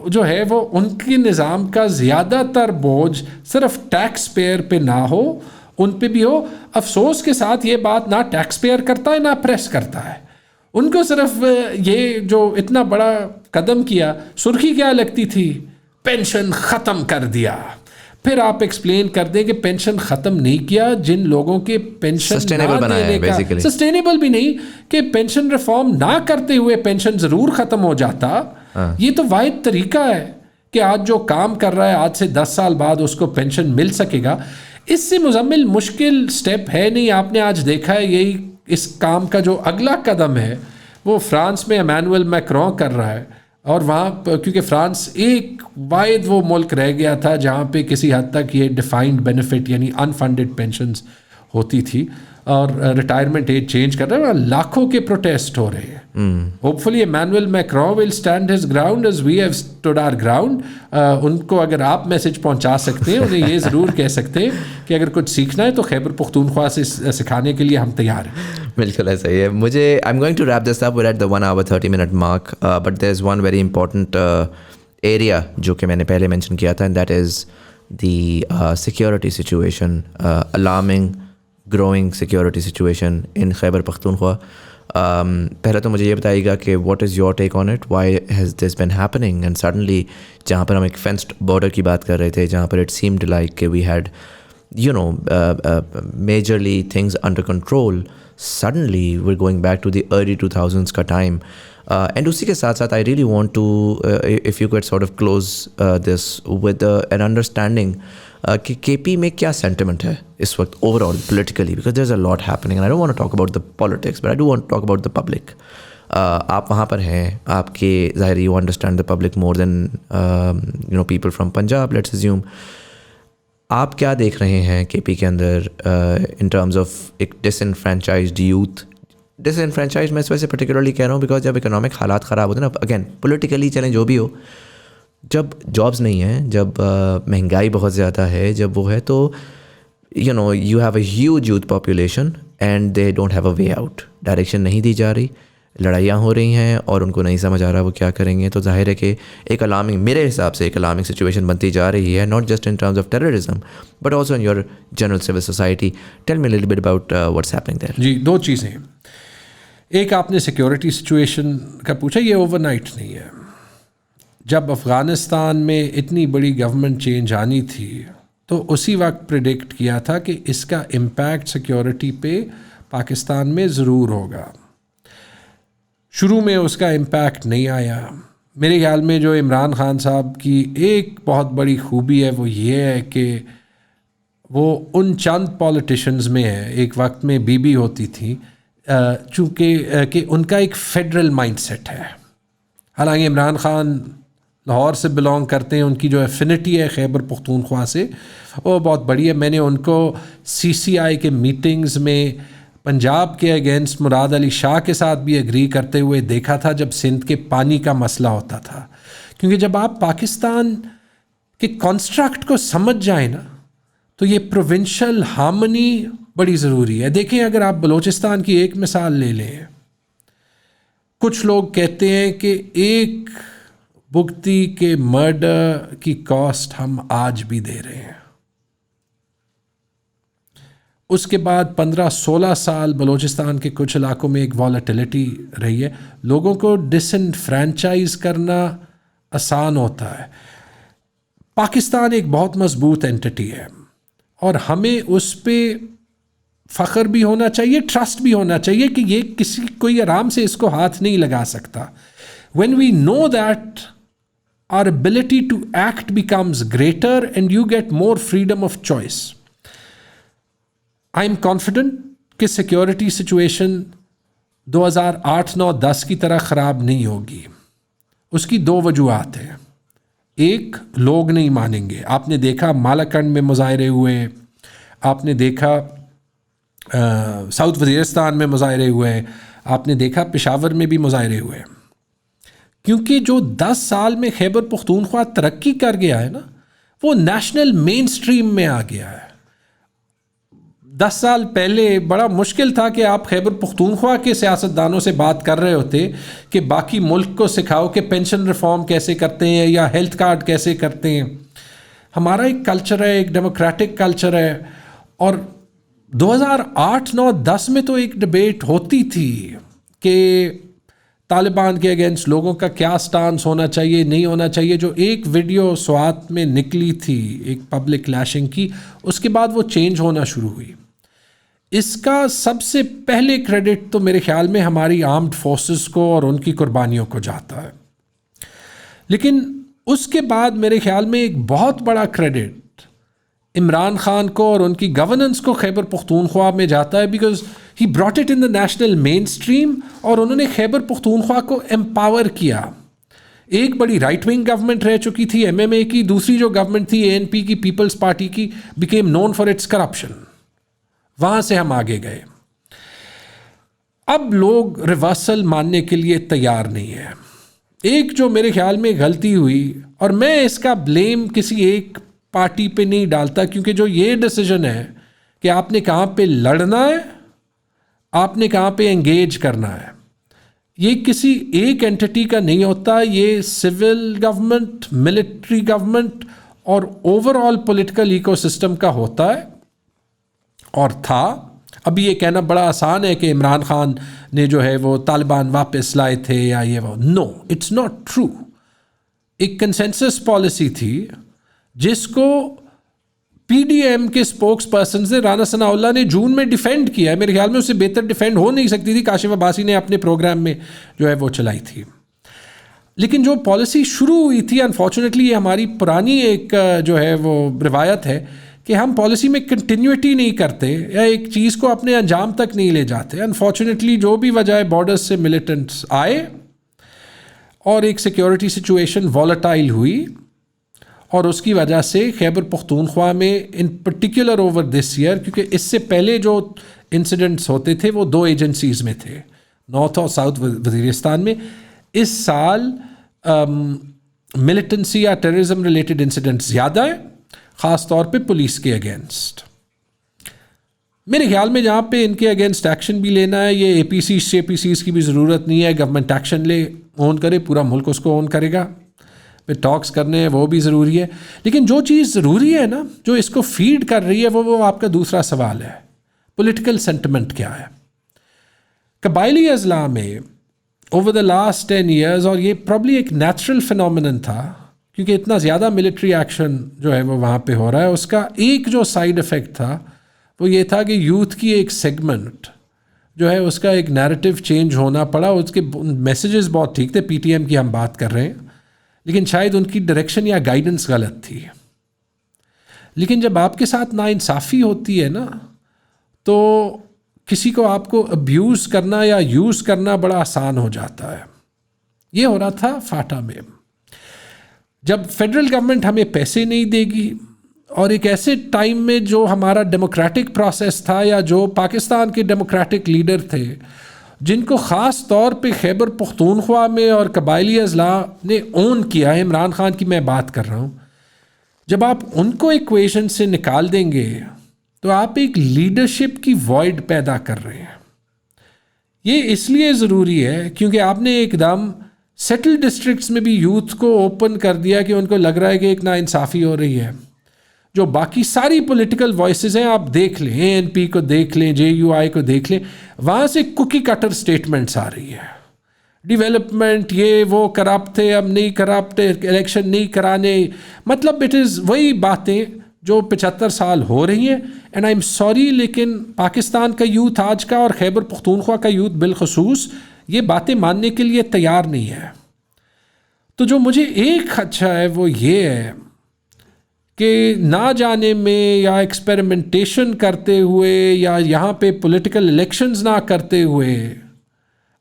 جو ہے وہ ان کے نظام کا زیادہ تر بوجھ صرف ٹیکس پیئر پہ نہ ہو, ان پہ بھی ہو. افسوس کے ساتھ یہ بات نہ ٹیکس پیئر کرتا ہے نہ پریس کرتا ہے. ان کو صرف یہ جو اتنا بڑا قدم کیا, سرخی کیا لگتی تھی, پینشن ختم کر دیا. پھر آپ ایکسپلین کر دیں کہ پینشن ختم نہیں کیا, جن لوگوں کے پینشن سسٹینیبل بھی نہیں, کہ پینشن ریفارم نہ کرتے ہوئے پینشن ضرور ختم ہو جاتا. یہ تو واحد طریقہ ہے کہ آج جو کام کر رہا ہے آج سے 10 سال بعد اس کو پینشن مل سکے گا. اس سے مزمل مشکل سٹیپ ہے نہیں. آپ نے آج دیکھا ہے یہی اس کام کا جو اگلا قدم ہے وہ فرانس میں ایمینوئل میکرون کر رہا ہے. اور وہاں کیونکہ فرانس ایک واحد وہ ملک رہ گیا تھا جہاں پہ کسی حد تک یہ ڈیفائنڈ بینیفٹ یعنی انفنڈڈ پینشنز ہوتی تھی, اور ریٹائرمنٹ ایج چینج کر رہے ہیں. لاکھوں کے پروٹیسٹ ہو رہے ہیں. Hopefully Emmanuel Macron will stand his ground as we have stood our ground. ان کو اگر آپ میسج پہنچا سکتے ہیں, انہیں یہ ضرور کہہ سکتے ہیں کہ اگر کچھ سیکھنا ہے تو خیبر پختونخوا سے سکھانے کے لیے ہم تیار ہیں. بالکل ایسا ہی ہے. مجھے I am going to wrap this up, we're at the 1 hour 30 minute mark, but there is one very important area جو کہ میں نے پہلے مینشن کیا تھا, and that is the security situation, alarming growing security situation in Khyber Pakhtunkhwa. پہلے تو مجھے یہ بتائیے گا کہ what is your take on it, why has this been happening, and suddenly جہاں پر ہم ایک فینسڈ بارڈر کی بات کر رہے تھے, جہاں پر اٹ سیمڈ لائک کہ we had majorly things under control, suddenly we're going back to the early 2000s ka time. And usi ke saath I really want to if you could sort of close this with an understanding ki KP mein kya sentiment hai is waqt overall politically, because there's a lot happening and I don't want to talk about the politics, but I do want to talk about the public. آپ وہاں پر ہیں, آپ کے ظاہر you understand the public more than people from Punjab, let's assume. آپ کیا دیکھ رہے ہیں کے پی کے اندر ان ٹرمز آف ایک ڈس انفرینچائزڈ یوتھ. ڈس انفرینچائز میں اس وجہ سے پرٹیکولرلی کہہ رہا ہوں بیکاز جب اکنامک حالات خراب ہوتے ہیں نا, اگین پولیٹیکلی چلیں جو بھی ہو, جب جابس نہیں ہیں, جب مہنگائی بہت زیادہ ہے, جب وہ ہے تو you have a huge youth population and they don't have a way out. Direction نہیں دی جا رہی, لڑائیاں ہو رہی ہیں اور ان کو نہیں سمجھ آ رہا وہ کیا کریں گے. تو ظاہر ہے کہ ایک الارمنگ, میرے حساب سے ایک الارمنگ سچویشن بنتی جا رہی ہے, not just in terms of terrorism but also in your general civil society. Tell me little bit about what's happening there. جی, 2 چیزیں. ایک آپ نے سیکورٹی سچویشن کا پوچھا, یہ اوور نائٹ نہیں ہے. جب افغانستان میں اتنی بڑی گورنمنٹ چینج آنی تھی تو اسی وقت پریڈکٹ کیا تھا کہ اس کا امپیکٹ سیکورٹی پہ پاکستان میں ضرور ہوگا. شروع میں اس کا امپیکٹ نہیں آیا. میرے خیال میں جو عمران خان صاحب کی ایک بہت بڑی خوبی ہے وہ یہ ہے کہ وہ ان چند پولیٹیشنز میں ہے, ایک وقت میں بی بی ہوتی تھی, چونکہ کہ ان کا ایک فیڈرل مائنڈ سیٹ ہے. حالانکہ عمران خان لاہور سے بلانگ کرتے ہیں, ان کی جو ایفینٹی ہے خیبر پختونخوا سے وہ بہت بڑی ہے. میں نے ان کو CCI کے میٹنگز میں پنجاب کے اگینسٹ مراد علی شاہ کے ساتھ بھی ایگری کرتے ہوئے دیکھا تھا جب سندھ کے پانی کا مسئلہ ہوتا تھا. کیونکہ جب آپ پاکستان کے کانسٹرکٹ کو سمجھ جائیں نا تو یہ پروونشل ہارمنی بڑی ضروری ہے. دیکھیں اگر آپ بلوچستان کی ایک مثال لے لیں, کچھ لوگ کہتے ہیں کہ ایک بگتی کے مرڈر کی کاسٹ ہم آج بھی دے رہے ہیں. اس کے بعد 15-16 سال بلوچستان کے کچھ علاقوں میں ایک والیٹیلیٹی رہی ہے. لوگوں کو ڈس انفرینچائز کرنا آسان ہوتا ہے. پاکستان ایک بہت مضبوط اینٹی ہے اور ہمیں اس پہ فخر بھی ہونا چاہیے, ٹرسٹ بھی ہونا چاہیے کہ یہ کوئی آرام سے اس کو ہاتھ نہیں لگا سکتا. When we know that our ability to act becomes greater and you get more freedom of choice. I'm confident کہ سیکورٹی سچویشن 2008-9-10 کی طرح خراب نہیں ہوگی. اس کی 2 وجوہات ہیں. ایک, لوگ نہیں مانیں گے. آپ نے دیکھا مالاکنڈ میں مظاہرے ہوئے, آپ نے دیکھا ساؤتھ وزیرستان میں مظاہرے ہوئے, آپ نے دیکھا پشاور میں بھی مظاہرے ہوئے. کیونکہ جو 10 سال میں خیبر پختونخوا ترقی کر گیا ہے نا وہ نیشنل مین سٹریم میں آ گیا ہے. 10 سال پہلے بڑا مشکل تھا کہ آپ خیبر پختونخوا کے سیاستدانوں سے بات کر رہے ہوتے کہ باقی ملک کو سکھاؤ کہ پینشن ریفارم کیسے کرتے ہیں یا ہیلتھ کارڈ کیسے کرتے ہیں. ہمارا ایک کلچر ہے, ایک ڈیموکریٹک کلچر ہے. اور 2008, 9, 10 میں تو ایک ڈبیٹ ہوتی تھی کہ طالبان کے اگینسٹ لوگوں کا کیا سٹانس ہونا چاہیے, نہیں ہونا چاہیے. جو ایک ویڈیو سوات میں نکلی تھی ایک پبلک لیشنگ کی, اس کے بعد وہ چینج ہونا شروع ہوئی. اس کا سب سے پہلے کریڈٹ تو میرے خیال میں ہماری آرمڈ فورسز کو اور ان کی قربانیوں کو جاتا ہے. لیکن اس کے بعد میرے خیال میں ایک بہت بڑا کریڈٹ عمران خان کو اور ان کی گورننس کو خیبر پختونخوا میں جاتا ہے, because he brought it in the national mainstream. اور انہوں نے خیبر پختونخوا کو امپاور کیا. ایک بڑی رائٹ ونگ گورنمنٹ رہ چکی تھی MMA کی, دوسری جو گورنمنٹ تھی ANP کی, پیپلز پارٹی کی, became known for its corruption. وہاں سے ہم آگے گئے. اب لوگ ریورسل ماننے کے لیے تیار نہیں ہیں. ایک جو میرے خیال میں غلطی ہوئی, اور میں اس کا بلیم کسی ایک پارٹی پہ نہیں ڈالتا, کیونکہ جو یہ ڈیسیجن ہے کہ آپ نے کہاں پہ لڑنا ہے, آپ نے کہاں پہ انگیج کرنا ہے, یہ کسی ایک اینٹی کا نہیں ہوتا. یہ سول گورنمنٹ, ملٹری گورنمنٹ اور overall political ecosystem کا ہوتا ہے اور تھا. ابھی یہ کہنا بڑا آسان ہے کہ عمران خان نے جو ہے وہ طالبان واپس لائے تھے یا یہ وہ. نو, اٹس ناٹ ٹرو. ایک کنسنسس پالیسی تھی جس کو PDM کے اسپوکس پرسنز نے, رانا ثناء اللہ نے جون میں ڈیفینڈ کیا ہے. میرے خیال میں اس سے بہتر ڈیفینڈ ہو نہیں سکتی تھی. کاشف عباسی نے اپنے پروگرام میں جو ہے وہ چلائی تھی. لیکن جو پالیسی شروع ہوئی تھی, انفارچونیٹلی یہ ہماری پرانی ایک جو ہے وہ روایت ہے کہ ہم پالیسی میں کنٹینیوٹی نہیں کرتے یا ایک چیز کو اپنے انجام تک نہیں لے جاتے. انفارچونیٹلی جو بھی وجہ ہے, بارڈرز سے ملیٹنٹس آئے اور ایک سیکیورٹی سچویشن والیٹائل ہوئی, اور اس کی وجہ سے خیبر پختونخوا میں in particular over this year, کیونکہ اس سے پہلے جو انسیڈنٹس ہوتے تھے وہ 2 ایجنسیز میں تھے, نارتھ اور ساؤتھ وزیرستان میں. اس سال ملیٹنسی یا ٹیررزم ریلیٹڈ انسیڈنٹس زیادہ ہیں, خاص طور پہ پولیس کے اگینسٹ. میرے خیال میں جہاں پہ ان کے اگینسٹ ایکشن بھی لینا ہے, یہ APCs کی بھی ضرورت نہیں ہے. گورنمنٹ ایکشن لے, اون کرے, پورا ملک اس کو اون کرے گا. پھر ٹاکس کرنے ہیں وہ بھی ضروری ہے. لیکن جو چیز ضروری ہے نا, جو اس کو فیڈ کر رہی ہے, وہ آپ کا دوسرا سوال ہے, پولیٹیکل سینٹیمنٹ کیا ہے. قبائلی اضلاع میں اوور دا لاسٹ 10 ایئرز, اور یہ پرابلی ایک نیچرل فینومینن تھا کیونکہ اتنا زیادہ ملٹری ایکشن جو ہے وہ وہاں پہ ہو رہا ہے, اس کا ایک جو سائیڈ افیکٹ تھا وہ یہ تھا کہ یوتھ کی ایک سیگمنٹ جو ہے اس کا ایک نیریٹو چینج ہونا پڑا. اس کے میسیجز بہت ٹھیک تھے, PTM کی ہم بات کر رہے ہیں, لیکن شاید ان کی ڈائریکشن یا گائیڈنس غلط تھی. لیکن جب آپ کے ساتھ ناانصافی ہوتی ہے نا, تو کسی کو آپ کو ابیوز کرنا یا یوز کرنا بڑا آسان ہو جاتا ہے. یہ ہو رہا تھا فاٹا میں. جب فیڈرل گورنمنٹ ہمیں پیسے نہیں دے گی, اور ایک ایسے ٹائم میں جو ہمارا ڈیموکریٹک پروسیس تھا یا جو پاکستان کے ڈیموکریٹک لیڈر تھے جن کو خاص طور پہ خیبر پختونخوا میں اور قبائلی اضلاع نے اون کیا ہے, عمران خان کی میں بات کر رہا ہوں, جب آپ ان کو ایکویشن سے نکال دیں گے تو آپ ایک لیڈرشپ کی وائڈ پیدا کر رہے ہیں. یہ اس لیے ضروری ہے کیونکہ آپ نے ایک دم سیٹل ڈسٹرکٹس میں بھی یوتھ کو اوپن کر دیا کہ ان کو لگ رہا ہے کہ ایک ناانصافی ہو رہی ہے. جو باقی ساری پولیٹیکل وائسز ہیں, آپ دیکھ لیں, ANP کو دیکھ لیں, JUI کو دیکھ لیں, وہاں سے کوکی کٹر سٹیٹمنٹس آ رہی ہے. ڈیولپمنٹ, یہ وہ کرپٹ تھے, اب نہیں کرپٹ, الیکشن نہیں کرانے, مطلب اٹ از وہی باتیں جو 75 سال ہو رہی ہیں. اینڈ آئی ایم سوری, لیکن پاکستان کا یوتھ آج کا اور خیبر پختونخوا کا یوتھ بالخصوص یہ باتیں ماننے کے لیے تیار نہیں ہے. تو جو مجھے ایک خدشہ ہے وہ یہ ہے کہ نہ جانے میں یا ایکسپیریمنٹیشن کرتے ہوئے یا یہاں پہ پولیٹیکل الیکشنز نہ کرتے ہوئے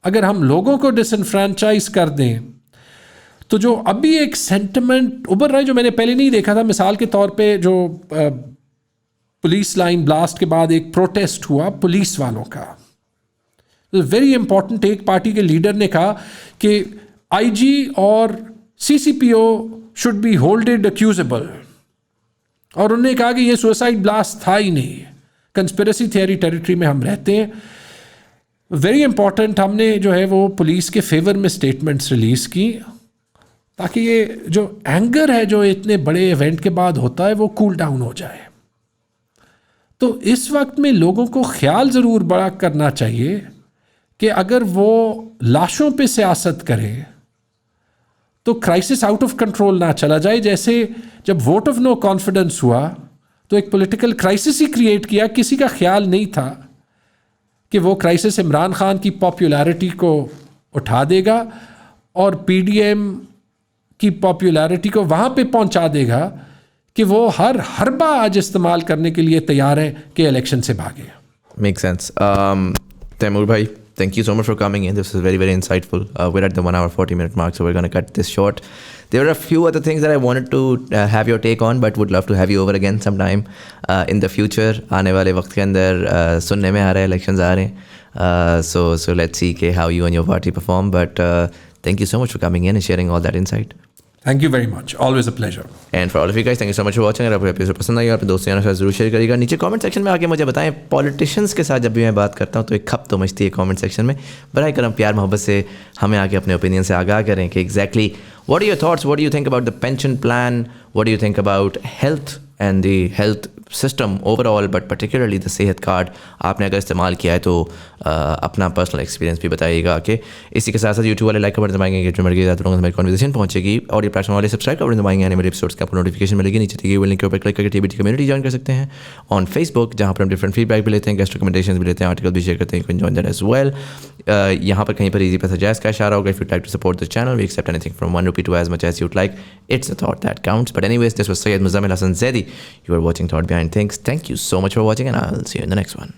اگر ہم لوگوں کو ڈس انفرینچائز کر دیں, تو جو ابھی ایک سینٹیمنٹ ابھر رہا ہے جو میں نے پہلے نہیں دیکھا تھا, مثال کے طور پہ جو پولیس لائن بلاسٹ کے بعد ایک پروٹیسٹ ہوا پولیس والوں کا, ویری امپورٹنٹ. ایک پارٹی کے لیڈر نے کہا کہ IG اور CCPO should be holded accusable. اور انہوں نے کہا کہ یہ سوسائڈ بلاسٹ تھا ہی نہیں. کنسپریسی تھیوری ٹیریٹری میں ہم رہتے ہیں. ویری امپورٹنٹ, ہم نے جو ہے وہ پولیس کے فیور میں اسٹیٹمنٹس ریلیز کی تاکہ یہ جو اینگر ہے جو اتنے بڑے ایونٹ کے بعد ہوتا ہے وہ کول ڈاؤن ہو جائے. تو اس وقت میں لوگوں کو خیال ضرور بڑا کرنا چاہیے کہ اگر وہ لاشوں پہ سیاست کرے تو کرائسس آؤٹ آف کنٹرول نہ چلا جائے. جیسے جب ووٹ آف نو کانفیڈنس ہوا تو ایک پولیٹیکل کرائسس ہی کریٹ کیا. کسی کا خیال نہیں تھا کہ وہ کرائسس عمران خان کی پاپولیرٹی کو اٹھا دے گا اور PDM کی پاپولیرٹی کو وہاں پہ پہنچا دے گا کہ وہ ہر حربہ آج استعمال کرنے کے لیے تیار ہے کہ الیکشن سے بھاگے. Make sense. تیمور بھائی, thank you so much for coming in. This was very, very insightful. We're at the 1 hour 40-minute mark, so we're going to cut this short. There are a few other things that I wanted to have your take on, but would love to have you over again sometime in the future. آنے والے وقت کے اندر سننے میں آ رہا ہے elections آ رہے ہیں, so let's see how you and your party perform. But thank you so much for coming in and sharing all that insight. Thank you very much. Always a pleasure. And for all of you guys, thank you so much for watching. اگر آپ کو ایپیسوڈ پسند آئی اور اپنے دوستوں کے ساتھ ضرور شیئر کریے گا. نیچے کامنٹ سیکشن میں آ کے مجھے بتائیں, پولیٹیشینس کے ساتھ جب بھی میں بات کرتا ہوں تو ایک کھپ تو مچتی ہے کامنٹ سیکشن میں. براہ کرم پیار محبت سے ہمیں آ کے اپنے اوپینین سے آگاہ کریں کہ exactly what are your thoughts, what do you think about the pension plan, what do you think about health and the health system overall, but particularly the صحت کارڈ آپ نے اگر استعمال کیا ہے تو اپنا پرسنل ایکسپیرینس بھی بتائیے گا. کہ اسی کے ساتھ ساتھ یوٹیوب والے لائک کا بٹن دبائیں گے, انگیجمنٹ بڑھے گی, زیادہ لوگوں سے ہماری کنورسیشن پہنچے گی, اور یہ پلیٹ فارم والے سبسکرائب کا بٹن دبائیں گے, میرے ایپیسوڈس کا آپ کو نوٹیفیکیشن ملے گی. نیچے دیے ہوئے لنک کے اوپر کلک کر کے TBT کمیونٹی جوائن کر سکتے ہیں آن فیس بک, جہاں پر ہم ڈفرنٹ فیڈ بیک بھی لیتے ہیں, گیسٹ ریکمنڈیشنز بھی لیتے ہیں, آرٹیکل بھی شیئر کرتے ہیں. You can join that as well. یہاں پر کہیں پر ایزی پیسہ جائز کا اشارہ ہوگا. If you like to support this channel, we accept anything from 1 rupee to as much as you'd like. It's a thought that counts. But anyways, this was Syed Muzammil Hasan Zaidi. You are watching Thought Behind Things. Thank you so much for watching, and I'll see you in the next one.